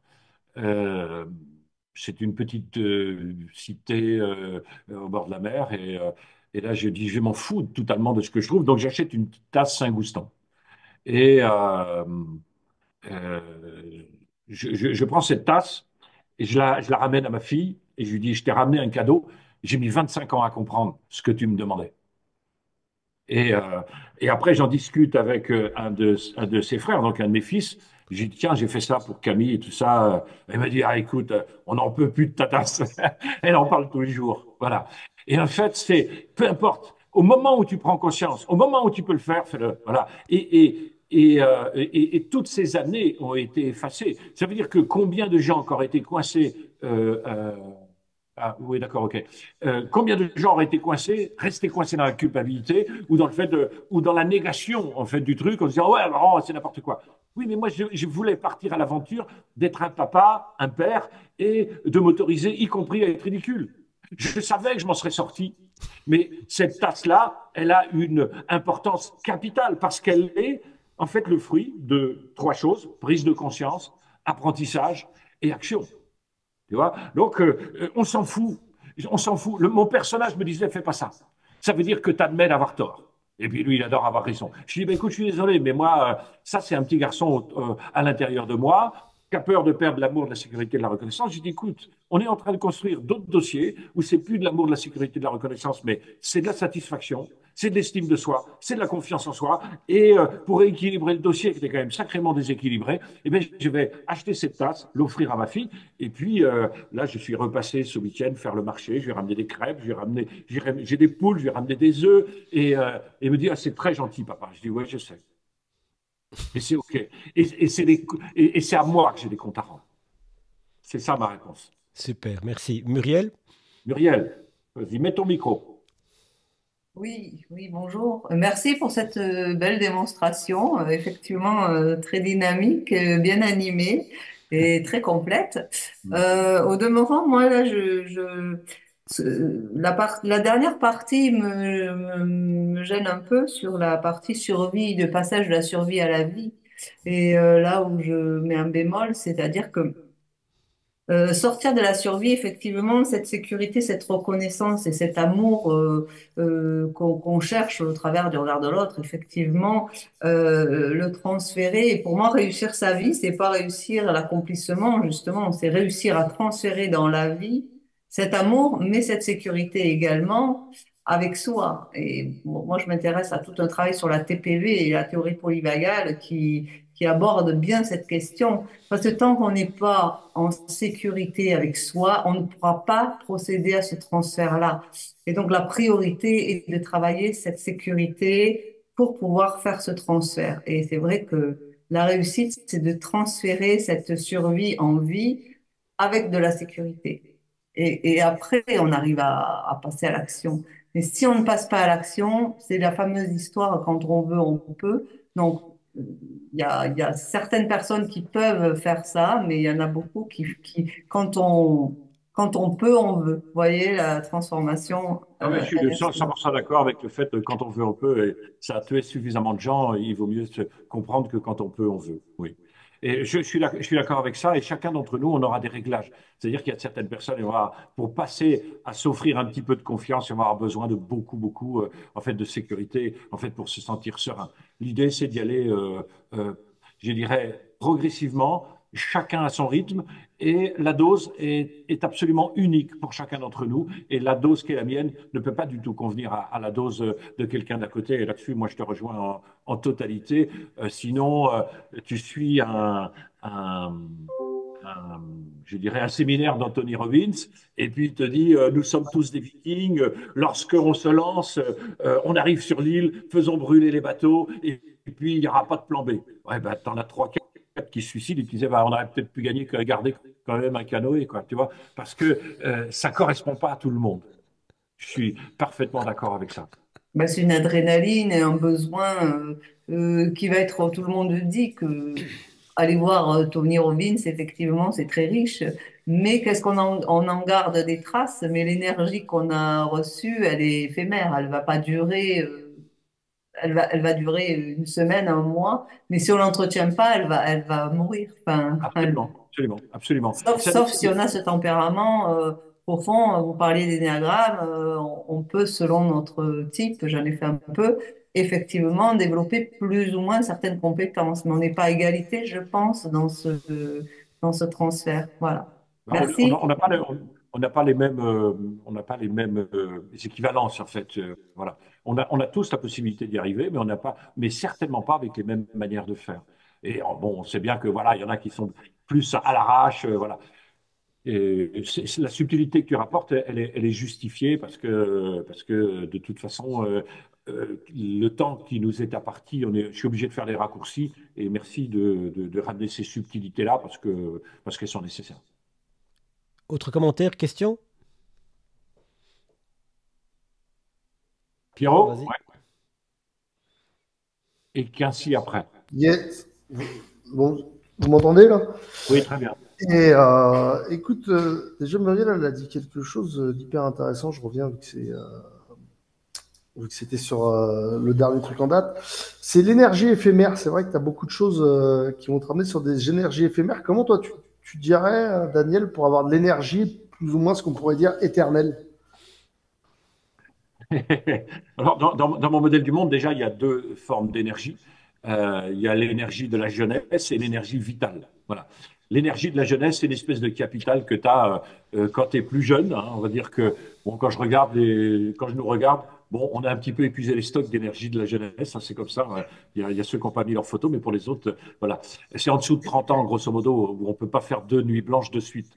Euh, c'est une petite cité au bord de la mer. Et là, je dis, je m'en fous totalement de ce que je trouve. Donc, j'achète une petite tasse Saint-Goustan. Et euh, je prends cette tasse et je la ramène à ma fille. Et je lui dis, je t'ai ramené un cadeau. J'ai mis 25 ans à comprendre ce que tu me demandais. Et, euh, et après, j'en discute avec un de ses frères, donc un de mes fils. J'ai dit, tiens, j'ai fait ça pour Camille et tout ça. Elle m'a dit, ah, écoute, on n'en peut plus de ta tasse. Elle en parle tous les jours. Voilà. Et en fait, peu importe, au moment où tu prends conscience, au moment où tu peux le faire, fais-le. Voilà. Et toutes ces années ont été effacées. Ça veut dire que combien de gens qui auraient été coincés ah, oui, d'accord, ok. Combien de gens auraient été coincés, restés coincés dans la culpabilité ou dans le fait ou dans la négation en fait du truc en se disant ouais, alors, c'est n'importe quoi. Oui, mais moi je voulais partir à l'aventure d'être un papa, un père et de m'autoriser, y compris à être ridicule. Je savais que je m'en serais sorti, mais cette tasse-là, elle a une importance capitale parce qu'elle est en fait le fruit de trois choses: prise de conscience, apprentissage et action. Tu vois. Donc, on s'en fout. On s'en fout. Mon personnage me disait, fais pas ça. Ça veut dire que tu admets d'avoir tort. Et puis lui, il adore avoir raison. Je lui dis, bah, écoute, je suis désolé, mais moi, ça, c'est un petit garçon à l'intérieur de moi qui a peur de perdre l'amour, de la sécurité, de la reconnaissance. Je dis, écoute, on est en train de construire d'autres dossiers où c'est plus de l'amour, de la sécurité, de la reconnaissance, mais c'est de la satisfaction, c'est de l'estime de soi, c'est de la confiance en soi. Et pour rééquilibrer le dossier qui était quand même sacrément déséquilibré, eh bien, je vais acheter cette tasse, l'offrir à ma fille. Et puis là, je suis repassé ce week-end faire le marché. Je vais ramener des crêpes, j'ai des poules, je vais ramener des œufs. Et il me dit, ah, c'est très gentil, papa. Je dis, ouais, je sais. Et c'est OK. Et c'est à moi que j'ai des comptes à rendre. C'est ça ma réponse. Super, merci. Muriel? Muriel, vas-y, mets ton micro. Oui, oui, bonjour. Merci pour cette belle démonstration, effectivement très dynamique, bien animée et très complète. Au demeurant, moi, là, la dernière partie me gêne un peu sur la partie survie, de passage de la survie à la vie. Et là où je mets un bémol, c'est-à-dire que sortir de la survie, effectivement, cette sécurité, cette reconnaissance et cet amour qu'on cherche au travers du regard de l'autre, effectivement, le transférer. Et pour moi, réussir sa vie, c'est pas réussir l'accomplissement, justement, c'est réussir à transférer dans la vie cet amour, mais cette sécurité également avec soi. Et bon, moi, je m'intéresse à tout un travail sur la TPV et la théorie polyvagale qui aborde bien cette question. Parce que tant qu'on n'est pas en sécurité avec soi, on ne pourra pas procéder à ce transfert-là. Et donc, la priorité est de travailler cette sécurité pour pouvoir faire ce transfert. Et c'est vrai que la réussite, c'est de transférer cette survie en vie avec de la sécurité. Et après, on arrive à passer à l'action. Mais si on ne passe pas à l'action, c'est la fameuse histoire, quand on veut, on peut. Donc, il y a certaines personnes qui peuvent faire ça, mais il y en a beaucoup quand on peut, on veut. Vous voyez, la transformation, Non, mais je suis elle est 100% d'accord avec le fait que quand on veut, on peut. Et ça a tué suffisamment de gens. Il vaut mieux se comprendre que quand on peut, on veut. Oui. Et je suis d'accord avec ça. Et chacun d'entre nous, on aura des réglages. C'est-à-dire qu'il y a certaines personnes, pour passer à s'offrir un petit peu de confiance, on va avoir besoin de beaucoup, en fait, de sécurité, en fait, pour se sentir serein. L'idée, c'est d'y aller, euh, je dirais, progressivement, chacun à son rythme. Et la dose est absolument unique pour chacun d'entre nous. Et la dose qui est la mienne ne peut pas du tout convenir à la dose de quelqu'un d'à côté. Et là-dessus, moi, je te rejoins en totalité. Sinon, tu suis un, un, je dirais, un séminaire d'Anthony Robbins, et puis il te dit, nous sommes tous des vikings, lorsqu'on se lance, on arrive sur l'île, faisons brûler les bateaux, et puis il n'y aura pas de plan B. Ouais, ben, t'en as trois, quatre qui se suicident et qui disaient, bah, on aurait peut-être pu gagner, garder quand même un canoë, quoi, tu vois, parce que ça correspond pas à tout le monde. Je suis parfaitement d'accord avec ça. bah, c'est une adrénaline et un besoin qui va être, tout le monde dit que aller voir Tony Robbins, effectivement, c'est très riche. Mais qu'est-ce on en garde des traces? Mais l'énergie qu'on a reçue, elle est éphémère. Elle va pas durer. Elle va durer une semaine, un mois. Mais si on l'entretient pas, elle va mourir. Absolument, absolument, absolument. Sauf si on a ce tempérament profond. Vous parliez d'énéagramme, on peut, selon notre type, j'en ai fait un peu, effectivement développer plus ou moins certaines compétences. Mais on n'est pas à égalité, je pense, dans ce transfert. Voilà. Ben, Merci. on n'a pas, on n'a pas les mêmes, on n'a pas les mêmes équivalences en fait. Voilà. On a tous la possibilité d'y arriver, mais on n'a pas, mais certainement pas avec les mêmes manières de faire. Et bon, on sait bien que voilà, il y en a qui sont plus à l'arrache, voilà. Et la subtilité que tu rapportes, elle est justifiée parce que de toute façon, le temps qui nous est imparti, je suis obligé de faire des raccourcis. Et merci de ramener ces subtilités-là parce qu'elles sont nécessaires. Autre commentaire, question? Pierrot? Vas-y. Ouais. Et qu'ainsi après. Yes. Bon, vous m'entendez là? Oui, très bien. Et écoute, déjà Muriel, elle a dit quelque chose d'hyper intéressant. Je reviens vu que c'était sur le dernier truc en date. C'est l'énergie éphémère. C'est vrai que tu as beaucoup de choses qui vont te ramener sur des énergies éphémères. Comment toi, tu dirais, Daniel, pour avoir de l'énergie plus ou moins ce qu'on pourrait dire éternelle? Alors, dans mon modèle du monde, déjà, il y a deux formes d'énergie. Il y a l'énergie de la jeunesse et l'énergie vitale. Voilà. L'énergie de la jeunesse, c'est une espèce de capital que tu as quand tu es plus jeune, hein. On va dire que, bon, quand je nous regarde, bon, on a un petit peu épuisé les stocks d'énergie de la jeunesse, hein, c'est comme ça. Il y a ceux qui n'ont pas mis leurs photos, mais pour les autres, voilà. C'est en dessous de 30 ans, grosso modo, où on ne peut pas faire deux nuits blanches de suite.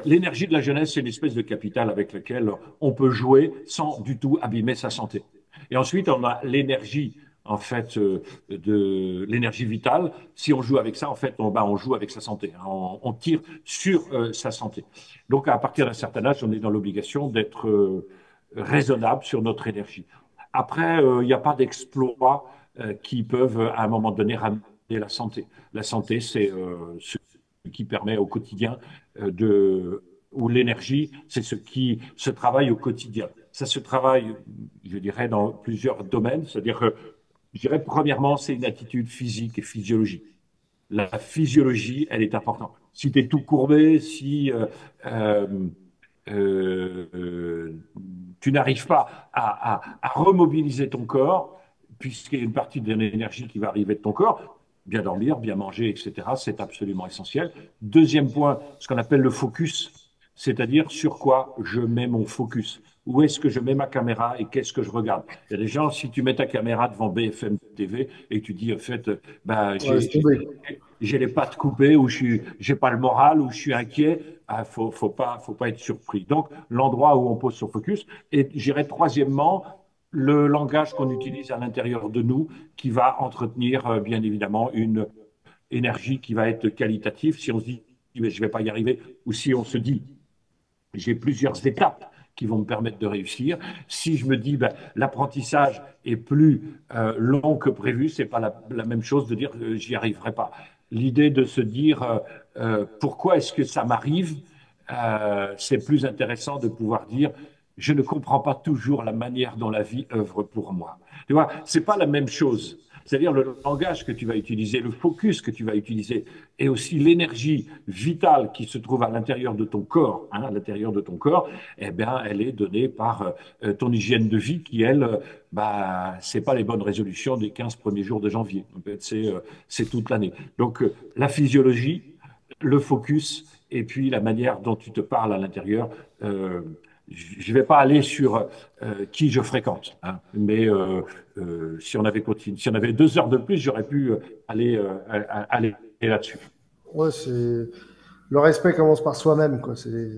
L'énergie de la jeunesse, c'est une espèce de capital avec lequel on peut jouer sans du tout abîmer sa santé. Et ensuite, on a l'énergie, en fait, de l'énergie vitale. Si on joue avec ça, en fait, on joue avec sa santé, hein. On tire sur sa santé. Donc, à partir d'un certain âge, on est dans l'obligation d'être raisonnable sur notre énergie. Après, il n'y a pas d'exploits qui peuvent, à un moment donné, ramener la santé. La santé, c'est ce qui permet au quotidien ou l'énergie, c'est ce qui se travaille au quotidien. Ça se travaille, je dirais, dans plusieurs domaines. C'est-à-dire que, je dirais, premièrement, c'est une attitude physique et physiologique. La physiologie, elle est importante. Si tu es tout courbé, si euh, euh, tu n'arrives pas à remobiliser ton corps, puisqu'il y a une partie de l'énergie qui va arriver de ton corps, bien dormir, bien manger, etc., c'est absolument essentiel. Deuxième point, ce qu'on appelle le focus, c'est-à-dire sur quoi je mets mon focus. Où est-ce que je mets ma caméra et qu'est-ce que je regarde? Il y a des gens, si tu mets ta caméra devant BFM TV et que tu dis, en fait, bah, Ouais, laisse tomber. j'ai les pattes coupées ou j'ai pas le moral ou je suis inquiet, ah, faut pas être surpris. Donc, l'endroit où on pose son focus. Et j'irai troisièmement, le langage qu'on utilise à l'intérieur de nous qui va entretenir, bien évidemment, une énergie qui va être qualitative. Si on se dit, je vais pas y arriver, ou si on se dit, j'ai plusieurs étapes qui vont me permettre de réussir. Si je me dis, ben, l'apprentissage est plus long que prévu, c'est pas la même chose de dire j'y arriverai pas. L'idée de se dire pourquoi est-ce que ça m'arrive, c'est plus intéressant de pouvoir dire je ne comprends pas toujours la manière dont la vie œuvre pour moi. Tu vois, c'est pas la même chose. C'est-à-dire le langage que tu vas utiliser, le focus que tu vas utiliser, et aussi l'énergie vitale qui se trouve à l'intérieur de ton corps, hein, à l'intérieur de ton corps, eh bien, elle est donnée par ton hygiène de vie qui, elle, bah, c'est pas les bonnes résolutions des 15 premiers jours de janvier. En fait, c'est toute l'année. Donc, la physiologie, le focus, et puis la manière dont tu te parles à l'intérieur. Je ne vais pas aller sur qui je fréquente, hein, mais si on avait continué, si on avait 2 heures de plus, j'aurais pu aller là-dessus. Ouais, c'est le respect commence par soi-même, quoi. C'est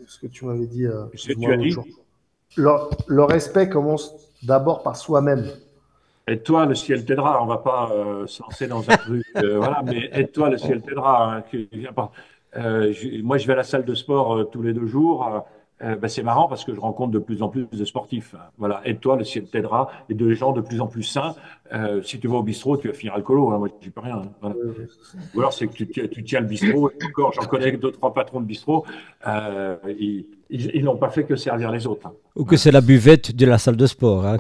ce que tu m'avais dit plus ou Tu moins as l'autre dit, jour. Le respect commence d'abord par soi-même. aide-toi, le ciel t'aidera. On va pas se lancer dans un truc, voilà, mais aide-toi, le ciel t'aidera. Hein, moi, je vais à la salle de sport tous les 2 jours. Ben, c'est marrant parce que je rencontre de plus en plus de sportifs. Hein. Voilà, aide-toi, le ciel t'aidera. Et de gens de plus en plus sains. Si tu vas au bistrot, tu vas finir alcoolo. Hein. Moi, je dis pas rien. Hein. Voilà. Euh, Ou alors, c'est que tu tiens le bistrot. Et encore, j'en connais deux, trois patrons de bistrot. Ils n'ont pas fait que servir les autres. Hein. Ou que Voilà. c'est la buvette de la salle de sport, hein.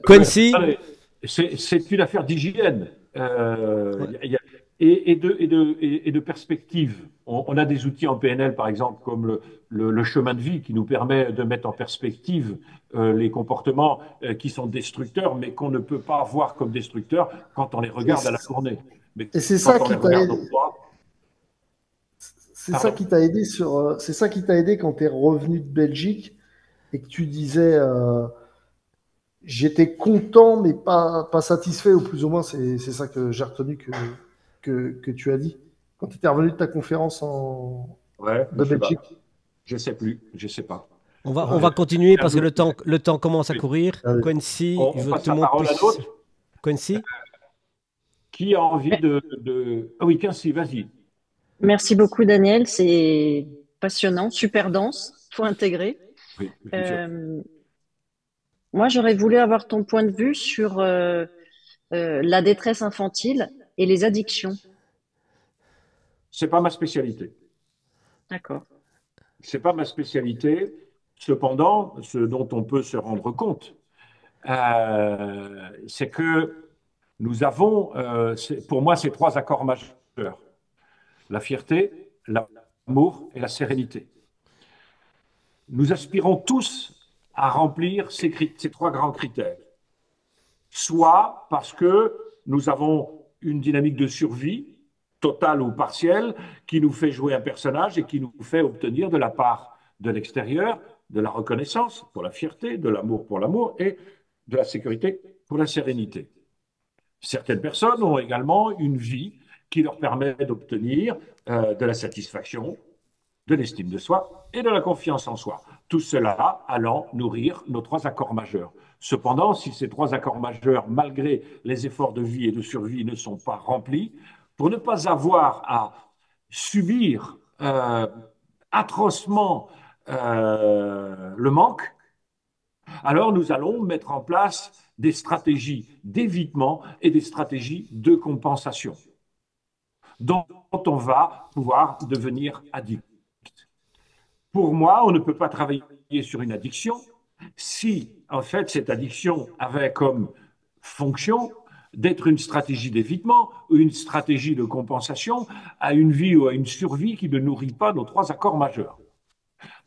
Quincy? Attendez, c'est une affaire d'hygiène Ouais. et de perspective. On a des outils en PNL, par exemple, comme le chemin de vie qui nous permet de mettre en perspective les comportements qui sont destructeurs, mais qu'on ne peut pas voir comme destructeurs quand on les Et regarde à la journée. Mais et c'est quand ça on les qui t'a regarde aidé, au froid, c'est ça pardon. qui t'a aidé c'est ça qui t'a aidé quand tu es revenu de Belgique et que tu disais j'étais content mais pas satisfait, ou plus ou moins c'est ça que j'ai retenu que tu as dit quand tu étais revenu de ta conférence Ouais, de je sais pas. Belgique. Je sais plus. Je sais pas. On Ouais. va continuer J'ai un parce que doute. le temps commence à Oui. courir. Allez. Quincy, je On veux que passe tout le la monde parole à puisse. l'autre. Quincy? Qui a envie de... Ah oui, Quincy, vas-y. Merci beaucoup, Daniel. C'est passionnant, super dense, faut intégrer. Oui, je suis sûr. Euh, Moi, j'aurais voulu avoir ton point de vue sur la détresse infantile et les addictions. C'est pas ma spécialité. D'accord. C'est pas ma spécialité. Cependant, ce dont on peut se rendre compte, c'est que nous avons, pour moi, ces 3 accords majeurs. La fierté, l'amour et la sérénité. Nous aspirons tous à remplir ces 3 grands critères. Soit parce que nous avons une dynamique de survie, totale ou partielle, qui nous fait jouer un personnage et qui nous fait obtenir de la part de l'extérieur de la reconnaissance pour la fierté, de l'amour pour l'amour et de la sécurité pour la sérénité. Certaines personnes ont également une vie qui leur permet d'obtenir de la satisfaction, de l'estime de soi et de la confiance en soi. Tout cela allant nourrir nos 3 accords majeurs. Cependant, si ces 3 accords majeurs, malgré les efforts de vie et de survie, ne sont pas remplis, pour ne pas avoir à subir atrocement le manque, alors nous allons mettre en place des stratégies d'évitement et des stratégies de compensation dont on va pouvoir devenir addict. Pour moi, on ne peut pas travailler sur une addiction si, en fait, cette addiction avait comme fonction d'être une stratégie d'évitement ou une stratégie de compensation à une vie ou à une survie qui ne nourrit pas nos trois accords majeurs.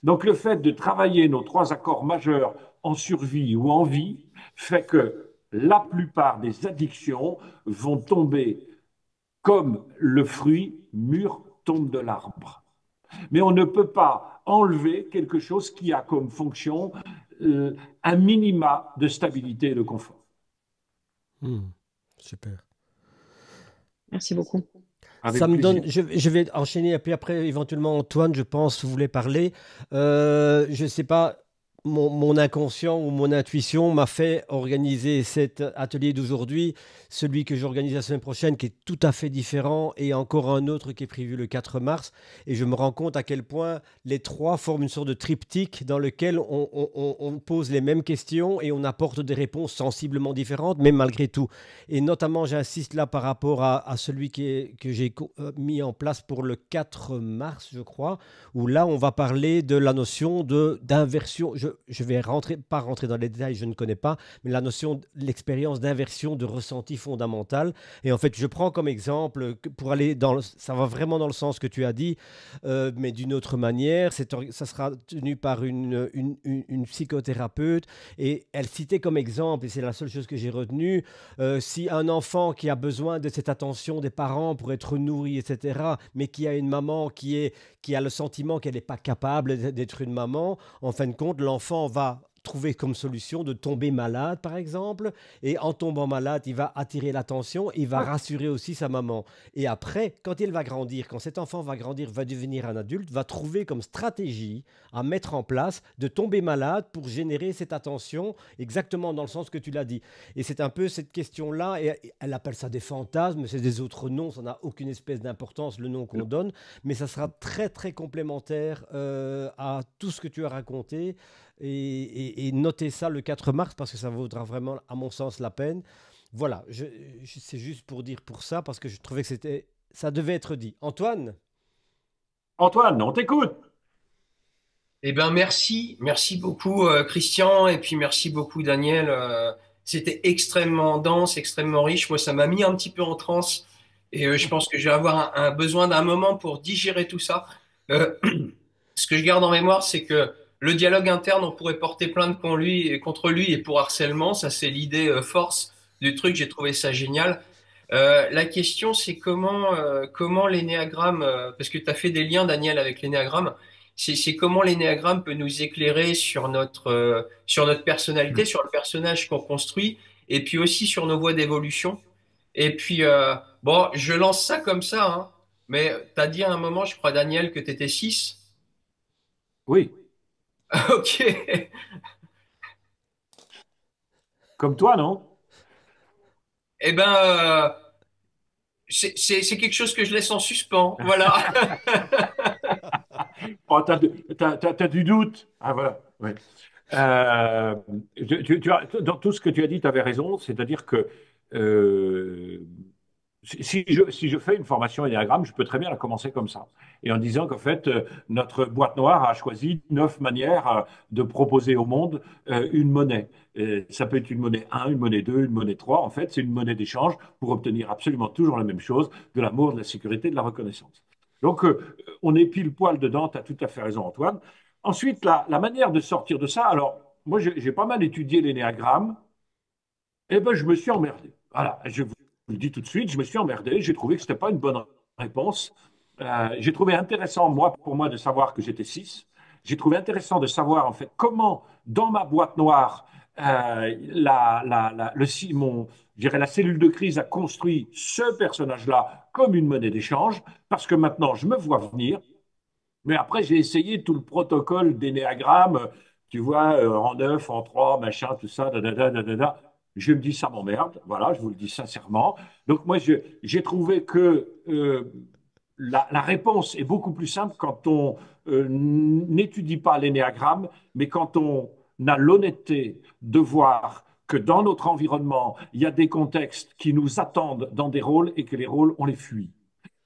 Donc le fait de travailler nos trois accords majeurs en survie ou en vie fait que la plupart des addictions vont tomber comme le fruit mûr tombe de l'arbre. Mais on ne peut pas enlever quelque chose qui a comme fonction un minima de stabilité et de confort. Hmm, super. Merci beaucoup. Ça Avec me plaisir. donne, je vais enchaîner, et puis après, éventuellement, Antoine, je pense, voulait parler. Je ne sais pas, mon inconscient ou mon intuition m'a fait organiser cet atelier d'aujourd'hui, celui que j'organise la semaine prochaine, qui est tout à fait différent, et encore un autre qui est prévu le 4 mars. Et je me rends compte à quel point les trois forment une sorte de triptyque dans lequel on pose les mêmes questions et on apporte des réponses sensiblement différentes, mais malgré tout. Et notamment, j'insiste là par rapport à celui que j'ai mis en place pour le 4 mars, je crois, où là, on va parler de la notion d'inversion. Je vais pas rentrer dans les détails, je ne connais pas, mais la notion, l'expérience d'inversion de ressenti fondamental. Et en fait, je prends comme exemple, pour aller ça va vraiment dans le sens que tu as dit, mais d'une autre manière. Ça sera tenu par une psychothérapeute, et elle citait comme exemple, et c'est la seule chose que j'ai retenue, si un enfant qui a besoin de cette attention des parents pour être nourri, etc., mais qui a une maman qui a le sentiment qu'elle n'est pas capable d'être une maman, en fin de compte, l'enfant va trouver comme solution de tomber malade, par exemple, et en tombant malade, il va attirer l'attention, il va rassurer aussi sa maman. Et après, quand il va grandir, quand cet enfant va grandir, va devenir un adulte, va trouver comme stratégie à mettre en place de tomber malade pour générer cette attention, exactement dans le sens que tu l'as dit. Et c'est un peu cette question-là, et elle appelle ça des fantasmes, c'est des autres noms, ça n'a aucune espèce d'importance, le nom qu'on donne, mais ça sera très très complémentaire à tout ce que tu as raconté. Et notez ça le 4 mars parce que ça vaudra vraiment, à mon sens, la peine. Voilà, c'est juste pour dire pour ça parce que je trouvais que ça devait être dit. Antoine? Antoine, on t'écoute. Eh ben merci beaucoup Christian et puis merci beaucoup Daniel. C'était extrêmement dense, extrêmement riche. Moi, ça m'a mis un petit peu en transe et je pense que je vais avoir un besoin d'un moment pour digérer tout ça. Euh, Ce que je garde en mémoire, c'est que le dialogue interne, on pourrait porter plainte contre lui et pour harcèlement. Ça, c'est l'idée force du truc. J'ai trouvé ça génial. La question, c'est comment l'énéagramme, parce que tu as fait des liens, Daniel, avec l'énéagramme, c'est comment l'énéagramme peut nous éclairer sur notre personnalité, sur le personnage qu'on construit, et puis aussi sur nos voies d'évolution. Et puis, bon, je lance ça comme ça, hein, mais tu as dit à un moment, je crois, Daniel, que tu étais 6. Oui, Ok. comme toi, non? Eh ben, c'est quelque chose que je laisse en suspens. Voilà. Oh, t'as du doute. Ah, voilà. Ouais. Euh, dans tout ce que tu as dit, tu avais raison. C'est-à-dire que euh, si je fais une formation Enneagramme, je peux très bien la commencer comme ça. Et en disant qu'en fait, notre boîte noire a choisi 9 manières de proposer au monde une monnaie. Ça peut être une monnaie 1, une monnaie 2, une monnaie 3. En fait, c'est une monnaie d'échange pour obtenir absolument toujours la même chose, de l'amour, de la sécurité, de la reconnaissance. Donc, on est pile poil dedans, tu as tout à fait raison, Antoine. Ensuite, la manière de sortir de ça, alors, moi, j'ai pas mal étudié l'énéagramme, et ben, je me suis emmerdé. Voilà, je vous le dis tout de suite, je me suis emmerdé, j'ai trouvé que ce n'était pas une bonne réponse. J'ai trouvé intéressant, moi, pour moi, de savoir que j'étais 6. J'ai trouvé intéressant de savoir, en fait, comment, dans ma boîte noire, je dirais, la cellule de crise a construit ce personnage-là comme une monnaie d'échange, parce que maintenant, je me vois venir, mais après, j'ai essayé tout le protocole d'énéagramme, tu vois, en 9, en 3, machin, tout ça, da, da, da, da, da, da. Je me dis, ça m'emmerde. Voilà, je vous le dis sincèrement. Donc, moi, j'ai trouvé que la réponse est beaucoup plus simple quand on n'étudie pas l'énéagramme, mais quand on a l'honnêteté de voir que dans notre environnement, il y a des contextes qui nous attendent dans des rôles et que les rôles, on les fuit.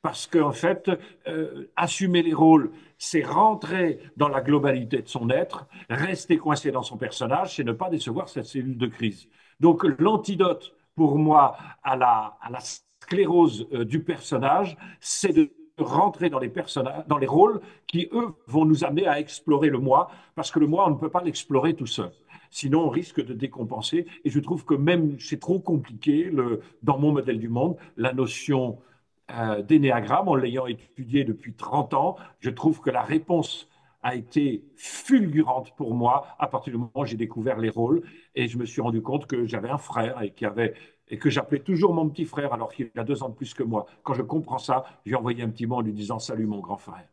Parce qu'en fait, assumer les rôles, c'est rentrer dans la globalité de son être, rester coincé dans son personnage, c'est ne pas décevoir cette cellule de crise. Donc l'antidote pour moi à la sclérose du personnage, c'est de rentrer dans les personnages, dans les rôles qui, eux, vont nous amener à explorer le moi, parce que le moi, on ne peut pas l'explorer tout seul. Sinon, on risque de décompenser. Et je trouve que même c'est trop compliqué, dans mon modèle du monde, la notion d'énéagramme, en l'ayant étudié depuis 30 ans, je trouve que la réponse a été fulgurante pour moi à partir du moment où j'ai découvert les rôles et je me suis rendu compte que j'avais un frère et que j'appelais toujours mon petit frère alors qu'il a 2 ans de plus que moi. Quand je comprends ça, j'ai envoyé un petit mot en lui disant salut mon grand frère.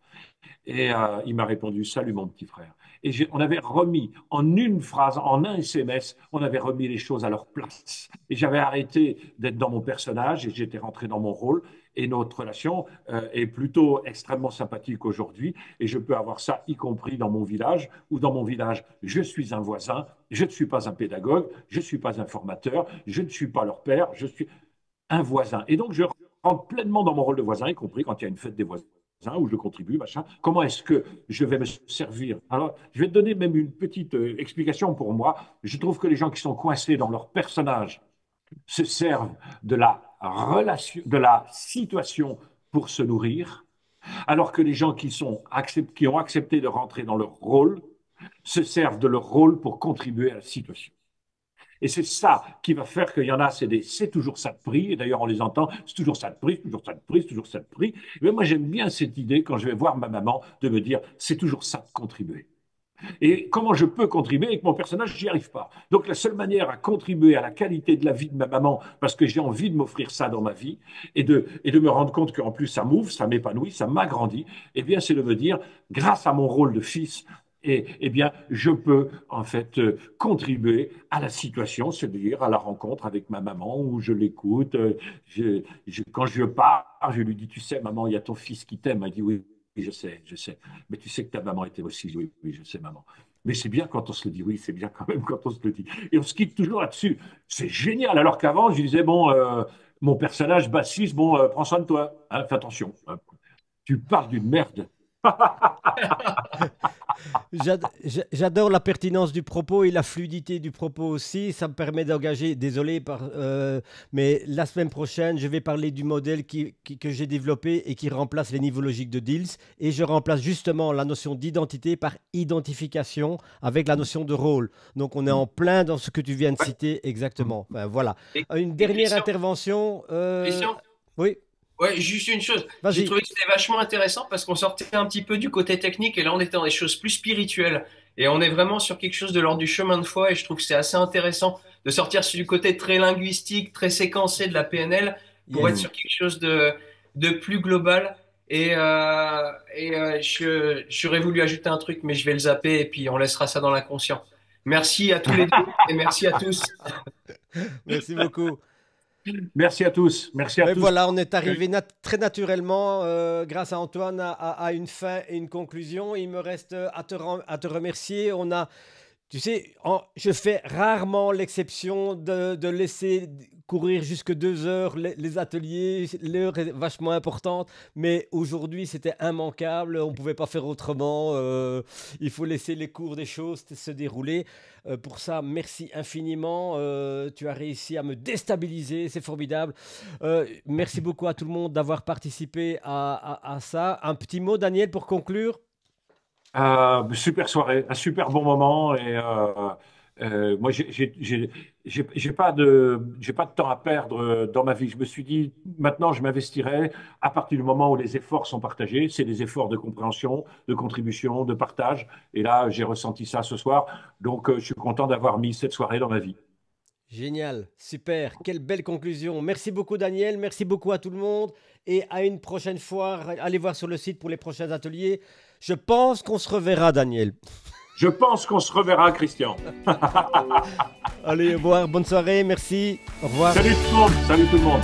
Et il m'a répondu salut mon petit frère. Et on avait remis en une phrase, en un SMS, on avait remis les choses à leur place. Et j'avais arrêté d'être dans mon personnage et j'étais rentré dans mon rôle. Et notre relation est plutôt extrêmement sympathique aujourd'hui. Et je peux avoir ça, y compris dans mon village, où dans mon village, je suis un voisin, je ne suis pas un pédagogue, je ne suis pas un formateur, je ne suis pas leur père, je suis un voisin. Et donc, je rentre pleinement dans mon rôle de voisin, y compris quand il y a une fête des voisins où je contribue, machin. Comment est-ce que je vais me servir? Alors, je vais te donner même une petite explication pour moi. Je trouve que les gens qui sont coincés dans leur personnage se servent de la relation, de la situation pour se nourrir, alors que les gens qui ont accepté de rentrer dans leur rôle se servent de leur rôle pour contribuer à la situation. Et c'est ça qui va faire qu'il y en a, c'est toujours ça de prix. Et d'ailleurs, on les entend, c'est toujours ça de prix, c'est toujours ça de prix, c'est toujours ça de prix. Mais moi, j'aime bien cette idée, quand je vais voir ma maman, de me dire, c'est toujours ça de contribuer. Et comment je peux contribuer avec mon personnage, j'y arrive pas. Donc la seule manière à contribuer à la qualité de la vie de ma maman, parce que j'ai envie de m'offrir ça dans ma vie, et de me rendre compte qu'en plus ça m'ouvre, ça m'épanouit, ça m'agrandit, eh bien c'est de me dire, grâce à mon rôle de fils, eh bien, je peux en fait contribuer à la situation, c'est-à-dire à la rencontre avec ma maman où je l'écoute. Quand je pars, je lui dis, tu sais, maman, il y a ton fils qui t'aime. Elle dit, oui, je sais, je sais. Mais tu sais que ta maman était aussi, oui, oui, je sais, maman. Mais c'est bien quand on se le dit, oui, c'est bien quand même quand on se le dit. Et on se quitte toujours là-dessus. C'est génial. Alors qu'avant, je disais, bon, mon personnage bassiste, bon, prends soin de toi. Hein, fais attention. Tu parles d'une merde. J'adore la pertinence du propos et la fluidité du propos aussi. Ça me permet d'engager, désolé, mais la semaine prochaine, je vais parler du modèle que j'ai développé et qui remplace les niveaux logiques de Diels. Et je remplace justement la notion d'identité par identification avec la notion de rôle. Donc on est en plein dans ce que tu viens de citer exactement. Enfin, voilà. Une dernière intervention. Oui. Ouais, juste une chose. Vas-y. J'ai trouvé que c'était vachement intéressant parce qu'on sortait un petit peu du côté technique et là on était dans des choses plus spirituelles. Et on est vraiment sur quelque chose de l'ordre du chemin de foi et je trouve que c'est assez intéressant de sortir du côté très linguistique, très séquencé de la PNL pour être sur quelque chose de plus global. J'aurais voulu ajouter un truc, mais je vais le zapper et puis on laissera ça dans l'inconscient. Merci à tous les deux et merci à tous. Merci beaucoup. Merci à tous. Merci à tous. Voilà, on est arrivé très naturellement, grâce à Antoine, à une fin et une conclusion. Il me reste à te remercier. Tu sais, je fais rarement l'exception de laisser courir jusque 2 heures les ateliers. L'heure est vachement importante, mais aujourd'hui, c'était immanquable. On ne pouvait pas faire autrement. Il faut laisser les cours des choses se dérouler. Pour ça, merci infiniment. Tu as réussi à me déstabiliser. C'est formidable. Merci beaucoup à tout le monde d'avoir participé à ça. Un petit mot, Daniel, pour conclure? Super soirée, un super bon moment et moi j'ai pas de temps à perdre dans ma vie. Je me suis dit maintenant je m'investirai à partir du moment où les efforts sont partagés. C'est des efforts de compréhension, de contribution, de partage. Et là j'ai ressenti ça ce soir. Donc je suis content d'avoir mis cette soirée dans ma vie. Génial, super, quelle belle conclusion. Merci beaucoup Daniel, merci beaucoup à tout le monde et à une prochaine fois. Allez voir sur le site pour les prochains ateliers. Je pense qu'on se reverra Daniel. Je pense qu'on se reverra Christian. Allez, au revoir, bonne soirée, merci, au revoir. Salut tout le monde, salut tout le monde.